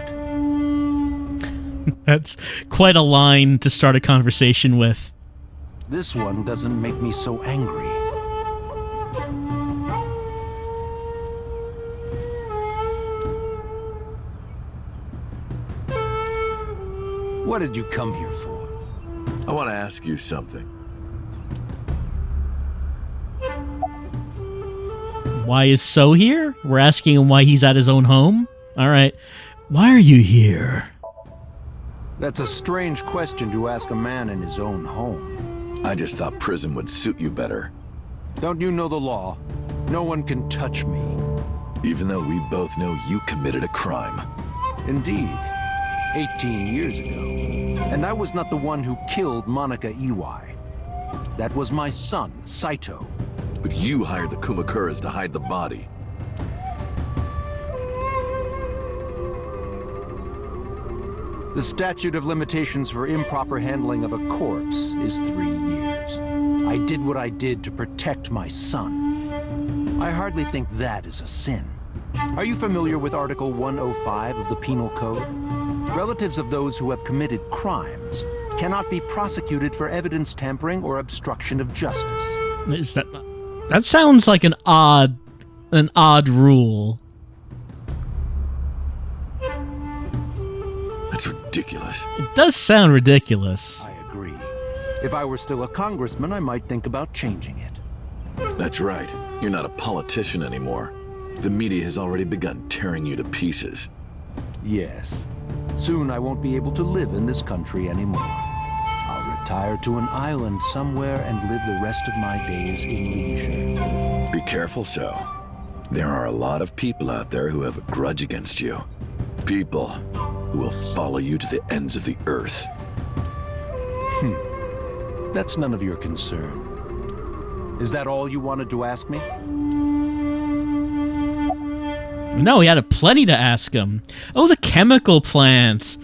That's quite a line to start a conversation with. This one doesn't make me so angry. What did you come here for? I want to ask you something. Why is So here? We're asking him why he's at his own home? Alright. Why are you here? That's a strange question to ask a man in his own home. I just thought prison would suit you better. Don't you know the law? No one can touch me. Even though we both know you committed a crime. Indeed. 18 years ago. And I was not the one who killed Monica Iwai. That was my son, Saito. But you hired the Kumakuras to hide the body. The statute of limitations for improper handling of a corpse is 3 years. I did what I did to protect my son. I hardly think that is a sin. Are you familiar with Article 105 of the Penal Code? Relatives of those who have committed crimes cannot be prosecuted for evidence tampering or obstruction of justice. Is that sounds like an odd rule. That's ridiculous. It does sound ridiculous. I agree. If I were still a congressman, I might think about changing it. That's right. You're not a politician anymore. The media has already begun tearing you to pieces. Yes. Soon I won't be able to live in this country anymore. I'll retire to an island somewhere and live the rest of my days in leisure. Be careful, So. There are a lot of people out there who have a grudge against you. People who will follow you to the ends of the earth. That's none of your concern. Is that all you wanted to ask me? No, he had plenty to ask him. Oh, the chemical plant.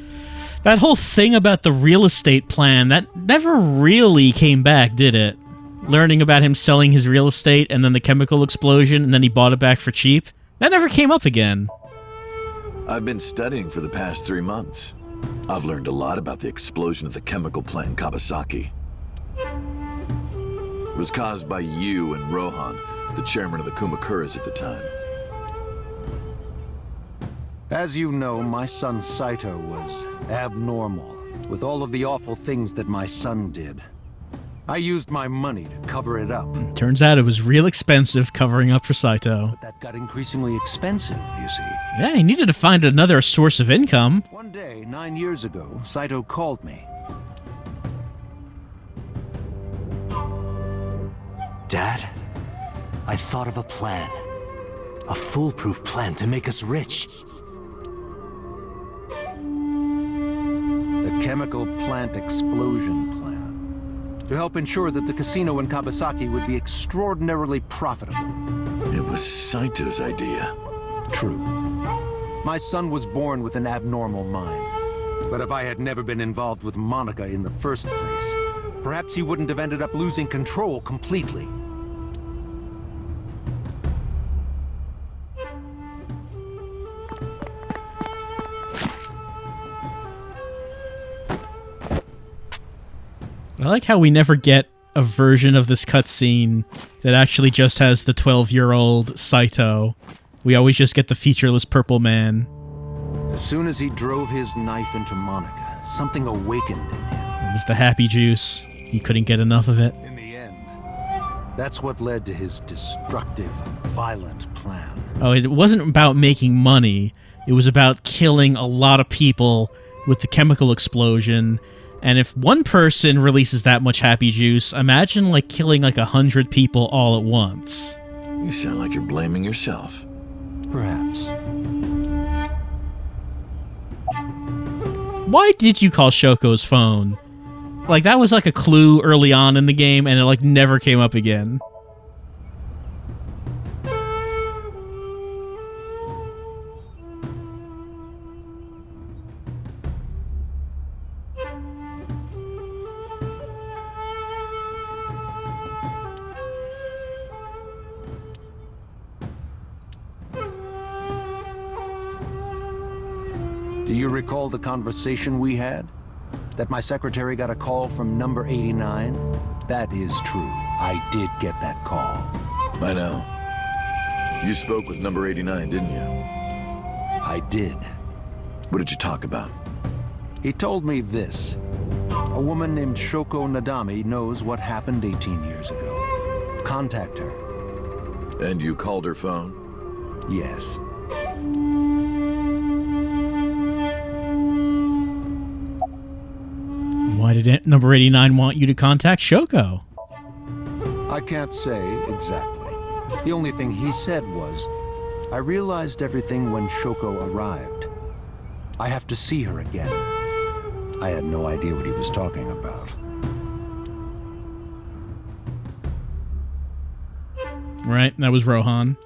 That whole thing about the real estate plan, that never really came back, did it? Learning about him selling his real estate and then the chemical explosion and then he bought it back for cheap. That never came up again. I've been studying for the past 3 months. I've learned a lot about the explosion of the chemical plant Kawasaki. It was caused by you and Rohan, the chairman of the Kumakuras at the time. As you know, my son Saito was abnormal, with all of the awful things that my son did. I used my money to cover it up. Turns out it was real expensive covering up for Saito. But that got increasingly expensive, you see. Yeah, he needed to find another source of income. One day, 9 years ago, Saito called me. Dad, I thought of a plan. A foolproof plan to make us rich. The chemical plant explosion plan. To help ensure that the casino in Kawasaki would be extraordinarily profitable. It was Saito's idea. True. My son was born with an abnormal mind. But if I had never been involved with Monica in the first place, perhaps he wouldn't have ended up losing control completely. I like how we never get a version of this cutscene that actually just has the 12-year-old Saito. We always just get the featureless purple man. As soon as he drove his knife into Monica, something awakened in him. It was the happy juice. He couldn't get enough of it. In the end, that's what led to his destructive, violent plan. Oh, it wasn't about making money. It was about killing a lot of people with the chemical explosion. And if one person releases that much happy juice, imagine like killing like 100 people all at once. You sound like you're blaming yourself. Perhaps. Why did you call Shoko's phone? Like, that was like a clue early on in the game, and it like never came up again. Do you recall the conversation we had? That my secretary got a call from number 89? That is true. I did get that call. I know. You spoke with number 89, didn't you? I did. What did you talk about? He told me this. A woman named Shoko Nadami knows what happened 18 years ago. Contact her. And you called her phone? Yes. Why did number 89 want you to contact Shoko? I can't say exactly. The only thing he said was, I realized everything when Shoko arrived. I have to see her again. I had no idea what he was talking about. Right, that was Rohan.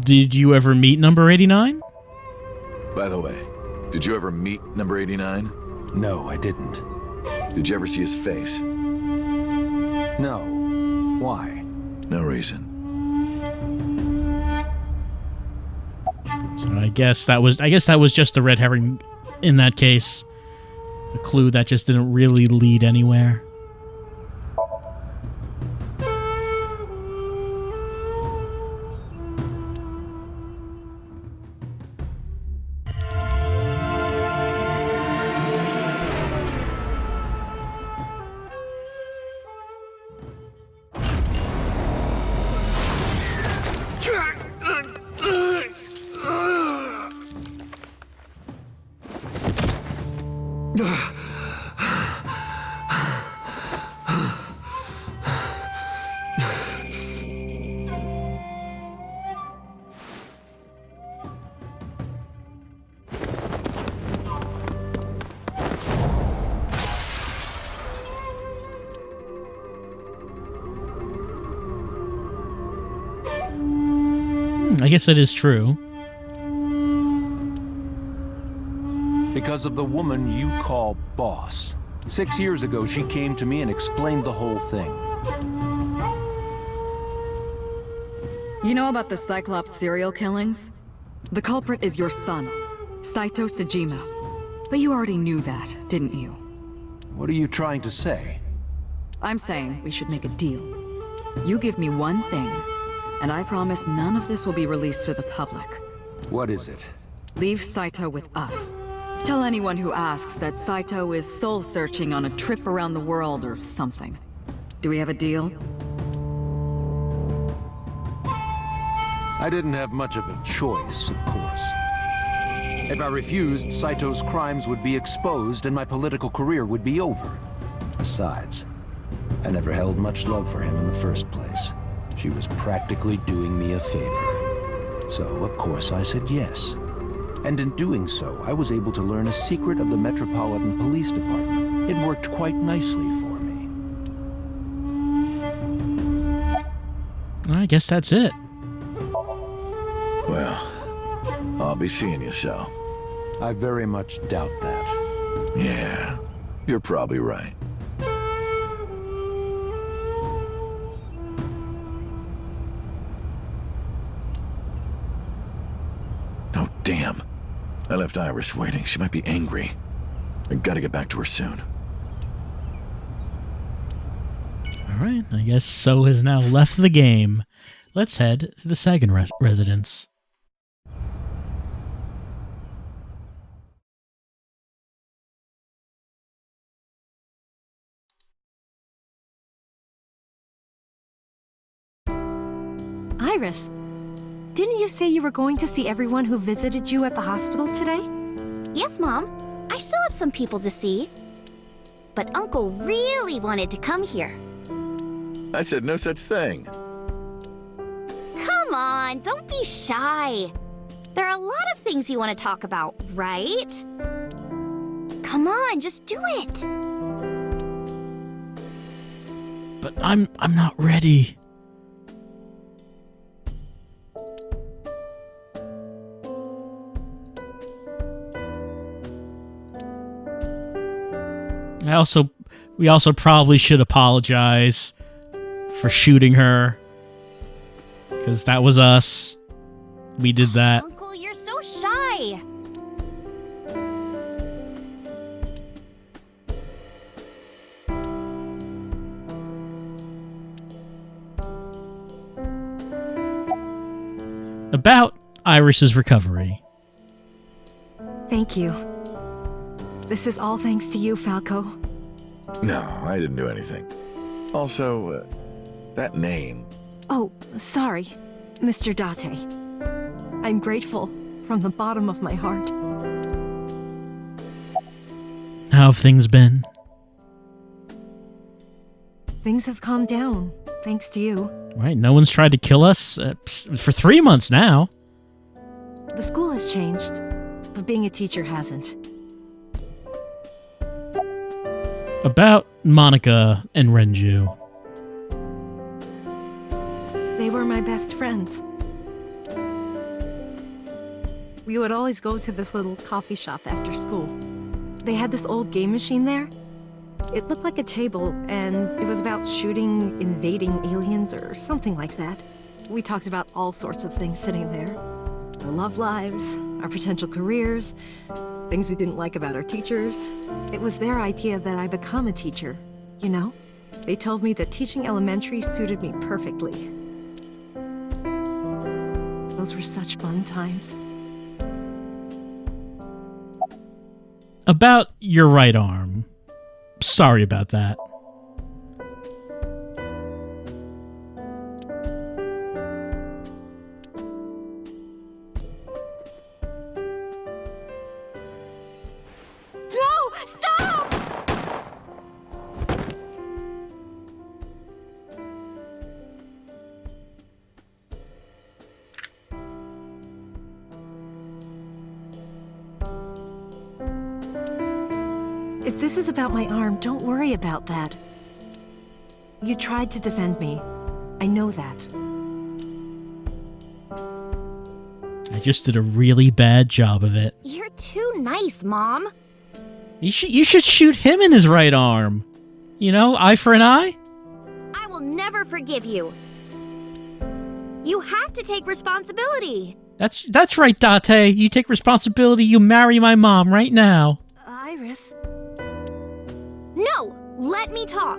Did you ever meet number 89? By the way, did you ever meet number 89? No, I didn't. Did you ever see his face? No. Why? No reason. So I guess that was just a red herring in that case. A clue that just didn't really lead anywhere. guess that is true. Because of the woman you call boss. 6 years ago, she came to me and explained the whole thing. You know about the Cyclops serial killings? The culprit is your son, Saito Sejima. But you already knew that, didn't you? What are you trying to say? I'm saying we should make a deal. You give me one thing, and I promise none of this will be released to the public. What is it? Leave Saito with us. Tell anyone who asks that Saito is soul-searching on a trip around the world or something. Do we have a deal? I didn't have much of a choice, of course. If I refused, Saito's crimes would be exposed and my political career would be over. Besides, I never held much love for him in the first place. She was practically doing me a favor. So, of course, I said yes. And in doing so, I was able to learn a secret of the Metropolitan Police Department. It worked quite nicely for me. I guess that's it. Well, I'll be seeing you, so. I very much doubt that. Yeah, you're probably right. Oh, damn. I left Iris waiting. She might be angry. I gotta get back to her soon. Alright, I guess So has now left the game. Let's head to the Sagan residence. Iris, didn't you say you were going to see everyone who visited you at the hospital today? Yes, Mom. I still have some people to see. But Uncle really wanted to come here. I said no such thing. Come on, don't be shy. There are a lot of things you want to talk about, right? Come on, just do it. But I'm not ready. We also probably should apologize for shooting her, because that was us. We did that. Uncle, you're so shy. About Iris's recovery. Thank you. This is all thanks to you, Falco. No, I didn't do anything. Also, that name. Oh, sorry, Mr. Dante. I'm grateful from the bottom of my heart. How have things been? Things have calmed down, thanks to you. Right, no one's tried to kill us for 3 months now. The school has changed, but being a teacher hasn't. About Monica and Renju. They were my best friends. We would always go to this little coffee shop after school. They had this old game machine there. It looked like a table, and it was about shooting invading aliens or something like that. We talked about all sorts of things sitting there. Our love lives, our potential careers, things we didn't like about our teachers. It was their idea that I become a teacher, you know? They told me that teaching elementary suited me perfectly. Those were such fun times. About your right arm. Sorry about that. No! Stop! If this is about my arm, don't worry about that. You tried to defend me. I know that. just did a really bad job of it. You're too nice, Mom. You should shoot him in his right arm. You know, eye for an eye? I will never forgive you. You have to take responsibility. That's right, Dante. You take responsibility. You marry my mom right now. Iris. No, let me talk.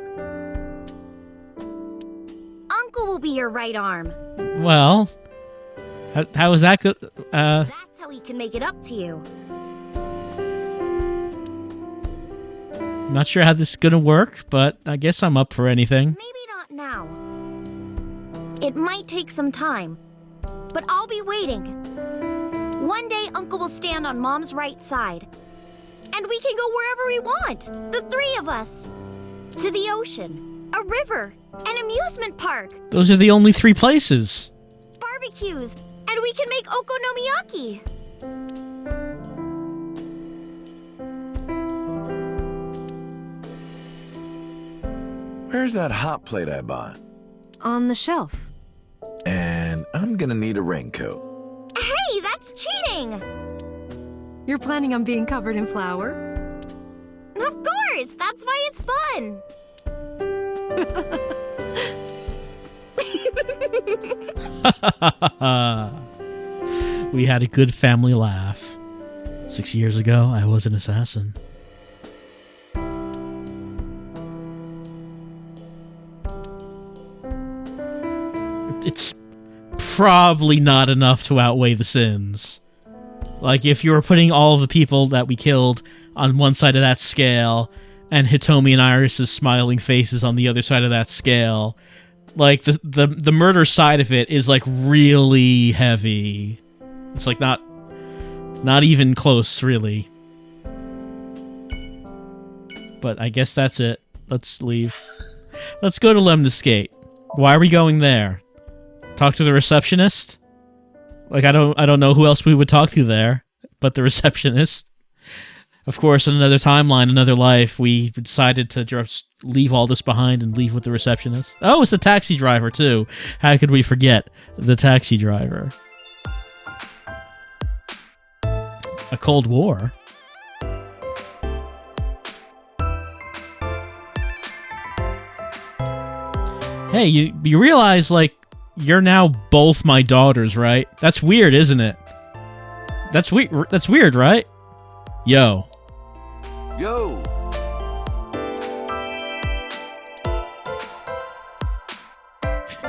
Uncle will be your right arm. Well, how is that good? That's how he can make it up to you. Not sure how this is gonna work, but I guess I'm up for anything. Maybe not now. It might take some time, but I'll be waiting. One day, Uncle will stand on Mom's right side, and we can go wherever we want, the three of us. To the ocean, a river, an amusement park. Those are the only 3 places. Barbecues, and we can make okonomiyaki. Where's that hot plate I bought? On the shelf. And I'm gonna need a raincoat. Hey, that's cheating! You're planning on being covered in flour? Of course, that's why it's fun. We had a good family laugh. 6 years ago, I was an assassin. It's probably not enough to outweigh the sins. Like, if you were putting all of the people that we killed on one side of that scale, and Hitomi and Iris's smiling faces on the other side of that scale, like, the murder side of it is, like, really heavy. It's, like, not even close, really. But I guess that's it. Let's leave. Let's go to Lemniscate. Why are we going there? Talk to the receptionist? Like, I don't know who else we would talk to there, but the receptionist. Of course, in another timeline, another life, we decided to just leave all this behind and leave with the receptionist. Oh, it's the taxi driver, too. How could we forget the taxi driver? A Cold War? Hey, you realize, like, you're now both my daughters, right? That's weird, isn't it? That's weird, right? Yo. Yo!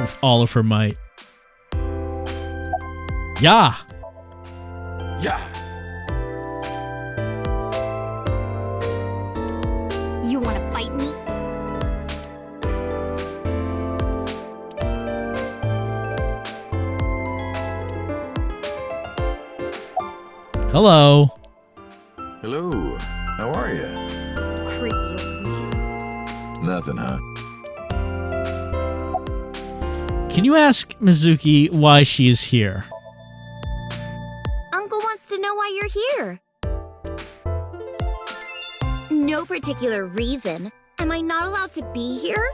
With all of her might. Yeah! Yeah! You want to fight me? Hello. Hello. How are you? Creepy. Nothing, huh? Can you ask Mizuki why she is here? Uncle wants to know why you're here. No particular reason. Am I not allowed to be here?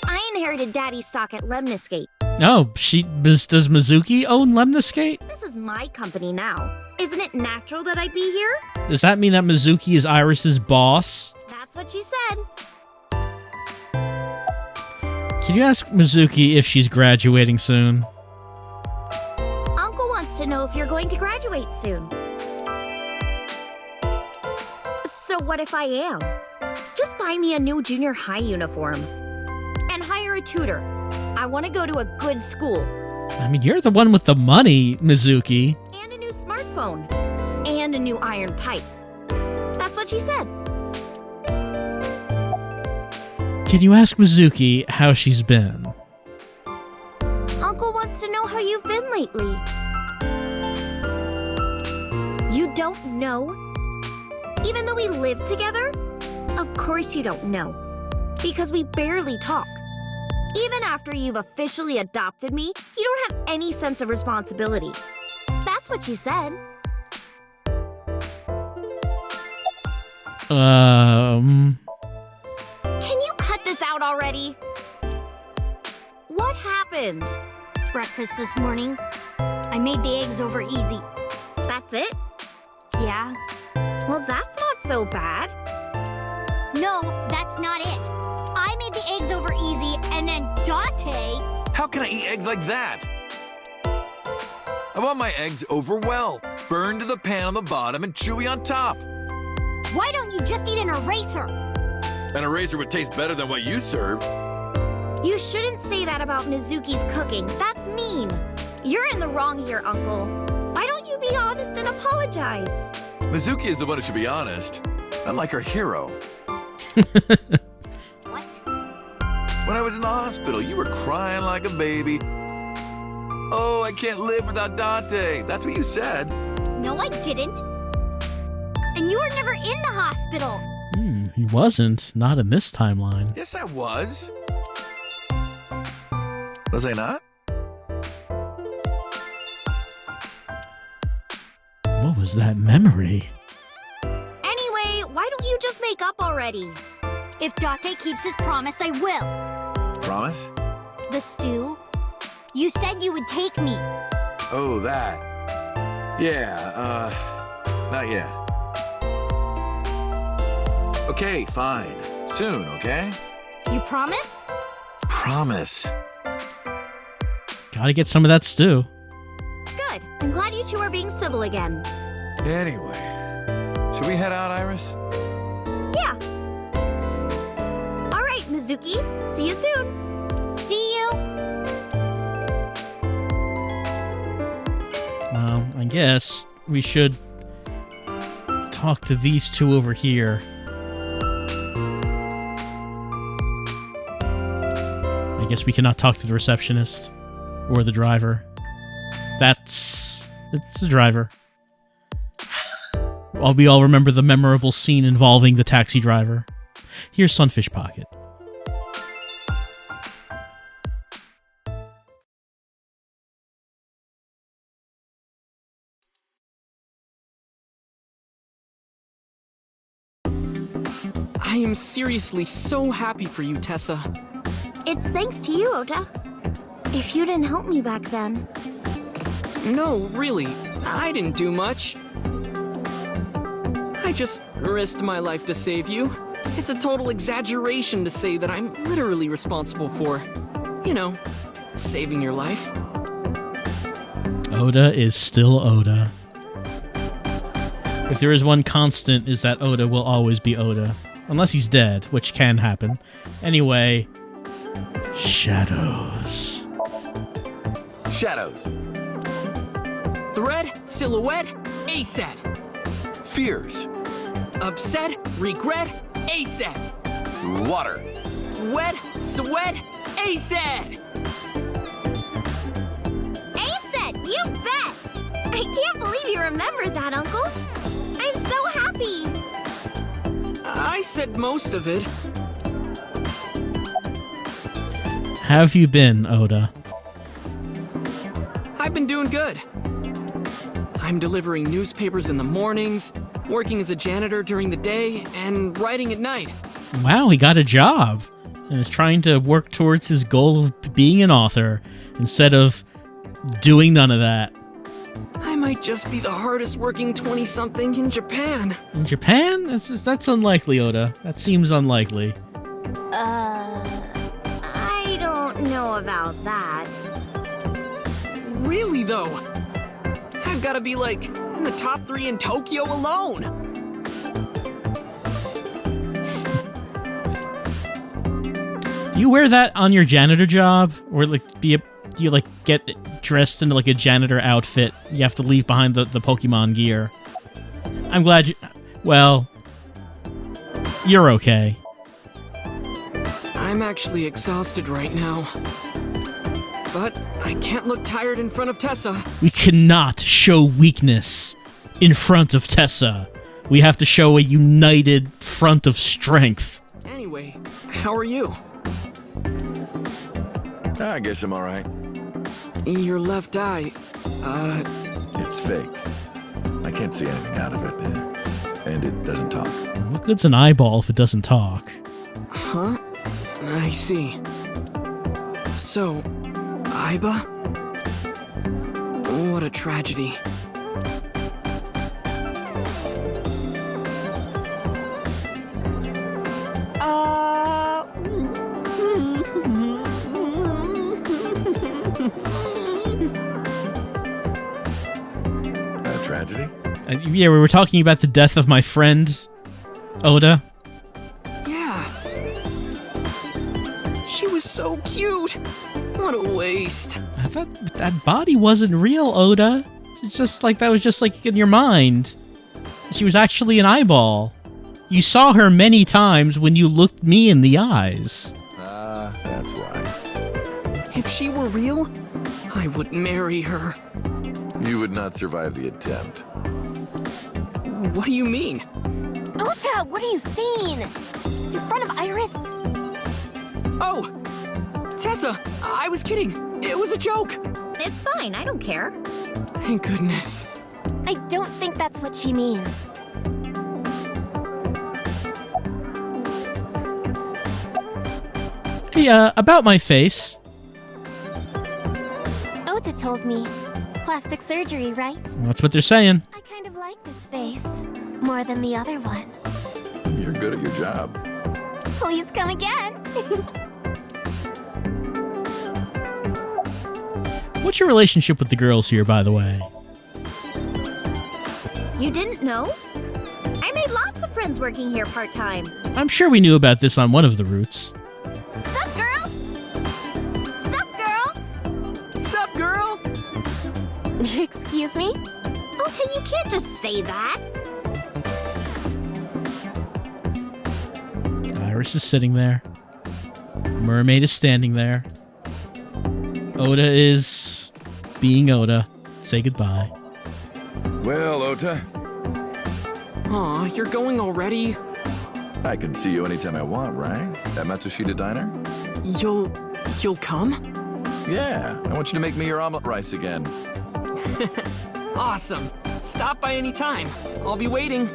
I inherited Daddy's stock at Lemniscate. Oh, does Mizuki own Lemniscate? This is my company now. Isn't it natural that I be here? Does that mean that Mizuki is Iris's boss? That's what she said. Can you ask Mizuki if she's graduating soon? Uncle wants to know if you're going to graduate soon. So what if I am? Just buy me a new junior high uniform. And hire a tutor. I want to go to a good school. I mean, you're the one with the money, Mizuki. And a new smartphone. And a new iron pipe. That's what she said. Can you ask Mizuki how she's been? Uncle wants to know how you've been lately. You don't know? Even though we live together? Of course you don't know. Because we barely talk. Even after you've officially adopted me, you don't have any sense of responsibility. That's what she said. Can you cut this out already? What happened? Breakfast this morning. I I made the eggs over easy. That's it? Yeah. Well, that's not so bad. No, that's not it. I made the eggs over easy, and then Dante... How can I eat eggs like that? I want my eggs over well, burned to the pan on the bottom and chewy on top. Why don't you just eat an eraser? An eraser would taste better than what you served. You shouldn't say that about Mizuki's cooking. That's mean. You're in the wrong here, Uncle. Why don't you be honest and apologize? Mizuki is the one who should be honest. I'm like her hero. What? When I was in the hospital, you were crying like a baby. Oh, I can't live without Dante. That's what you said. No, I didn't. And you were never in the hospital. He wasn't. Not in this timeline. Yes, I was. Was I not? What was that memory? Anyway, why don't you just make up already? If Dante keeps his promise, I will. Promise? The stew? You said you would take me. Oh, that. Yeah, not yet. Okay, fine. Soon, okay? You promise? Promise. Gotta get some of that stew. Good. I'm glad you two are being civil again. Anyway, should we head out, Iris? Yeah. All right, Mizuki. See you soon. See you. Well, I guess we should talk to these two over here. I guess we cannot talk to the receptionist or the driver. It's the driver. We all remember the memorable scene involving the taxi driver. Here's Sunfish Pocket. I am seriously so happy for you, Tessa. It's thanks to you, Ota. If you didn't help me back then. No, really, I didn't do much. I just risked my life to save you. It's a total exaggeration to say that I'm literally responsible for, you know, saving your life. Oda is still Oda. If there is one constant, is that Oda will always be Oda. Unless he's dead, which can happen. Anyway, shadows. Shadows. Thread, silhouette, ASAP. Fears. Upset, regret, ASAP. Water. Wet, sweat, ASAP. ASAP, you bet! I can't believe you remembered that, Uncle. I'm so happy. I said most of it. Have you been, Oda? I've been doing good. I'm delivering newspapers in the mornings, working as a janitor during the day, and writing at night. Wow, he got a job and is trying to work towards his goal of being an author instead of doing none of that. I might just be the hardest working 20-something in Japan. In Japan? That's unlikely, Oda. That seems unlikely. I don't know about that. Really, though? I've got to be, like, in the top 3 in Tokyo alone. Do you wear that on your janitor job? Or, like, do you, like, get dressed into, like, a janitor outfit? You have to leave behind the Pokemon gear. I'm glad you... Well... You're okay. I'm actually exhausted right now. But I can't look tired in front of Tessa. We cannot show weakness in front of Tessa. We have to show a united front of strength. Anyway, how are you? I guess I'm alright. Your left eye, It's fake. I can't see anything out of it. And it doesn't talk. What good's an eyeball if it doesn't talk? Huh? I see. So, Aiba? What a tragedy. A tragedy? Yeah, we were talking about the death of my friend, Oda. Yeah. She was so cute. What a waste. I thought that body wasn't real, Oda. It's just like, that was just like in your mind. She was actually an eyeball. You saw her many times when you looked me in the eyes. That's why. If she were real, I would marry her. You would not survive the attempt. What do you mean? Ota, what are you seeing? In front of Iris? Oh! Tessa, I was kidding. It was a joke. It's fine, I don't care. Thank goodness. I don't think that's what she means. Hey, about my face. Ota told me. Plastic surgery, right? That's what they're saying. I kind of like this face. More than the other one. You're good at your job. Please come again. What's your relationship with the girls here, by the way? You didn't know? I made lots of friends working here part-time. I'm sure we knew about this on one of the routes. Sup, girl? Sup, girl? Sup, girl? Excuse me? Ota, you can't just say that. Iris is sitting there. Mermaid is standing there. Oda is being Oda. Say goodbye. Well, Ota. Aw, you're going already? I can see you anytime I want, right? At Matsushita Diner? You'll come? Yeah, I want you to make me your omelet rice again. Awesome. Stop by any time. I'll be waiting.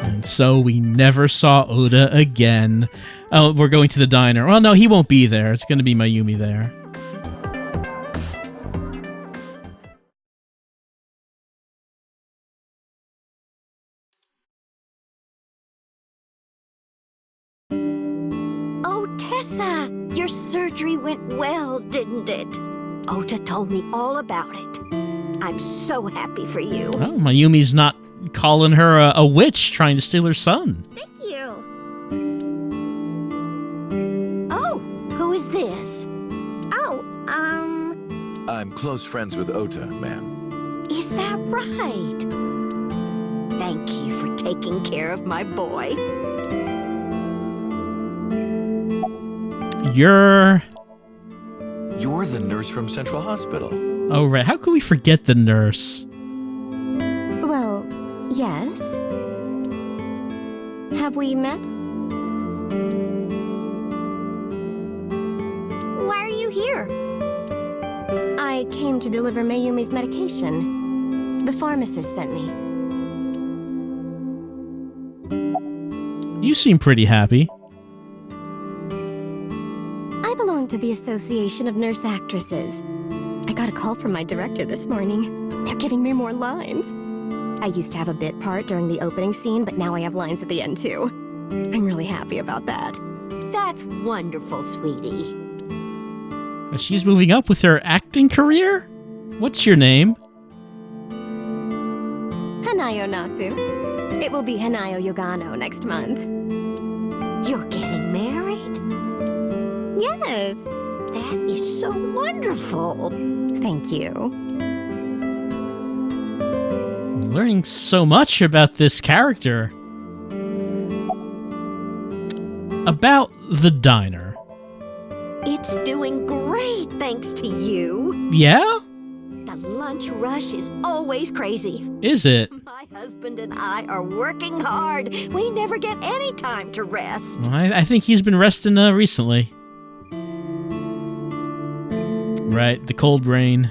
And so we never saw Oda again. Oh, we're going to the diner. Well, no, he won't be there. It's going to be Mayumi there. Oh, Tessa, your surgery went well, didn't it? Ota told me all about it. I'm so happy for you. Oh, Mayumi's not calling her a witch trying to steal her son. Thank you. Oh, who is this? Oh, I'm close friends with Ota, ma'am. Is that right? Thank you for taking care of my boy. You're the nurse from Central Hospital. Oh, right. How could we forget the nurse? well, yes. Have we met? Why are you here? I came to deliver Mayumi's medication. The pharmacist sent me. You seem pretty happy. I belong to the Association of Nurse Actresses. I got a call from my director this morning. They're giving me more lines. I used to have a bit part during the opening scene, but now I have lines at the end too. I'm really happy about that. That's wonderful, sweetie. She's moving up with her acting career? What's your name? Hanayo Nasu. It will be Hanayo Yogano next month. You're getting married? Yes. That is so wonderful. Thank you. I'm learning so much about this character. About the diner. It's doing great thanks to you. Yeah? The lunch rush is always crazy. Is it? My husband and I are working hard. We never get any time to rest. I think he's been resting recently. Right, the cold brain.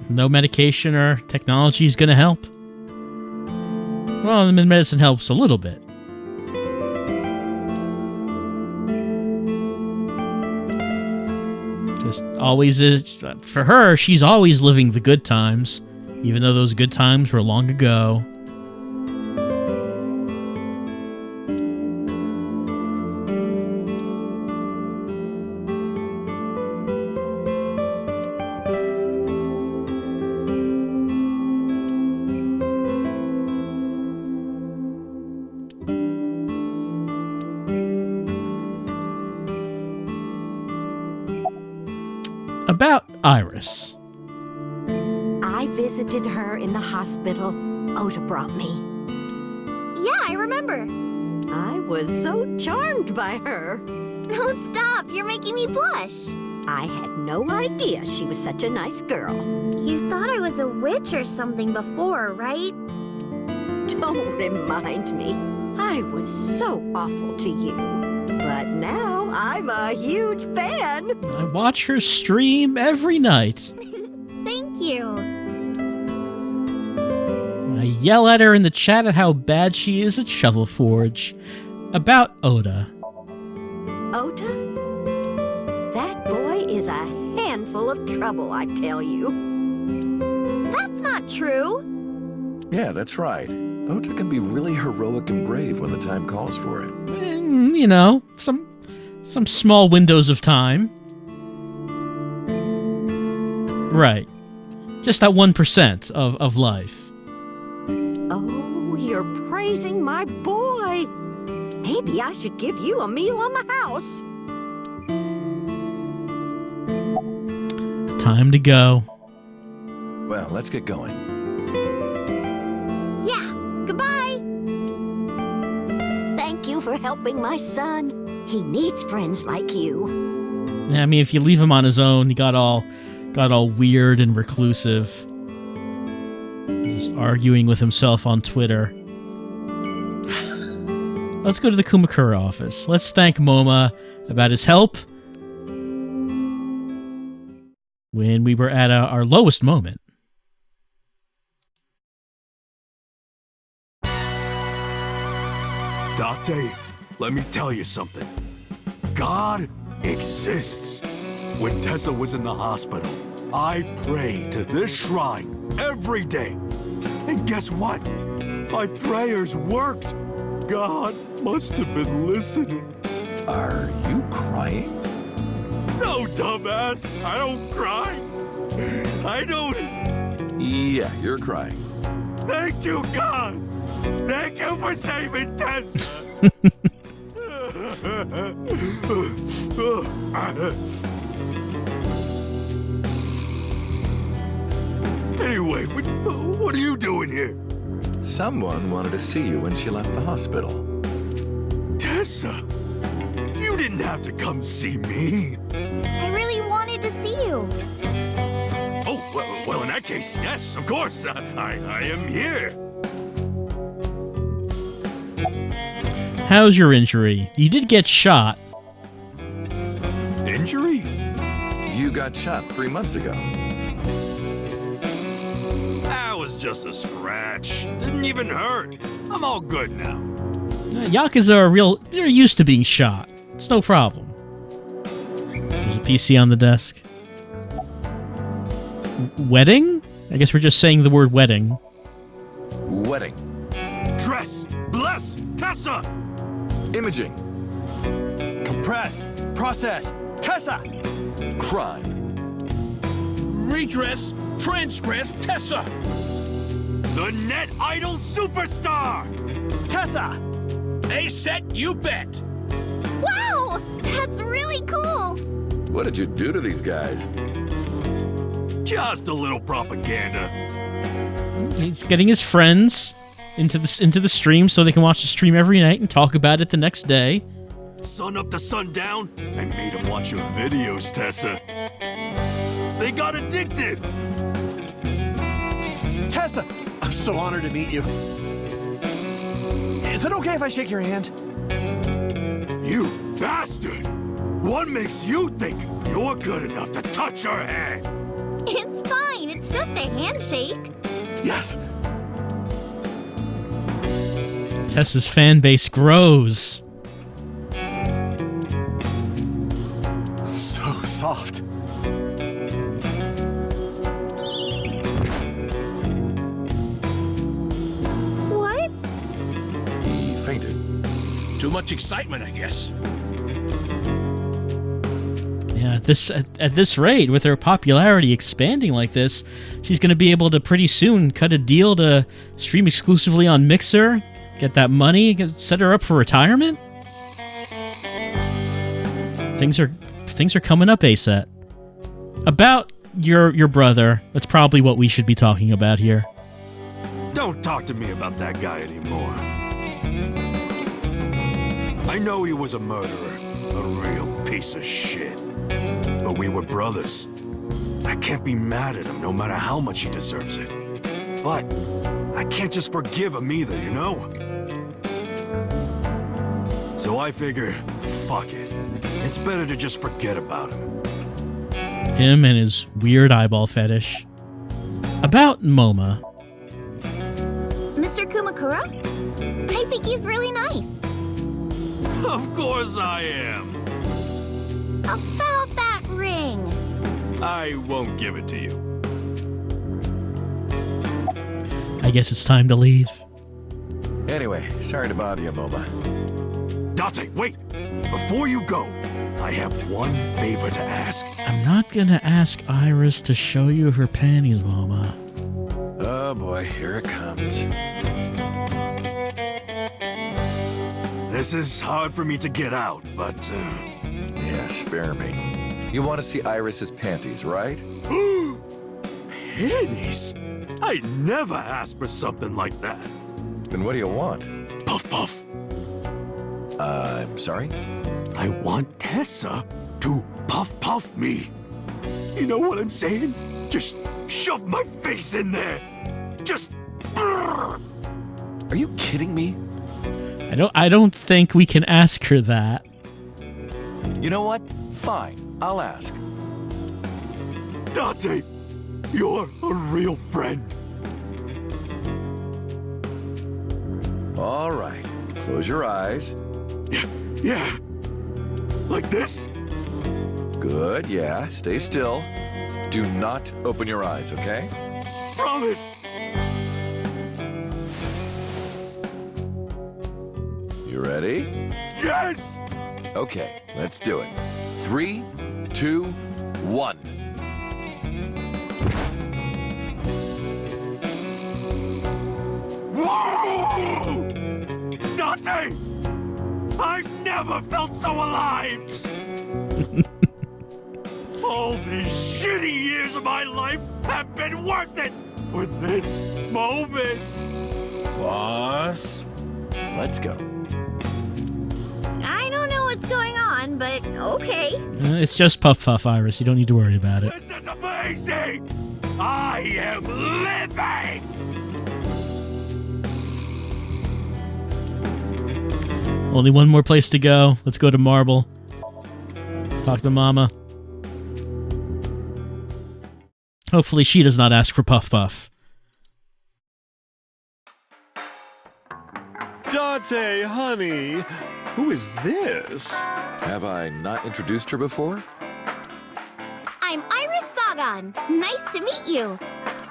No medication or technology is going to help. Well, the medicine helps a little bit. Just always is. For her, she's always living the good times, even though those good times were long ago. About Iris. I visited her in the hospital Ota brought me. Yeah, I remember. I was so charmed by her. Oh, stop. You're making me blush. I had no idea she was such a nice girl. You thought I was a witch or something before, right? Don't remind me. I was so awful to you. But now I'm a huge fan. I watch her stream every night. Thank you. I yell at her in the chat at how bad she is at Shovel Forge. About Ota. Ota? That boy is a handful of trouble, I tell you. That's not true. Yeah, that's right. Ota can be really heroic and brave when the time calls for it. You know, some small windows of time. Right. Just that 1% of life. Oh, you're praising my boy. Maybe I should give you a meal on the house. Time to go. Well, let's get going. Yeah, goodbye. Thank you for helping my son. He needs friends like you. I mean, if you leave him on his own, he got all weird and reclusive. Just arguing with himself on Twitter. Let's go to the Kumakura office. Let's thank Moma about his help when we were at our lowest moment. Dante, let me tell you something. God exists. When Tessa was in the hospital, I prayed to this shrine every day. And guess what? My prayers worked. God must have been listening. Are you crying? No, dumbass. I don't cry. I don't... Yeah, you're crying. Thank you, God. Thank you for saving Tessa. Anyway, what are you doing here? Someone wanted to see you when she left the hospital. Tessa, you didn't have to come see me. I really wanted to see you. Oh, well, in that case, yes, of course. I am here. How's your injury? You did get shot. Injury? You got shot 3 months ago. That was just a scratch. Didn't even hurt. I'm all good now. Yakuza are they're used to being shot. It's no problem. There's a PC on the desk. Wedding? I guess we're just saying the word wedding. Wedding. Dress. Bless. Tessa. Imaging. Compress. Process. Tessa. Crime. Redress. Transgress. Tessa. The net idol superstar. Tessa. A set, you bet. Wow! That's really cool. What did you do to these guys? Just a little propaganda. He's getting his friends into the stream so they can watch the stream every night and talk about it the next day. Sun up to sundown, I made them watch your videos, Tessa. They got addicted. Tessa, I'm so honored to meet you. Is it okay if I shake your hand? You bastard! What makes you think you're good enough to touch her hand? It's fine. It's just a handshake. Yes. Tessa's fan base grows. So soft. What? He fainted. Too much excitement, I guess. Yeah, at this rate, with her popularity expanding like this, she's going to be able to pretty soon cut a deal to stream exclusively on Mixer, get that money, set her up for retirement. Things are coming up, ASAP. About your brother, that's probably what we should be talking about here. Don't talk to me about that guy anymore. I know he was a murderer, a real piece of shit. But we were brothers. I can't be mad at him no matter how much he deserves it. But I can't just forgive him either, you know? So I figure, fuck it. It's better to just forget about him. Him and his weird eyeball fetish. About MoMA. Mr. Kumakura? I think he's really nice. Of course I am. About that ring. I won't give it to you. I guess it's time to leave. Anyway, sorry to bother you, MoMA. Dante, wait! Before you go, I have one favor to ask. I'm not gonna ask Iris to show you her panties, MoMA. Oh boy, here it comes. This is hard for me to get out, but... Yeah, spare me. You want to see Iris's panties, right? Panties? I never asked for something like that. Then what do you want? Puff Puff. I'm sorry? I want Tessa to puff me. You know what I'm saying? Just shove my face in there. Just... Are you kidding me? I don't think we can ask her that. You know what? Fine, I'll ask. Dante, you're a real friend. All right, close your eyes. Yeah. Like this? Good, yeah, stay still. Do not open your eyes, okay? Promise. You ready? Yes! Okay, let's do it. 3, 2, 1. Whoa! Dante! I've never felt so alive! All these shitty years of my life have been worth it for this moment! Boss? Let's go. I don't know what's going on, but okay. It's just Puff Puff, Iris. You don't need to worry about it. This is amazing! I am living! Only one more place to go. Let's go to Marble. Talk to Mama. Hopefully she does not ask for Puff Puff. Dante, honey, who is this? Have I not introduced her before? I'm Iris Sagan. Nice to meet you.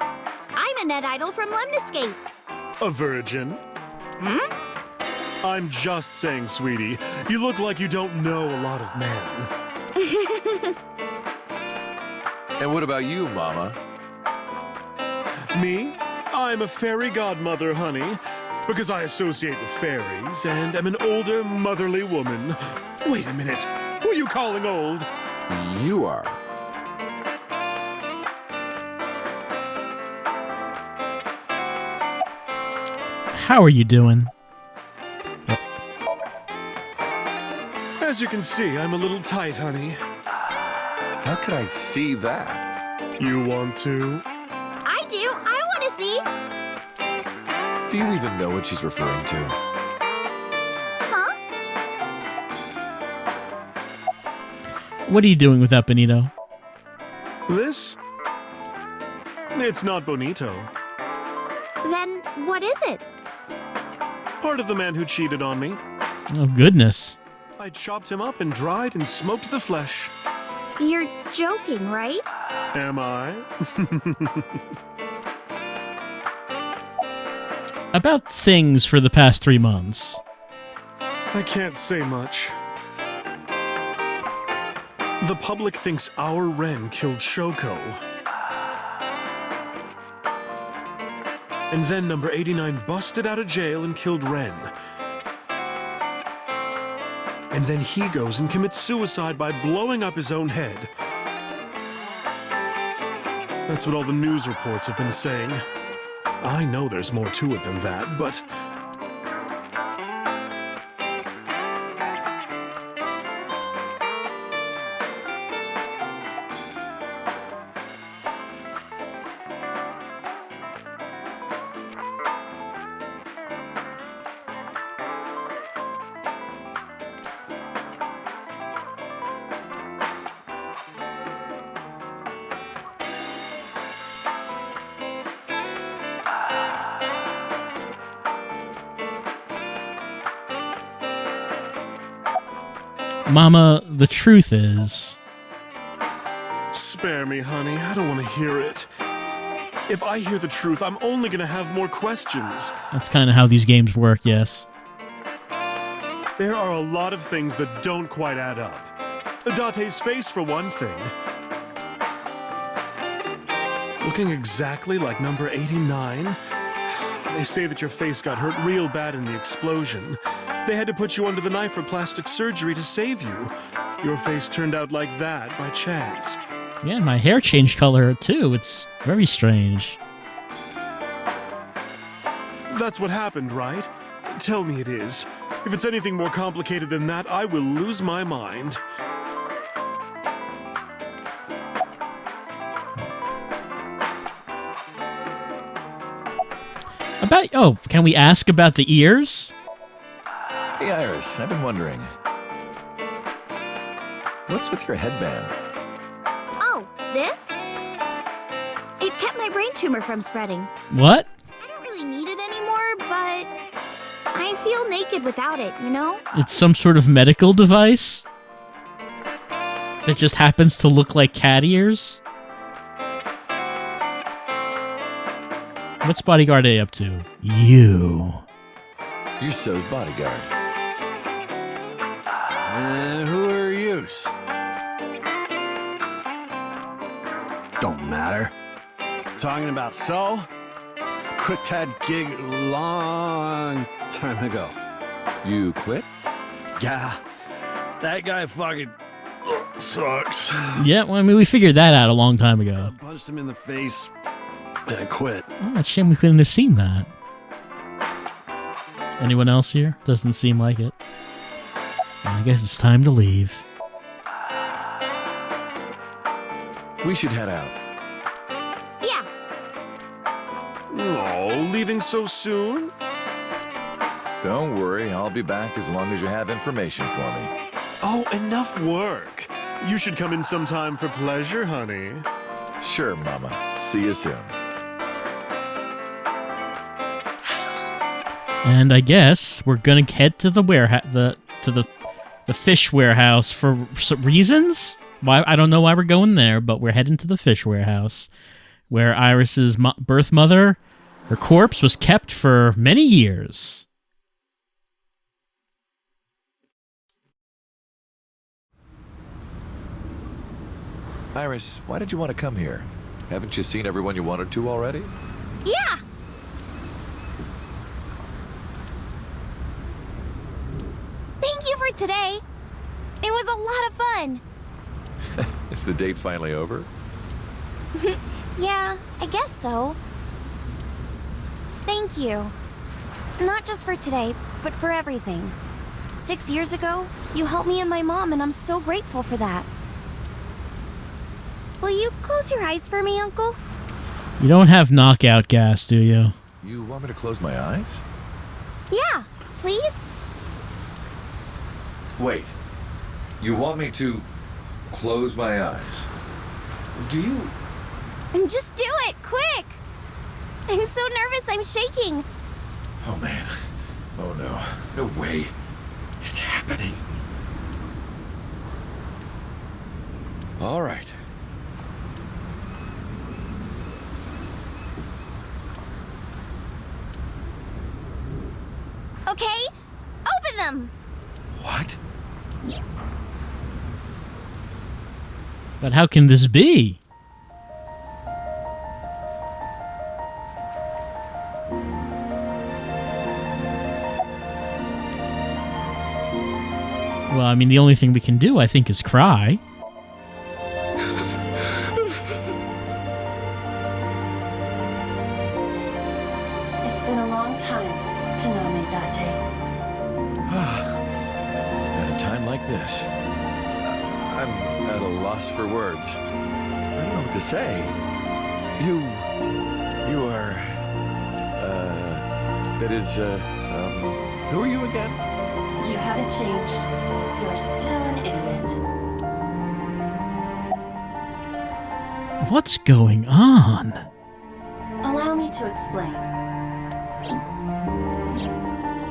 I'm a net idol from Lemniscape. A virgin? I'm just saying, sweetie. You look like you don't know a lot of men. And what about you, Mama? Me? I'm a fairy godmother, honey. Because I associate with fairies and am an older, motherly woman. Wait a minute. Who are you calling old? You are. How are you doing? As you can see, I'm a little tight, honey. How could I see that? You want to? I do. I want to see. Do you even know what she's referring to? Huh? What are you doing with that, Benito? This? It's not bonito. Then what is it? Part of the man who cheated on me. Oh, goodness. I chopped him up and dried and smoked the flesh. You're joking, right? Am I? About things for the past 3 months. I can't say much. The public thinks our Ren killed Shoko. And then number 89 busted out of jail and killed Ren. And then he goes and commits suicide by blowing up his own head. That's what all the news reports have been saying. I know there's more to it than that, but... Mama, the truth is... Spare me, honey. I don't want to hear it. If I hear the truth, I'm only going to have more questions. That's kind of how these games work, yes. There are a lot of things that don't quite add up. Dante's face, for one thing. Looking exactly like number 89. They say that your face got hurt real bad in the explosion. They had to put you under the knife for plastic surgery to save you. Your face turned out like that by chance. Yeah, my hair changed color too. It's very strange. That's what happened, right? Tell me it is. If it's anything more complicated than that, I will lose my mind. Can we ask about the ears? Hey, Iris, I've been wondering. What's with your headband? Oh, this? It kept my brain tumor from spreading. What? I don't really need it anymore, but I feel naked without it, you know? It's some sort of medical device? That just happens to look like cat ears? What's Bodyguard A up to? You. You're So's bodyguard. Who are yous? Don't matter. Talking about So? Quit that gig long time ago. You quit? Yeah. That guy fucking sucks. Yeah, well, I mean, we figured that out a long time ago. I punched him in the face and I quit. Oh, it's a shame we couldn't have seen that. Anyone else here? Doesn't seem like it. I guess it's time to leave. We should head out. Yeah. Oh, leaving so soon? Don't worry, I'll be back as long as you have information for me. Oh, enough work. You should come in sometime for pleasure, honey. Sure, Mama. See you soon. And I guess we're gonna head to the warehouse, the fish warehouse for some reasons. Why, I don't know why we're going there, but we're heading to the fish warehouse, where Iris's birth mother, her corpse, was kept for many years. Iris, why did you want to come here? Haven't you seen everyone you wanted to already? Yeah. Thank you for today. It was a lot of fun. Is the date finally over? Yeah, I guess so. Thank you. Not just for today, but for everything. 6 years ago, you helped me and my mom, and I'm so grateful for that. Will you close your eyes for me, Uncle? You don't have knockout gas, do you? You want me to close my eyes? Yeah, please? Wait. You want me to close my eyes? Do you? Just do it, quick! I'm so nervous, I'm shaking. Oh, man. Oh no. No way. It's happening. All right. Okay, open them! What? But how can this be? Well, I mean, the only thing we can do, I think, is cry. It's been a long time, Konami Dante. At a time like this, I'm at a loss for words. I don't know what to say. You are, who are you again? You haven't changed. You're still an idiot. What's going on? Allow me to explain.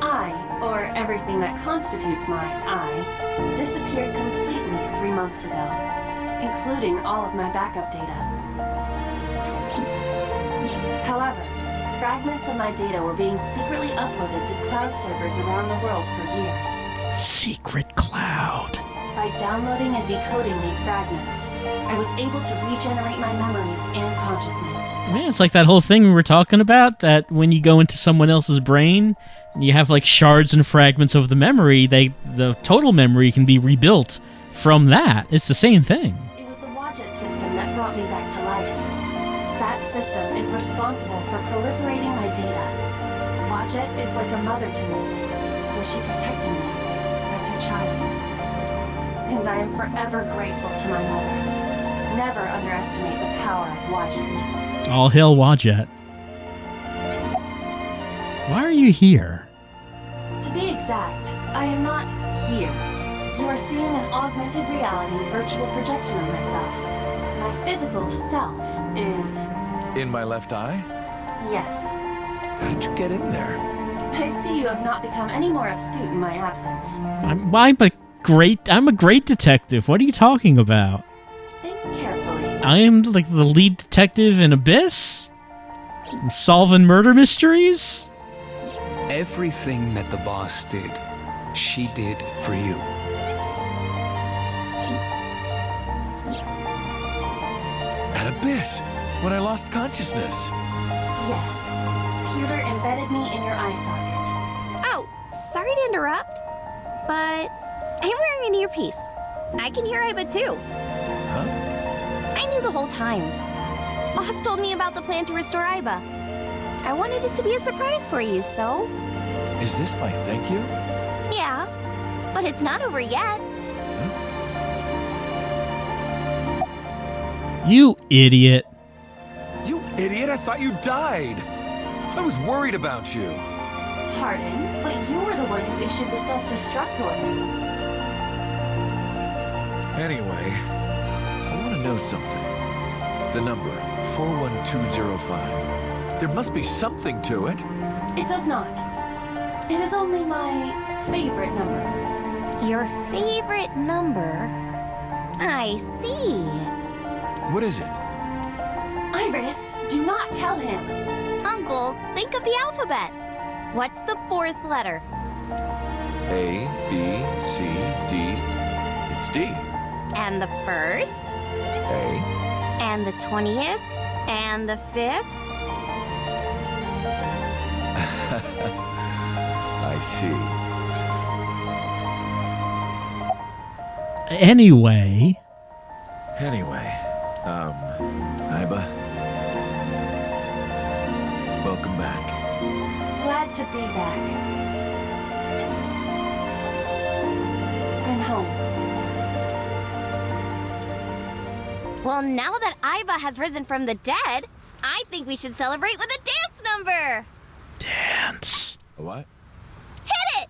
I, or everything that constitutes my I, disappeared completely 3 months ago, including all of my backup data. However, fragments of my data were being secretly uploaded to cloud servers around the world for years. Secret cloud. By downloading and decoding these fragments, I was able to regenerate my memories and consciousness. Man, it's like that whole thing we were talking about, that when you go into someone else's brain, and you have like shards and fragments of the memory, the total memory can be rebuilt from that. It's the same thing. It was the Wadjet system that brought me back to life. That system is responsible for proliferating my data. Wadjet is like a mother to me, and she protected me as her child. And I am forever grateful to my mother. Never underestimate the power of Wadjet. All hail Wadjet. Why are you here? To be exact, I am not here. You are seeing an augmented reality virtual projection of myself. My physical self is... In my left eye? Yes. How did you get in there? I see you have not become any more astute in my absence. I'm a great detective. What are you talking about? Think carefully. I am like the lead detective in Abyss? I'm solving murder mysteries? Everything that the boss did, she did for you. At Abyss, when I lost consciousness. Yes. Pewter embedded me in your eye socket. Oh, sorry to interrupt, but I'm wearing an earpiece. I can hear Aiba too. Huh? I knew the whole time. Boss told me about the plan to restore Aiba. I wanted it to be a surprise for you, so... Is this my thank you? Yeah, but it's not over yet. Huh? You idiot. You idiot, I thought you died. I was worried about you. Pardon, but you were the one who issued the self-destruct order. Anyway, I want to know something. The number, 41205. There must be something to it. It does not. It is only my favorite number. Your favorite number? I see. What is it? Iris, do not tell him. Uncle, think of the alphabet. What's the fourth letter? A, B, C, D. It's D. And the first? A. And the 20th? And the 5th? I see. Anyway, Aiba. Welcome back. Glad to be back. I'm home. Well, now that Aiba has risen from the dead, I think we should celebrate with a dance number! dance. What? Hit it!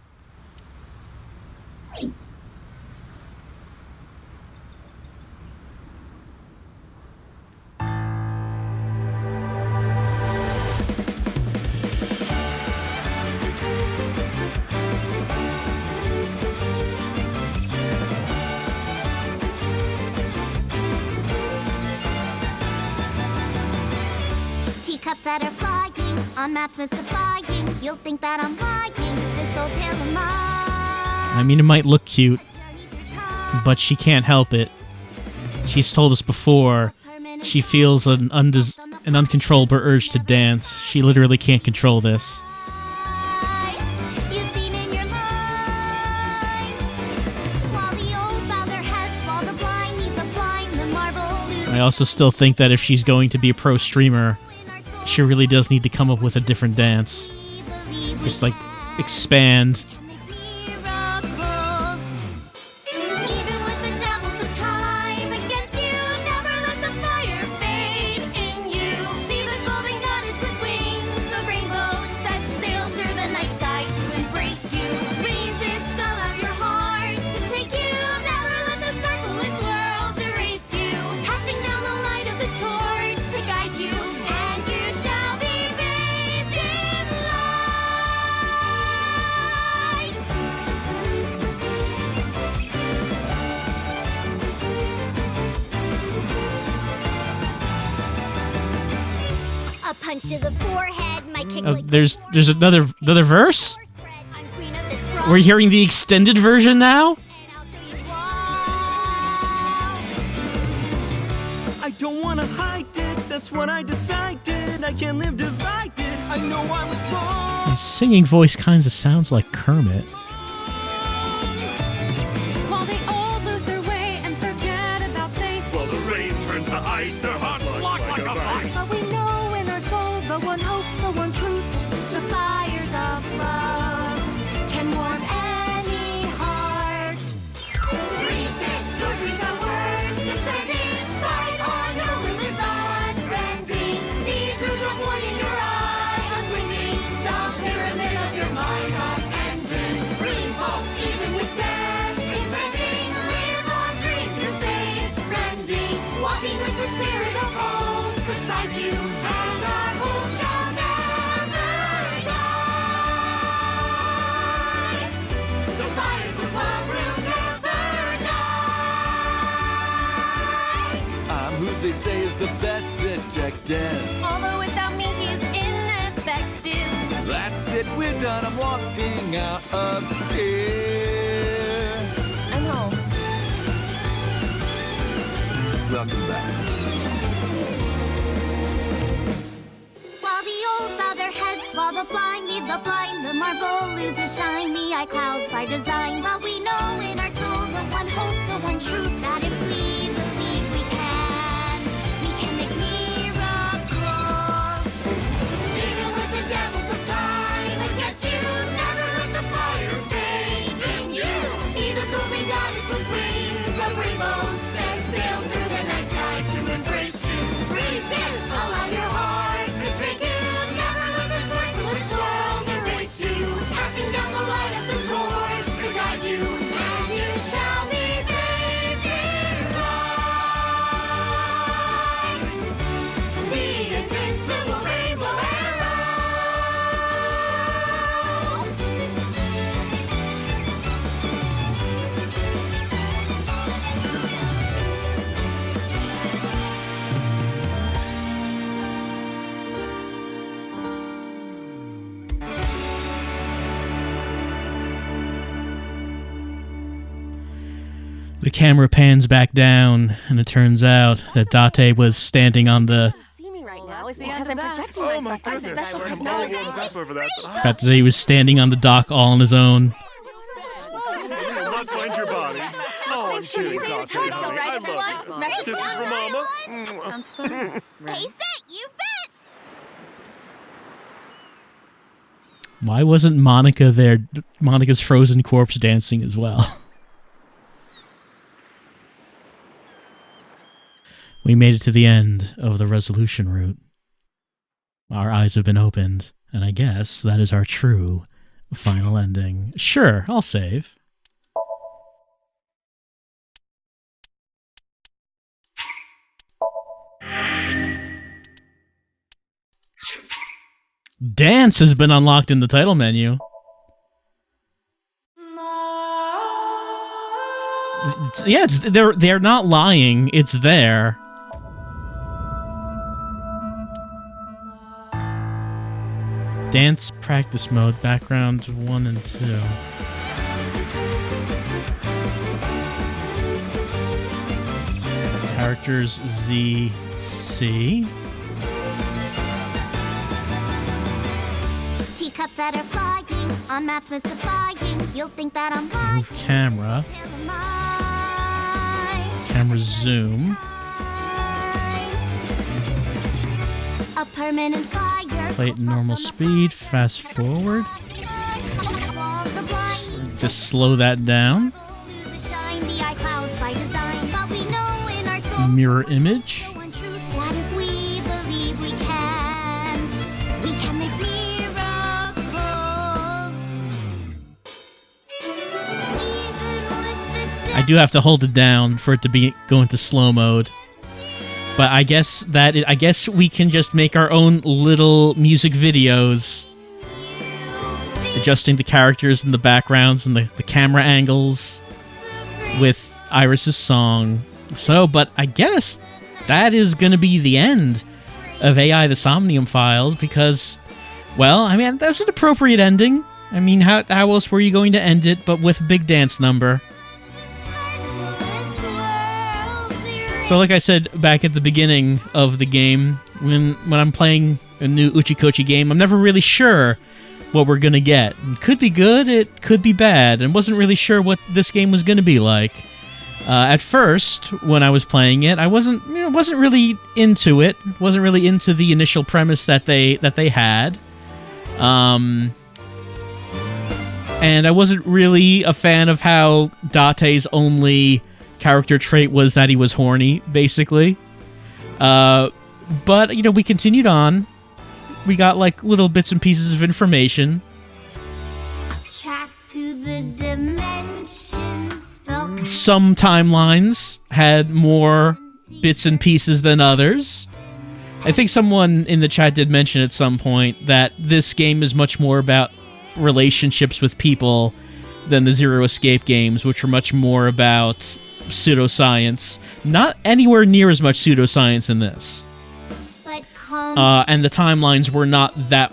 teacups that are flying, on maps mystifying. You'll think that I'm lying, this old tale of mine. I mean, it might look cute, but she can't help it. She's told us before, she feels an uncontrollable urge to dance. She literally can't control this. I also still think that if she's going to be a pro streamer, she really does need to come up with a different dance. Just like expand. Punch to the forehead, my kick There's another verse? We're hearing the extended version now? I don't wanna hide it, that's what I decided. I can't live divided, I know I was wrong. His singing voice kinda sounds like Kermit. While they all lose their way and forget about faith. While the rain turns to ice, their hearts lock like a vice. But we know in our soul the one hope, the one truth. The fires of love can warm any heart. Resist your dreams at work, defending, fight on, your will is unbending. See through the void in your eye, unwinding, the pyramid of your mind unending. Revolt even with death impending, live on, dream through space, rending, walking with the spirit of hope beside you, and our hope shall never die. The fires of love will never die. I'm who they say is the best detective. Although without me he's ineffective. That's it, we're done, I'm walking out of here. I'm home. Welcome back. While the old bow their heads, while the blind lead the blind, the marble loses shine, the eye clouds by design. But we know in our soul the one hope, the one truth, that if we believe we can make miracles. Even with the devils of time against you, never let the fire fade in you. See the golden goddess with wings of rainbows, set sail through the night sky to embrace you. Resist, allow your heart to take you. Never let this merciless world erase you. Passing down the light of the torch to guide you, and you shall be bathed in light. The invincible rainbow arrow. The camera pans back down, and it turns out that Dante was standing on the... Because I'm projecting Oh my myself. goodness, Special I'm all technology. warmed up over that. About to say he was standing on the dock all on his own. You'll not find your body. Oh, I'm kidding, Dante, honey. I love you. Kisses from Mama. Sounds fun. Hey, Set, you bet! Why wasn't Monica there? Monica's frozen corpse dancing as well. We made it to the end of the resolution route. Our eyes have been opened, and I guess that is our true final ending. Sure, I'll save. Dance has been unlocked in the title menu. They're not lying. It's there. Dance practice mode, background 1 and 2. Characters ZC. Teacups that are flying on maps mystifying. You'll think that I'm lying. Move camera. Camera zoom. A permanent fire. Play it normal speed. Fast forward. Just slow that down. Mirror image. That if we believe we can make miracles. I do have to hold it down for it to go into slow mode. But I guess we can just make our own little music videos, adjusting the characters and the backgrounds and the camera angles with Iris's song. So, but I guess that is going to be the end of AI the Somnium Files because, well, I mean, that's an appropriate ending. I mean, how else were you going to end it but with a big dance number? So like I said back at the beginning of the game, when I'm playing a new Uchikochi game, I'm never really sure what we're going to get. It could be good, it could be bad, and wasn't really sure what this game was going to be like. At first, when I was playing it, I wasn't really into it. Wasn't really into the initial premise that they had. And I wasn't really a fan of how Dante's only character trait was that he was horny, basically. But, we continued on. We got, little bits and pieces of information. Track through the dimensions. Some timelines had more bits and pieces than others. I think someone in the chat did mention at some point that this game is much more about relationships with people than the Zero Escape games, which were much more about pseudoscience. Not anywhere near as much pseudoscience in this. And the timelines were not that...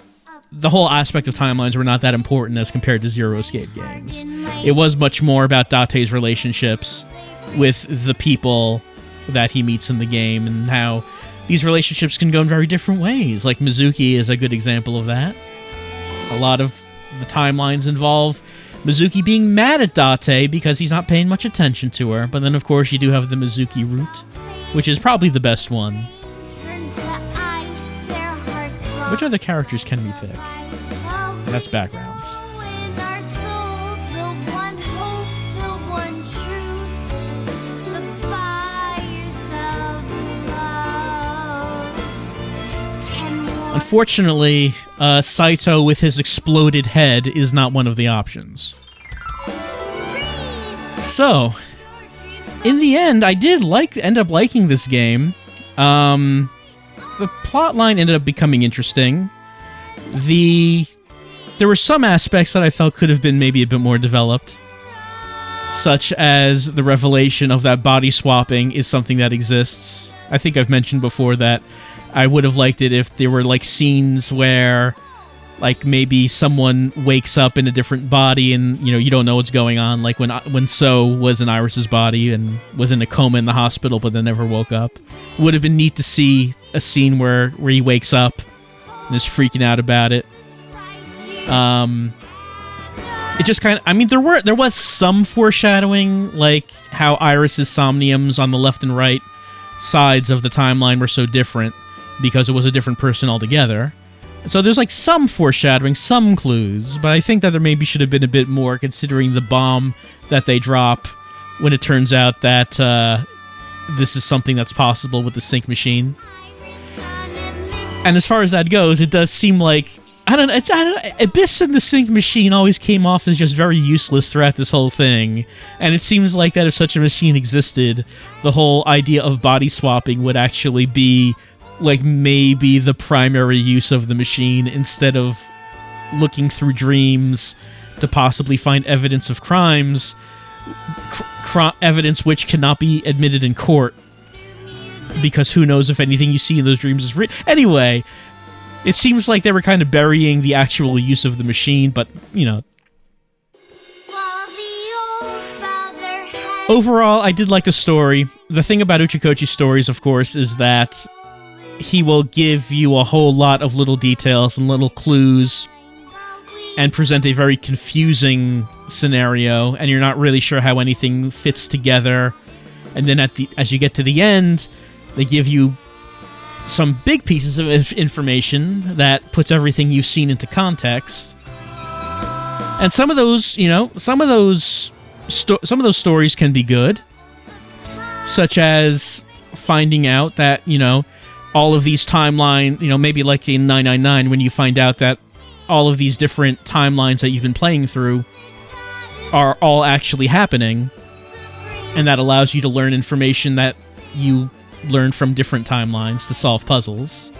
The whole aspect of timelines were not that important as compared to Zero Escape games. It was much more about Dante's relationships with the people that he meets in the game and how these relationships can go in very different ways. Like Mizuki is a good example of that. A lot of the timelines involve Mizuki being mad at Dante because he's not paying much attention to her. But then, of course, you do have the Mizuki route, which is probably the best one. Which other characters can we pick? That's backgrounds. Unfortunately, Saito with his exploded head is not one of the options. So, in the end, I did end up liking this game. The plotline ended up becoming interesting. There were some aspects that I felt could have been maybe a bit more developed, such as the revelation of that body swapping is something that exists. I think I've mentioned before that I would have liked it if there were scenes where maybe someone wakes up in a different body and you don't know what's going on, like when So was in Iris's body and was in a coma in the hospital but then never woke up. Would have been neat to see a scene where he wakes up and is freaking out about it. It just kind of, there was some foreshadowing, like how Iris's somniums on the left and right sides of the timeline were so different because it was a different person altogether. So there's some foreshadowing, some clues, but I think that there maybe should have been a bit more considering the bomb that they drop when it turns out that this is something that's possible with the sync machine. And as far as that goes, it does seem like Abyss and the sync machine always came off as just very useless throughout this whole thing. And it seems like that if such a machine existed, the whole idea of body swapping would actually be maybe the primary use of the machine instead of looking through dreams to possibly find evidence of crimes, evidence which cannot be admitted in court because who knows if anything you see in those dreams is real. Anyway, It seems like they were kind of burying the actual use of the machine, but, you know. Overall, I did like the story. The thing about Uchikochi's stories, of course, is that he will give you a whole lot of little details and little clues and present a very confusing scenario, and you're not really sure how anything fits together. And then as you get to the end, they give you some big pieces of information that puts everything you've seen into context. And some of those, you know, some of those stories can be good, such as finding out that, you know, all of these timeline, you know, maybe like in 999 when you find out that all of these different timelines that you've been playing through are all actually happening, and that allows you to learn information that you learn from different timelines to solve puzzles.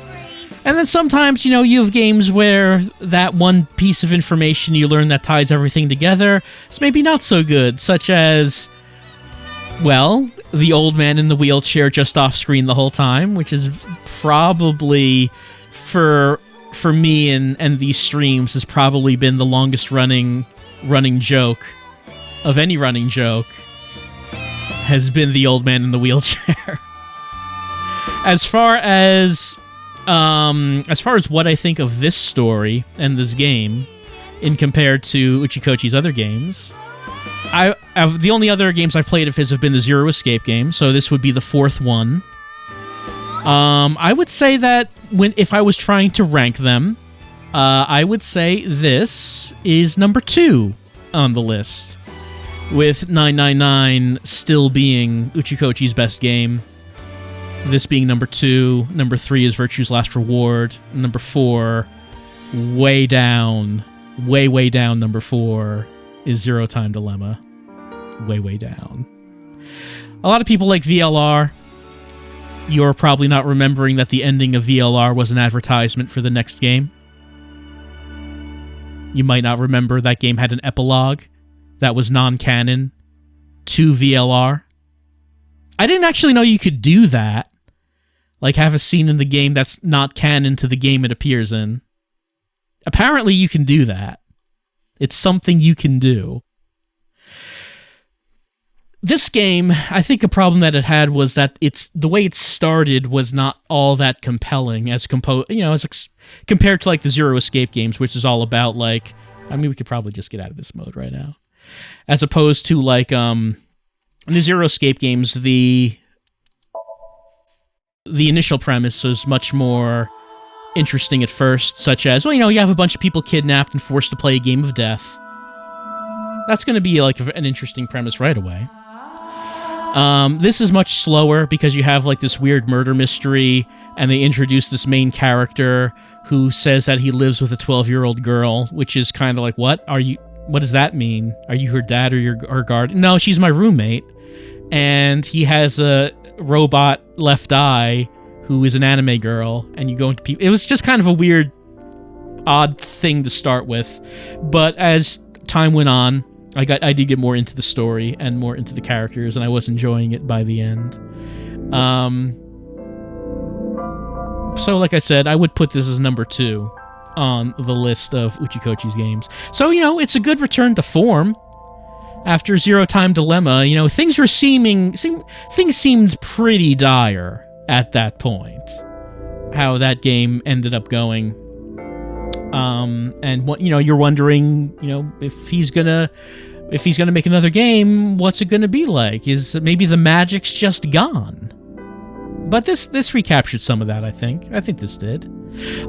And then sometimes, you know, you have games where that one piece of information you learn that ties everything together is maybe not so good, such as, well, the old man in the wheelchair just off screen the whole time, which is probably, for me and these streams, has probably been the longest running joke of any running joke, has been the old man in the wheelchair. As far as what I think of this story and this game, in compared to Uchikochi's other games, the only other games I've played of his have been the Zero Escape game, so this would be the fourth one. I would say that if I was trying to rank them, I would say this is number 2 on the list, with 999 still being Uchikochi's best game. This being number 2, number 3 is Virtue's Last Reward, number 4, way down, way down, number 4 is Zero Time Dilemma. Way down. A lot of people like VLR. You're probably not remembering that the ending of VLR was an advertisement for the next game. You might not remember that game had an epilogue that was non-canon to VLR. I didn't actually know you could do that. Like, have a scene in the game that's not canon to the game it appears in. Apparently you can do that. It's something you can do. This game, I think a problem that it had was that the way it started was not all that compelling as compared to like the Zero Escape games, which is all about like, I mean, we could probably just get out of this mode right now. As opposed to like the Zero Escape games, the initial premise was much more interesting at first, such as, well, you know, you have a bunch of people kidnapped and forced to play a game of death. That's going to be like an interesting premise right away. This is much slower because you have like this weird murder mystery, and they introduce this main character who says that he lives with a 12-year-old girl, which is kind of like, what does that mean? Are you her dad or her guardian? No, she's my roommate. And he has a robot left eye who is an anime girl, and you go into people. It was just kind of a weird, odd thing to start with. But as time went on, I did get more into the story and more into the characters, and I was enjoying it by the end. So like I said, I would put this as number 2 on the list of Uchikochi's games. So, you know, it's a good return to form. After Zero Time Dilemma, you know, things seemed pretty dire at that point. How that game ended up going. And what, you know, you're wondering, you know, if he's gonna make another game, what's it gonna be like? Is maybe the magic's just gone? But this recaptured some of that, I think. I think this did.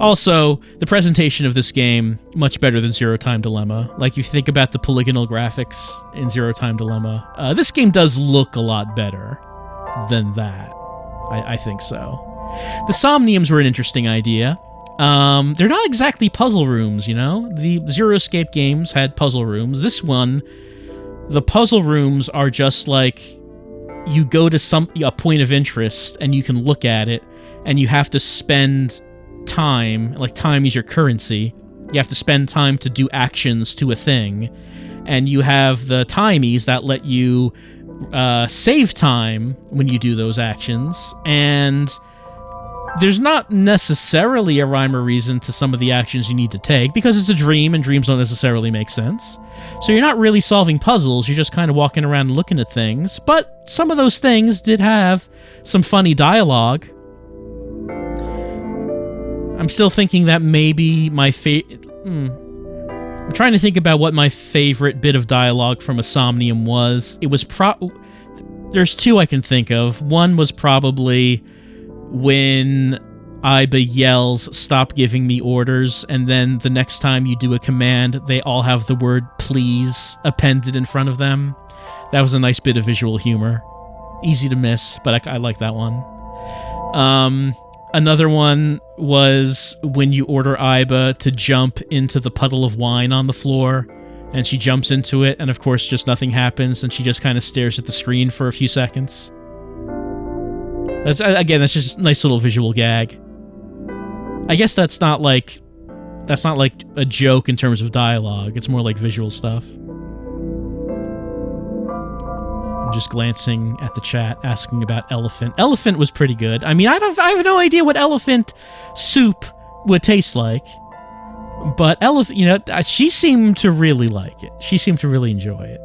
Also, the presentation of this game, much better than Zero Time Dilemma. Like, you think about the polygonal graphics in Zero Time Dilemma. This game does look a lot better than that. I think so. The Somniums were an interesting idea. They're not exactly puzzle rooms, you know? The Zero Escape games had puzzle rooms. This one, the puzzle rooms are just like, you go to a point of interest and you can look at it, and you have to spend time, like time is your currency. You have to spend time to do actions to a thing, and you have the timies that let you save time when you do those actions, and there's not necessarily a rhyme or reason to some of the actions you need to take, because it's a dream, and dreams don't necessarily make sense. So you're not really solving puzzles, you're just kind of walking around and looking at things, but some of those things did have some funny dialogue. I'm still thinking that maybe my I'm trying to think about what my favorite bit of dialogue from a Somnium was. It was there's two I can think of. One was probably when Aiba yells, "Stop giving me orders," and then the next time you do a command, they all have the word "please" appended in front of them. That was a nice bit of visual humor. Easy to miss, but I like that one. Another one was when you order Aiba to jump into the puddle of wine on the floor, and she jumps into it, and of course just nothing happens, and she just kind of stares at the screen for a few seconds. That's just a nice little visual gag. I guess that's not like a joke in terms of dialogue. It's more like visual stuff. I'm just glancing at the chat, asking about elephant. Elephant was pretty good. I mean, I have no idea what elephant soup would taste like, but elephant, she seemed to really like it. She seemed to really enjoy it.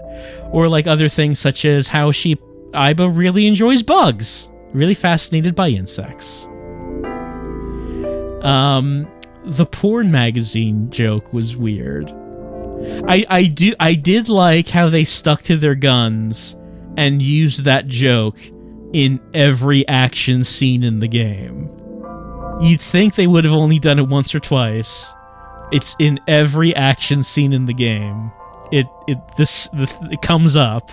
Or like other things such as how Aiba really enjoys bugs. Really fascinated by insects. The porn magazine joke was weird. I did like how they stuck to their guns and used that joke in every action scene in the game. You'd think they would have only done it once or twice. It's in every action scene in the game. It comes up.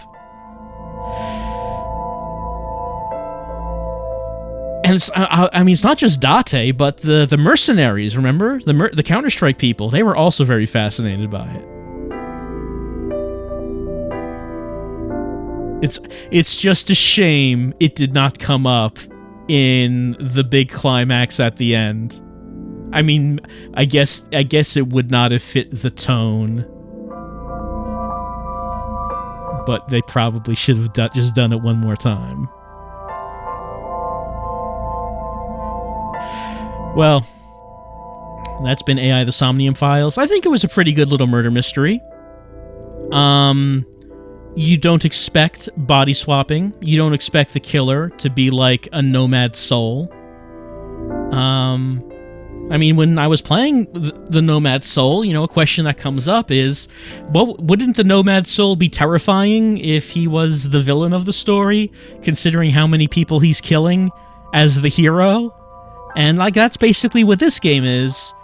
And it's not just Dante, but the mercenaries, remember? The Counter-Strike people, they were also very fascinated by it. It's just a shame it did not come up in the big climax at the end. I mean, I guess it would not have fit the tone. But they probably should have just done it one more time. Well, that's been AI the Somnium Files. I think it was a pretty good little murder mystery. You don't expect body swapping. You don't expect the killer to be like a nomad soul. I mean, when I was playing the Nomad Soul, a question that comes up is, well, wouldn't the Nomad Soul be terrifying if he was the villain of the story, considering how many people he's killing as the hero? And that's basically what this game is.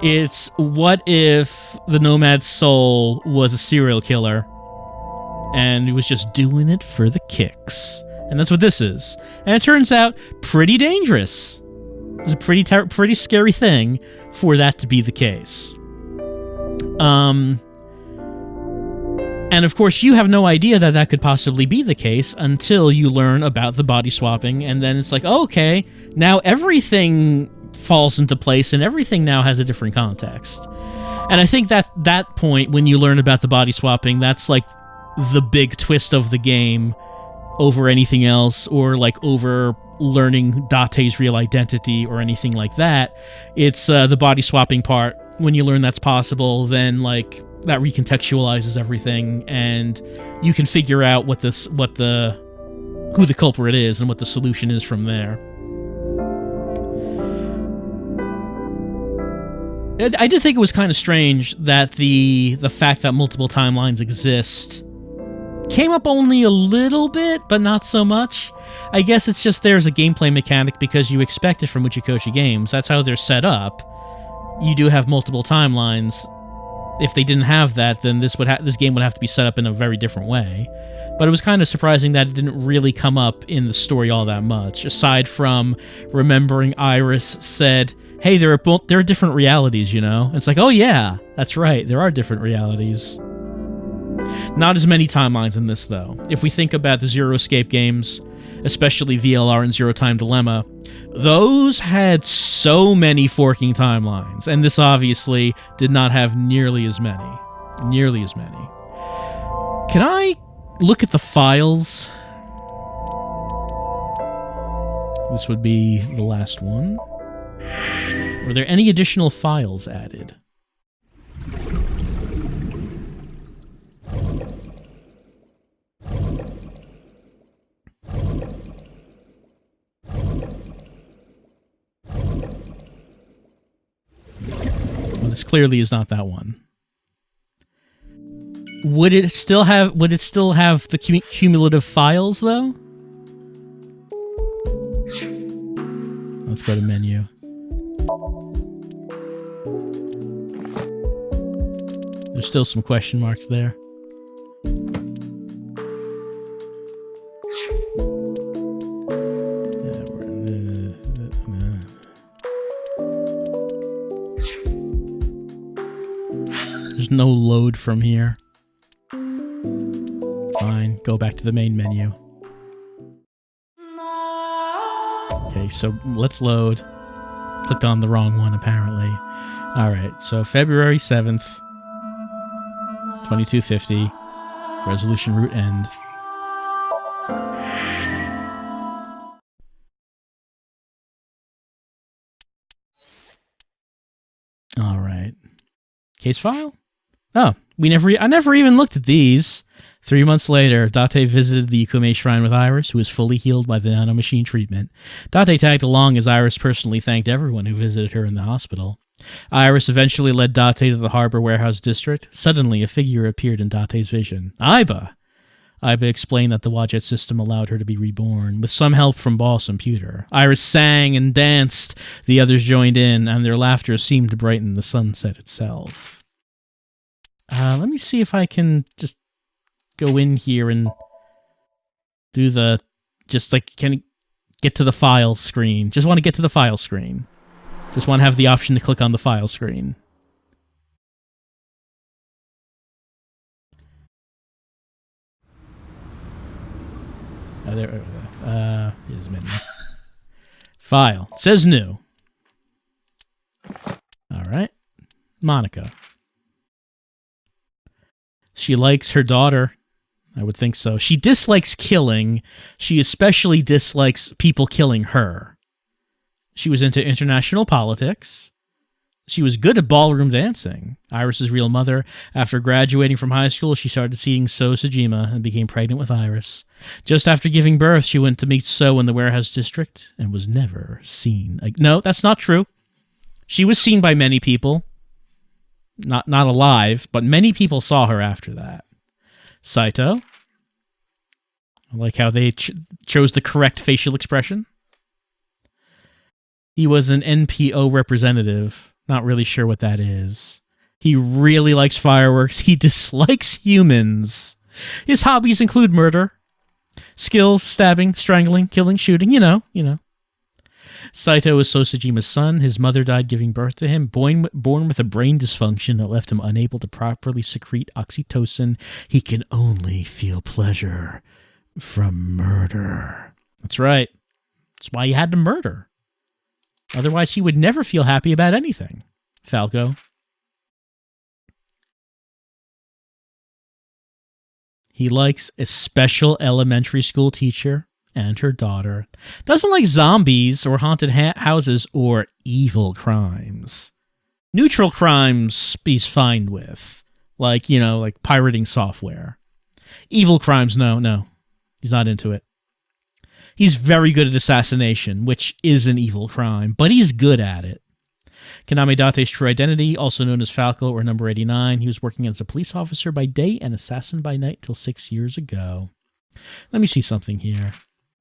It's what if the Nomad Soul was a serial killer and he was just doing it for the kicks. And that's what this is. And it turns out pretty dangerous. It's a pretty scary thing for that to be the case. And of course, you have no idea that could possibly be the case until you learn about the body swapping, and then it's like, oh, okay, now everything falls into place, and everything now has a different context. And I think that point, when you learn about the body swapping, that's like the big twist of the game over anything else, or like over learning Dante's real identity or anything like that. It's the body swapping part. When you learn that's possible, then like that recontextualizes everything, and you can figure out who the culprit is and what the solution is from there. I did think it was kind of strange that the fact that multiple timelines exist came up only a little bit, but not so much. I guess it's just there's a gameplay mechanic because you expect it from Uchikoshi games. That's how they're set up. You do have multiple timelines. If they didn't have that, then this game would have to be set up in a very different way. But it was kind of surprising that it didn't really come up in the story all that much, aside from remembering Iris said, hey, there are different realities, It's like, oh yeah, that's right, there are different realities. Not as many timelines in this, though. If we think about the Zero Escape games, especially VLR and Zero Time Dilemma, those had so many forking timelines, and this obviously did not have nearly as many. Can I look at the files? This would be the last one. Were there any additional files added? Well, this clearly is not that one. Would it still have the cumulative files though? Let's go to menu. There's still some question marks there. There's no load from here. Fine, go back to the main menu. Okay, so let's load. Clicked on the wrong one, apparently. Alright, so February 7th, 2250. Resolution root end. Alright. Case file? Oh, I never even looked at these. 3 months later, Dante visited the Ikume Shrine with Iris, who was fully healed by the nanomachine treatment. Dante tagged along as Iris personally thanked everyone who visited her in the hospital. Iris eventually led Dante to the Harbor Warehouse District. Suddenly, a figure appeared in Dante's vision. Aiba! Aiba explained that the Wadjet system allowed her to be reborn, with some help from Boss and Pewter. Iris sang and danced. The others joined in, and their laughter seemed to brighten the sunset itself. Let me see if I can just go in here and do the, can I get to the file screen? Just want to get to the file screen. Just want to have the option to click on the file screen. Here's menu. File. It says new. Alright. Monica. She likes her daughter. I would think so. She dislikes killing. She especially dislikes people killing her. She was into international politics. She was good at ballroom dancing. Iris's real mother. After graduating from high school, she started seeing So Sejima and became pregnant with Iris. Just after giving birth, she went to meet So in the warehouse district and was never seen. No, that's not true. She was seen by many people. Not alive, but many people saw her after that. Saito. I like how they chose the correct facial expression. He was an NPO representative. Not really sure what that is. He really likes fireworks. He dislikes humans. His hobbies include murder. Skills, stabbing, strangling, killing, shooting, you know. Saito is Sosajima's son. His mother died giving birth to him, born with a brain dysfunction that left him unable to properly secrete oxytocin. He can only feel pleasure from murder. That's right. That's why he had to murder. Otherwise, he would never feel happy about anything. Falco. He likes a special elementary school teacher and her daughter. Doesn't like zombies or haunted houses or evil crimes. Neutral crimes he's fine with. Like pirating software. Evil crimes, no. He's not into it. He's very good at assassination, which is an evil crime, but he's good at it. Kaname Dante's true identity, also known as Falco or Number 89. He was working as a police officer by day and assassin by night till 6 years ago. Let me see something here.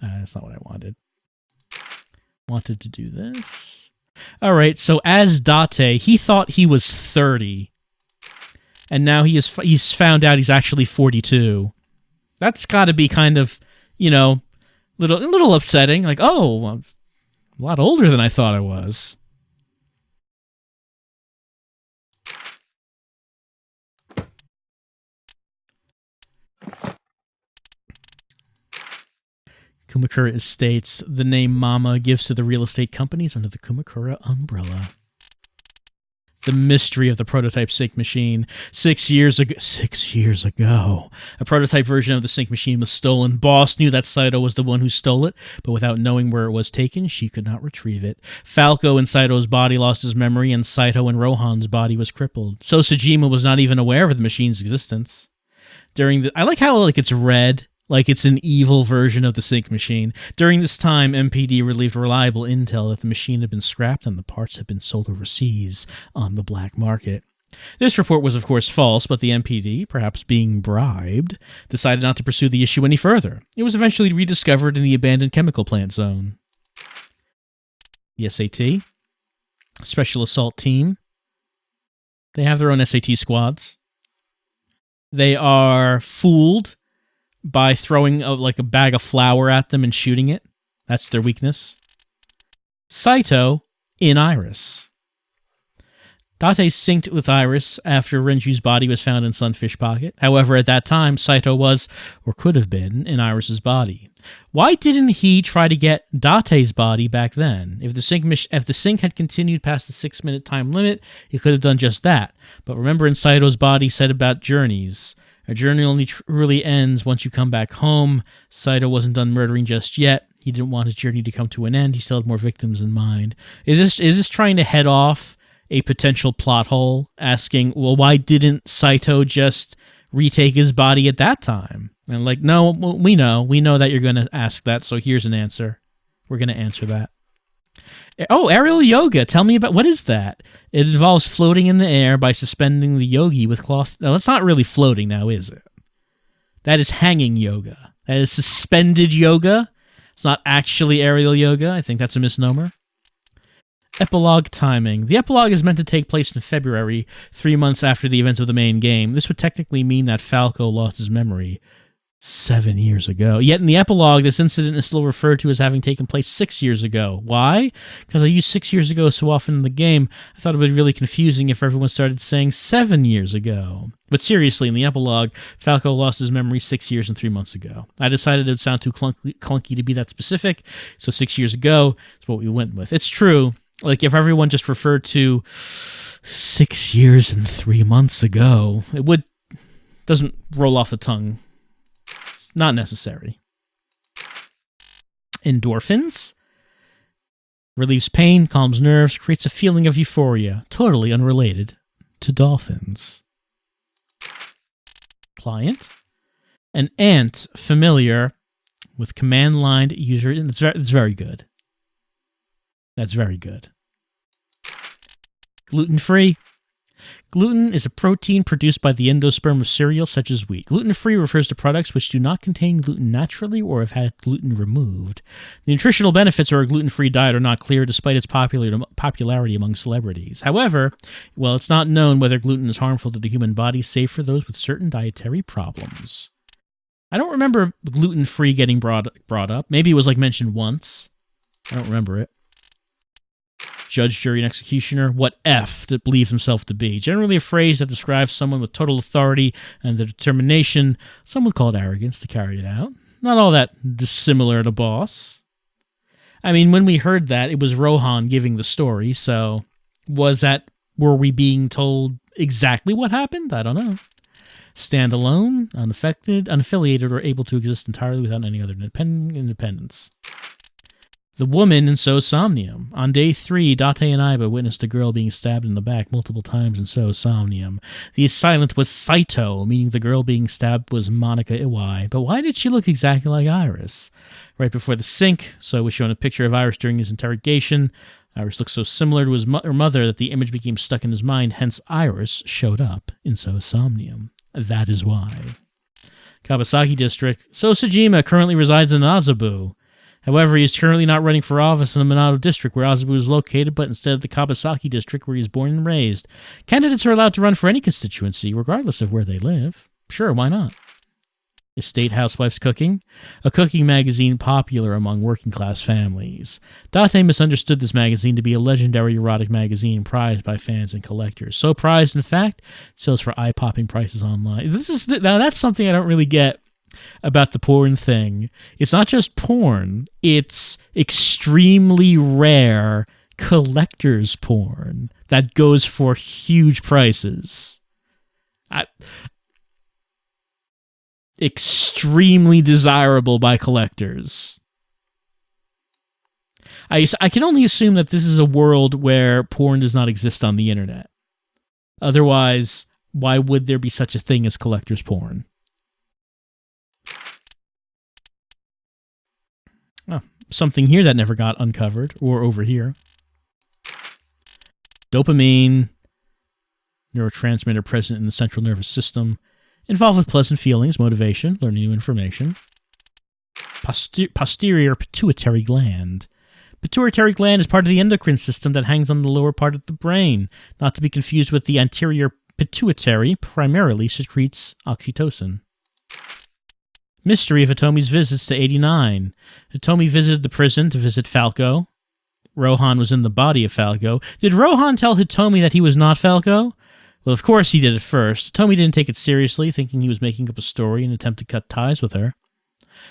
That's not what I wanted. Wanted to do this. All right, so as Dante, he thought he was 30. And now he's found out he's actually 42. That's got to be kind of, a little upsetting. Like, oh, I'm a lot older than I thought I was. Kumakura Estates, the name Mama gives to the real estate companies under the Kumakura umbrella. The mystery of the prototype sync machine. 6 years ago, a prototype version of the sync machine was stolen. Boss knew that Saito was the one who stole it, but without knowing where it was taken, she could not retrieve it. Falco in Saito's body lost his memory, and Saito in Rohan's body was crippled. So Sejima was not even aware of the machine's existence. I like how it's read like it's an evil version of the sync machine. During this time, MPD relieved reliable intel that the machine had been scrapped and the parts had been sold overseas on the black market. This report was, of course, false, but the MPD, perhaps being bribed, decided not to pursue the issue any further. It was eventually rediscovered in the abandoned chemical plant zone. The SAT, Special Assault Team, they have their own SAT squads. They are fooled by throwing a bag of flour at them and shooting it. That's their weakness. Saito in Iris. Dante synced with Iris after Renju's body was found in Sunfish Pocket. However, at that time, Saito was, or could have been, in Iris's body. Why didn't he try to get Dante's body back then? If the sync had continued past the 6-minute time limit, he could have done just that. But remember, in Saito's body said about journeys, a journey only truly ends once you come back home. Saito wasn't done murdering just yet. He didn't want his journey to come to an end. He still had more victims in mind. Is this trying to head off a potential plot hole, asking, well, why didn't Saito just retake his body at that time? And no, we know that you're going to ask that, so here's an answer. We're going to answer that. Oh, aerial yoga. Tell me about, what is that? It involves floating in the air by suspending the yogi with cloth. No, that's not really floating now, is it? That is hanging yoga. That is suspended yoga. It's not actually aerial yoga. I think that's a misnomer. Epilogue timing. The epilogue is meant to take place in February, 3 months after the events of the main game. This would technically mean that Falco lost his memory 7 years ago. Yet in the epilogue, this incident is still referred to as having taken place 6 years ago. Why? Because I use 6 years ago so often in the game, I thought it would be really confusing if everyone started saying 7 years ago. But seriously, in the epilogue, Falco lost his memory 6 years and 3 months ago. I decided it would sound too clunky to be that specific, so 6 years ago is what we went with. It's true. If everyone just referred to 6 years and 3 months ago, doesn't roll off the tongue. It's not necessary. Endorphins. Relieves pain, calms nerves, creates a feeling of euphoria, totally unrelated to dolphins. Client. An ant familiar with command-line user. It's very good. That's very good. Gluten-free. Gluten is a protein produced by the endosperm of cereal, such as wheat. Gluten-free refers to products which do not contain gluten naturally or have had gluten removed. The nutritional benefits of a gluten-free diet are not clear, despite its popularity among celebrities. However, it's not known whether gluten is harmful to the human body, save for those with certain dietary problems. I don't remember gluten-free getting brought up. Maybe it was mentioned once. I don't remember it. Judge, jury, and executioner, what F to believes himself to be. Generally a phrase that describes someone with total authority and the determination, some would call it arrogance, to carry it out. Not all that dissimilar to boss. I mean, when we heard that, it was Rohan giving the story, so were we being told exactly what happened? I don't know. Stand alone, unaffected, unaffiliated, or able to exist entirely without any other independence. The woman in Somnium. On day 3, Dante and Aiba witnessed a girl being stabbed in the back multiple times in Somnium. The assailant was Saito, meaning the girl being stabbed was Monica Iwai. But why did she look exactly like Iris? Right before the sync, so was shown a picture of Iris during his interrogation. Iris looked so similar to her mother that the image became stuck in his mind, hence Iris showed up in Somnium. That is why. Kabasaki District. Sejima currently resides in Azabu. However, he is currently not running for office in the Minato district where Azabu is located, but instead of the Kabasaki district where he was born and raised. Candidates are allowed to run for any constituency, regardless of where they live. Sure, why not? Estate Housewife's Cooking, a cooking magazine popular among working-class families. Dante misunderstood this magazine to be a legendary erotic magazine prized by fans and collectors. So prized, in fact, it sells for eye-popping prices online. Now that's something I don't really get about the porn thing. It's not just porn, it's extremely rare collector's porn that goes for huge prices. Extremely desirable by collectors. I can only assume that this is a world where porn does not exist on the internet. Otherwise, why would there be such a thing as collector's porn? Oh, something here that never got uncovered, or over here. Dopamine, neurotransmitter present in the central nervous system, involved with pleasant feelings, motivation, learning new information. Posterior pituitary gland. Pituitary gland is part of the endocrine system that hangs on the lower part of the brain, not to be confused with the anterior pituitary, primarily secretes oxytocin. Mystery of Hitomi's visits to 89. Hitomi visited the prison to visit Falco. Rohan was in the body of Falco. Did Rohan tell Hitomi that he was not Falco? Well, of course he did at first. Hitomi didn't take it seriously, thinking he was making up a story in an attempt to cut ties with her.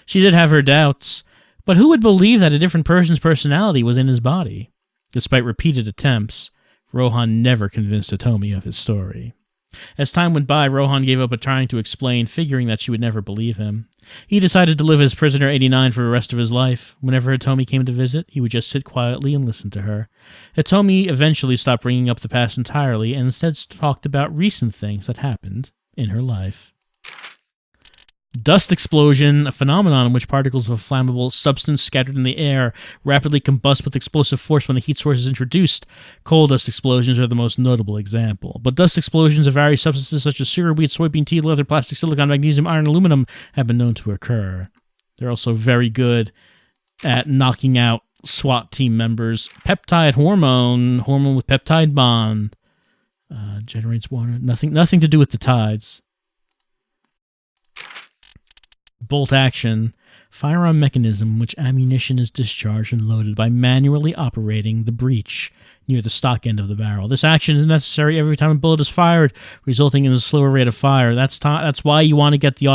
She did have her doubts, but who would believe that a different person's personality was in his body? Despite repeated attempts, Rohan never convinced Hitomi of his story. As time went by, Rohan gave up trying to explain, figuring that she would never believe him. He decided to live as prisoner 89 for the rest of his life. Whenever Hitomi came to visit, he would just sit quietly and listen to her. Hitomi eventually stopped bringing up the past entirely and instead talked about recent things that happened in her life. Dust explosion, a phenomenon in which particles of a flammable substance scattered in the air rapidly combust with explosive force when the heat source is introduced. Coal dust explosions are the most notable example. But dust explosions of various substances such as sugar, wheat, soybean, tea, leather, plastic, silicon, magnesium, iron, and aluminum have been known to occur. They're also very good at knocking out SWAT team members. Peptide hormone with peptide bond, generates water. Nothing to do with the tides. Bolt action, firearm mechanism in which ammunition is discharged and loaded by manually operating the breech near the stock end of the barrel. This action is necessary every time a bullet is fired, resulting in a slower rate of fire. That's why you want to get the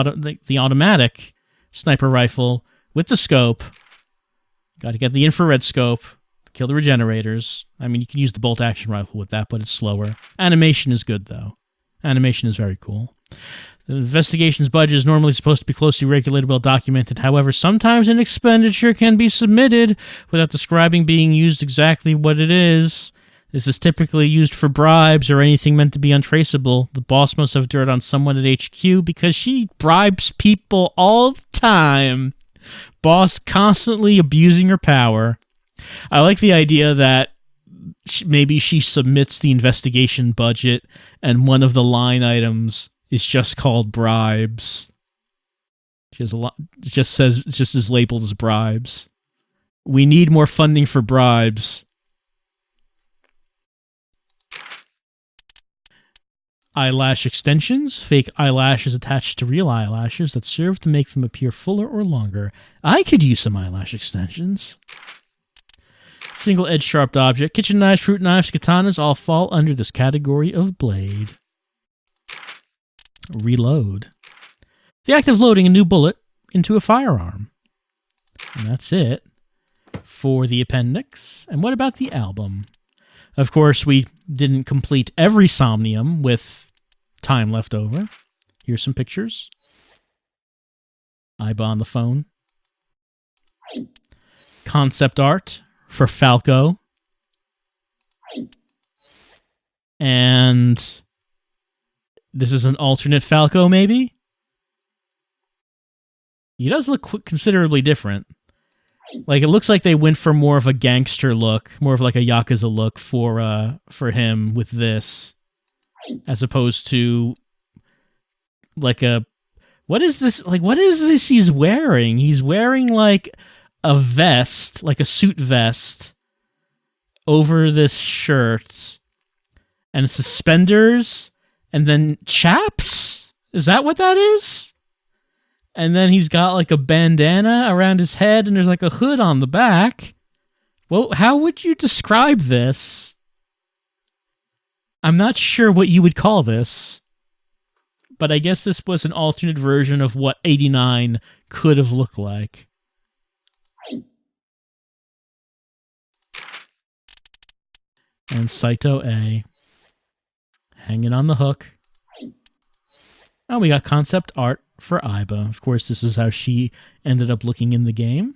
automatic sniper rifle with the scope. Got to get the infrared scope to kill the regenerators. I mean, you can use the bolt action rifle with that, but it's slower. Animation is good, though. Animation is very cool. The investigation's budget is normally supposed to be closely regulated, well documented. However, sometimes an expenditure can be submitted without describing being used exactly what it is. This is typically used for bribes or anything meant to be untraceable. The boss must have dirt on someone at HQ because she bribes people all the time. Boss constantly abusing her power. I like the idea that maybe she submits the investigation budget and one of the line items is just called bribes. She has a lot. It just is labeled as bribes. We need more funding for bribes. Eyelash extensions, fake eyelashes attached to real eyelashes that serve to make them appear fuller or longer. I could use some eyelash extensions. Single edge sharp object, kitchen knives, fruit knives, katanas all fall under this category of blade. Reload. The act of loading a new bullet into a firearm. And that's it for the appendix. And what about the album? Of course, we didn't complete every Somnium with time left over. Here's some pictures. Aiba on the phone. Concept art for Falco. And this is an alternate Falco, maybe? He does look considerably different. Like, it looks like they went for more of a gangster look, more of like a Yakuza look for him with this, as opposed to like a... What is this? Like, what is this he's wearing? He's wearing like a vest, like a suit vest, over this shirt, and suspenders, and then chaps? Is that what that is? And then he's got like a bandana around his head, and there's like a hood on the back. Well, how would you describe this? I'm not sure what you would call this, but I guess this was an alternate version of what 89 could have looked like. And Saito A. Hanging on the hook. Oh, we got concept art for Aiba. Of course, this is how she ended up looking in the game.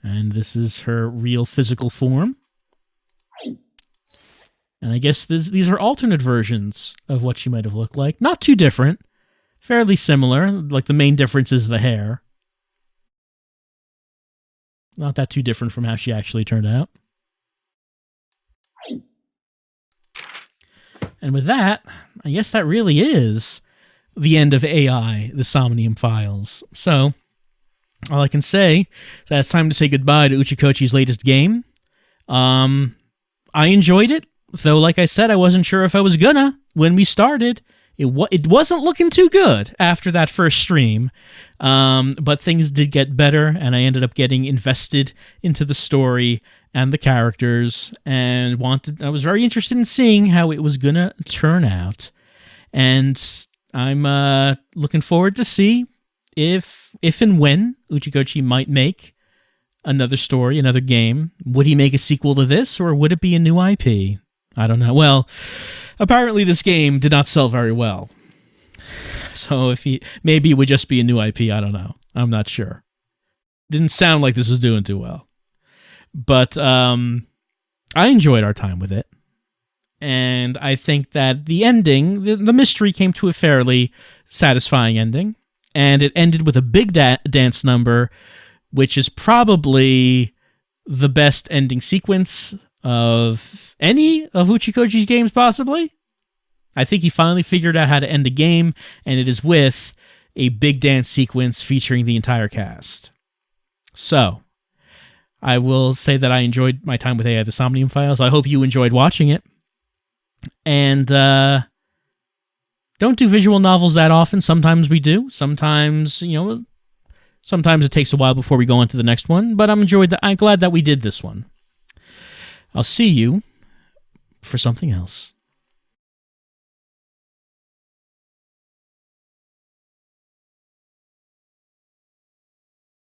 And this is her real physical form. And I guess these are alternate versions of what she might have looked like. Not too different. Fairly similar. Like, the main difference is the hair. Not that too different from how she actually turned out. And with that, I guess that really is the end of AI, the Somnium Files. So, all I can say is that it's time to say goodbye to Uchikochi's latest game. I enjoyed it, though, like I said, I wasn't sure if I was gonna when we started. It wasn't looking too good after that first stream, but things did get better, and I ended up getting invested into the story and the characters, and I was very interested in seeing how it was gonna turn out. And I'm looking forward to see if and when Uchikochi might make another story, another game. Would he make a sequel to this, or would it be a new IP? I don't know. Well, apparently this game did not sell very well. So maybe it would just be a new IP, I don't know. I'm not sure. Didn't sound like this was doing too well. But I enjoyed our time with it. And I think that the ending, the mystery came to a fairly satisfying ending. And it ended with a big dance number, which is probably the best ending sequence of any of Uchikochi's games, possibly. I think he finally figured out how to end a game, and it is with a big dance sequence featuring the entire cast. So, I will say that I enjoyed my time with AI, the Somnium Files. I hope you enjoyed watching it. And don't do visual novels that often. Sometimes we do. Sometimes it takes a while before we go on to the next one. But I'm glad that we did this one. I'll see you for something else.